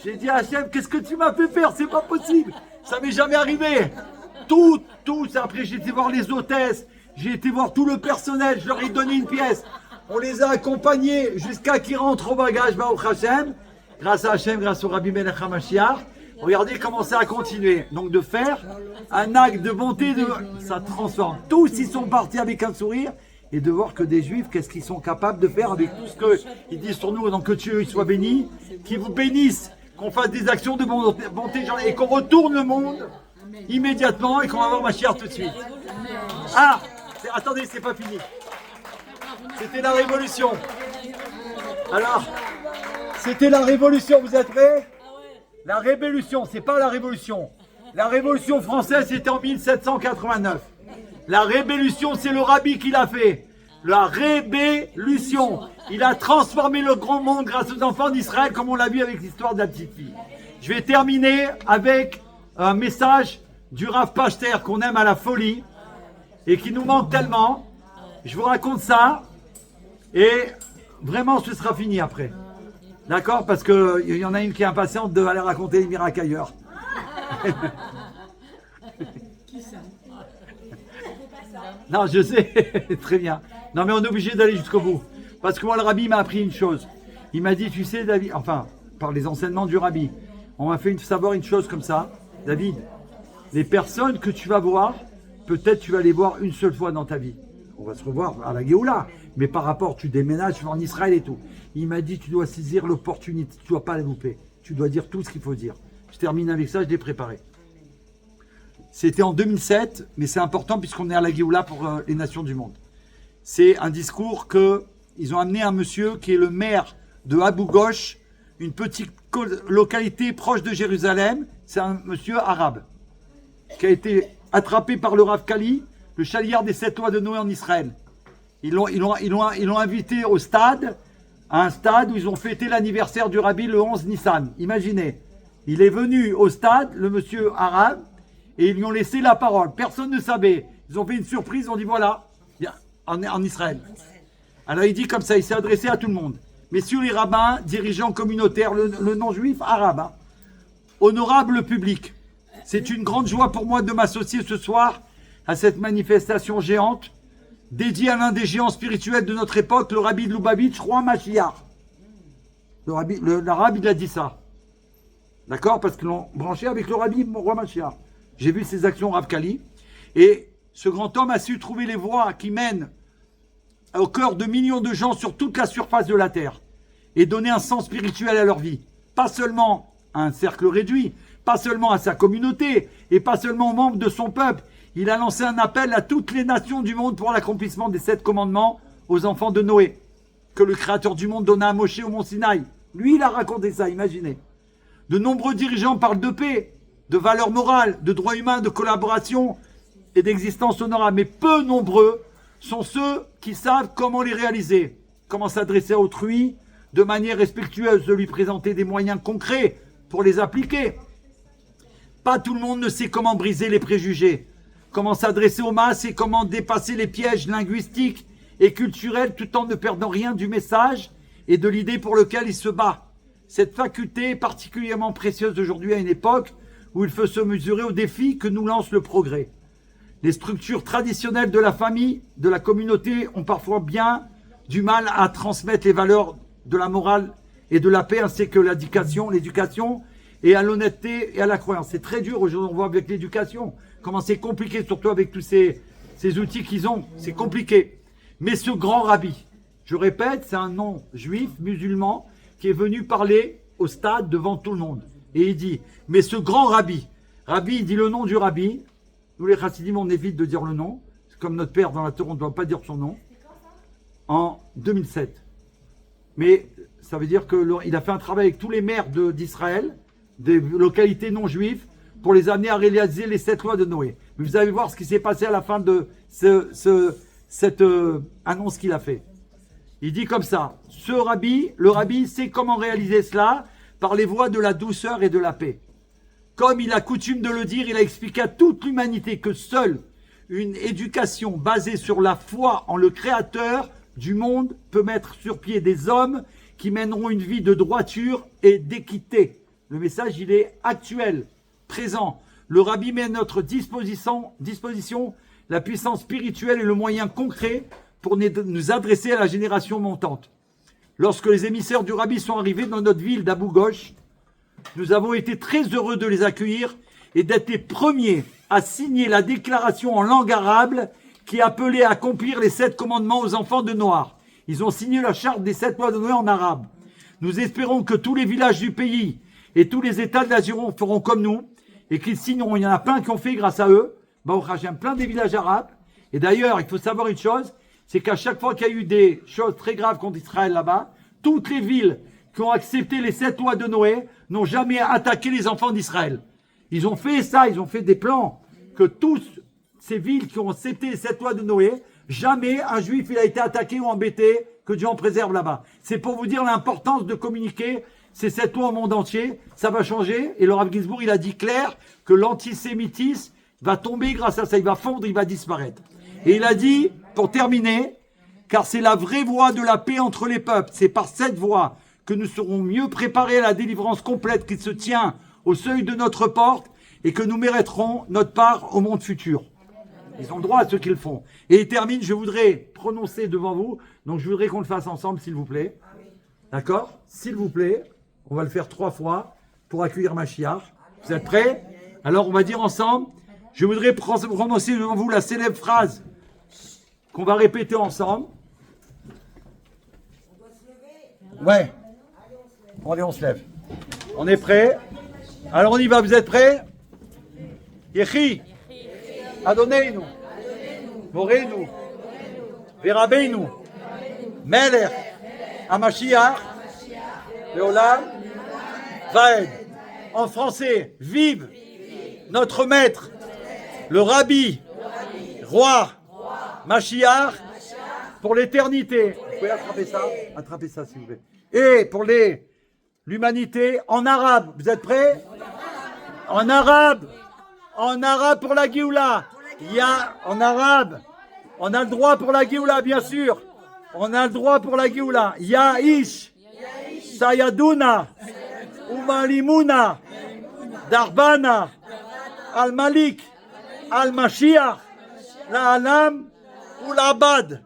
S1: J'ai dit à Hachem, qu'est-ce que tu m'as fait faire? C'est pas possible. Ça m'est jamais arrivé. Tous. Après, j'ai été voir les hôtesses. J'ai été voir tout le personnel. Je leur ai donné une pièce. On les a accompagnés jusqu'à qu'ils rentrent au bagage. Baruch Hashem. Grâce à Hachem, grâce au Rabbi Melech HaMashiach. Regardez comment ça a continué. Donc de faire un acte de bonté, ça transforme. Tous, ils sont partis avec un sourire. Et de voir que des Juifs, qu'est-ce qu'ils sont capables de faire avec tout ce qu'ils disent sur nous. Donc que Dieu soit béni. Qu'ils vous bénissent. Qu'on fasse des actions de bonté et qu'on retourne le monde immédiatement et qu'on va voir Mashiach tout de suite. Ah, attendez, c'est pas fini. C'était la révolution. Alors, c'était la révolution, vous êtes prêts? La révolution, c'est pas la révolution. La Révolution française, c'était en 1789. La rébellion, c'est le rabbi qui l'a fait. La rébellion. Il a transformé le grand monde grâce aux enfants d'Israël, comme on l'a vu avec l'histoire de la petite fille. Je vais terminer avec un message du Rav Pachter qu'on aime à la folie et qui nous manque tellement. Je vous raconte ça et vraiment ce sera fini après. D'accord? Parce qu'il y en a une qui est impatiente d'aller raconter les miracles ailleurs.
S2: Qui ça?
S1: Non, je sais, très bien. Non, mais on est obligé d'aller jusqu'au bout. Parce que moi, le rabbi m'a appris une chose. Il m'a dit, tu sais, David, enfin, par les enseignements du rabbi, on m'a fait savoir une chose comme ça. David, les personnes que tu vas voir, peut-être tu vas les voir une seule fois dans ta vie. On va se revoir à la Géoula. Mais par rapport, tu déménages, tu vas en Israël et tout. Il m'a dit, tu dois saisir l'opportunité, tu ne dois pas la louper. Tu dois dire tout ce qu'il faut dire. Je termine avec ça, je l'ai préparé. C'était en 2007, mais c'est important puisqu'on est à la Géoula pour les nations du monde. C'est un discours qu'ils ont amené un monsieur qui est le maire de Abu Ghosh, une petite localité proche de Jérusalem. C'est un monsieur arabe qui a été attrapé par le Rav Kali, le chaliard des 7 lois de Noé en Israël. Ils l'ont invité au stade, à un stade où ils ont fêté l'anniversaire du Rabbi le 11 Nissan. Imaginez, il est venu au stade, le monsieur arabe, et ils lui ont laissé la parole. Personne ne savait. Ils ont fait une surprise, ils ont dit voilà, en Israël. Alors il dit comme ça, il s'est adressé à tout le monde. Messieurs les rabbins, dirigeants communautaires, le non-juif arabe, hein. Honorable public, c'est une grande joie pour moi de m'associer ce soir à cette manifestation géante dédiée à l'un des géants spirituels de notre époque, le Rabbi de Lubavitch, roi Mashiach. L'arabe, il a dit ça. D'accord? Parce qu'ils l'ont branché avec le Rabbi roi Mashiach. J'ai vu ses actions Rav Kali. Et ce grand homme a su trouver les voies qui mènent au cœur de millions de gens sur toute la surface de la terre et donner un sens spirituel à leur vie. Pas seulement à un cercle réduit, pas seulement à sa communauté et pas seulement aux membres de son peuple. Il a lancé un appel à toutes les nations du monde pour l'accomplissement des 7 commandements aux enfants de Noé que le Créateur du monde donna à Moshe au mont Sinaï. Lui, il a raconté ça, imaginez. De nombreux dirigeants parlent de paix, de valeurs morales, de droits humains, de collaboration et d'existence honorable. Mais peu nombreux sont ceux qui savent comment les réaliser, comment s'adresser à autrui de manière respectueuse, de lui présenter des moyens concrets pour les appliquer. Pas tout le monde ne sait comment briser les préjugés, comment s'adresser aux masses et comment dépasser les pièges linguistiques et culturels tout en ne perdant rien du message et de l'idée pour lequel il se bat. Cette faculté est particulièrement précieuse aujourd'hui à une époque où il faut se mesurer aux défis que nous lance le progrès. Les structures traditionnelles de la famille, de la communauté ont parfois bien du mal à transmettre les valeurs de la morale et de la paix, ainsi que l'éducation et à l'honnêteté et à la croyance. C'est très dur aujourd'hui, on voit avec l'éducation, comment c'est compliqué, surtout avec tous ces outils qu'ils ont, c'est compliqué. Mais ce grand rabbi, je répète, c'est un non-juif, musulman, qui est venu parler au stade devant tout le monde. Et il dit, mais ce grand rabbi, il dit le nom du rabbi, nous les chassidim, on évite de dire le nom, c'est comme notre père dans la Torah, on ne doit pas dire son nom, en 2007. Mais ça veut dire qu'il a fait un travail avec tous les maires d'Israël, des localités non juives, pour les amener à réaliser les 7 lois de Noé. Mais vous allez voir ce qui s'est passé à la fin de cette annonce qu'il a fait. Il dit comme ça, le rabbi sait comment réaliser cela par les voies de la douceur et de la paix. Comme il a coutume de le dire, il a expliqué à toute l'humanité que seule une éducation basée sur la foi en le Créateur du monde peut mettre sur pied des hommes qui mèneront une vie de droiture et d'équité. Le message, il est actuel, présent. Le rabbi met à notre disposition la puissance spirituelle et le moyen concret pour nous adresser à la génération montante. Lorsque les émissaires du rabbi sont arrivés dans notre ville d'Abu Ghosh, nous avons été très heureux de les accueillir et d'être les premiers à signer la déclaration en langue arabe qui appelait à accomplir les 7 commandements aux enfants de Noé. Ils ont signé la charte des 7 lois de Noé en arabe. Nous espérons que tous les villages du pays et tous les États de la Gironde feront comme nous et qu'ils signeront. Il y en a plein qui ont fait grâce à eux. Baruch Hashem, plein des villages arabes. Et d'ailleurs, il faut savoir une chose, c'est qu'à chaque fois qu'il y a eu des choses très graves contre Israël là-bas, toutes les villes qui ont accepté les 7 lois de Noé n'ont jamais attaqué les enfants d'Israël. Ils ont fait ça, ils ont fait des plans que tous ces villes qui ont accepté cette loi de Noé, jamais un juif il a été attaqué ou embêté, que Dieu en préserve là-bas. C'est pour vous dire l'importance de communiquer. C'est cette loi au monde entier, ça va changer. Et le Rav Ginsburg, il a dit clair que l'antisémitisme va tomber grâce à ça, il va fondre, il va disparaître. Et il a dit, pour terminer, car c'est la vraie voie de la paix entre les peuples, c'est par cette voie que nous serons mieux préparés à la délivrance complète qui se tient au seuil de notre porte et que nous mériterons notre part au monde futur. Ils ont le droit à ce qu'ils font. Et il termine, je voudrais prononcer devant vous, donc je voudrais qu'on le fasse ensemble, s'il vous plaît. D'accord? S'il vous plaît, on va le faire 3 fois pour accueillir Mashiach. Vous êtes prêts? Alors on va dire ensemble, je voudrais prononcer devant vous la célèbre phrase qu'on va répéter ensemble. Ouais. Allez, on se lève. On est prêts? Alors on y va, vous êtes prêts? Yechi, Adonneinu, Moreinu, Verabeinu, Melech, Hamashiach, Leolam, Vaed. En français, vive notre maître, le Rabbi, roi, Mashiach, pour l'éternité. Vous pouvez attraper ça s'il vous plaît. Et pour l'humanité en arabe. Vous êtes prêts? En arabe pour la Géoula. Il y a en arabe. On a le droit pour la Géoula, bien sûr. On a le droit pour la Géoula. Ya'ish, Sayaduna, Umalimuna, Darbana, Al-Malik, Al-Mashiach, La'alam ou L'Abad.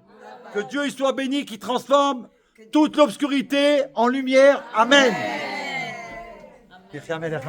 S1: Que Dieu y soit béni qui transforme toute l'obscurité en lumière. Amen. Amen.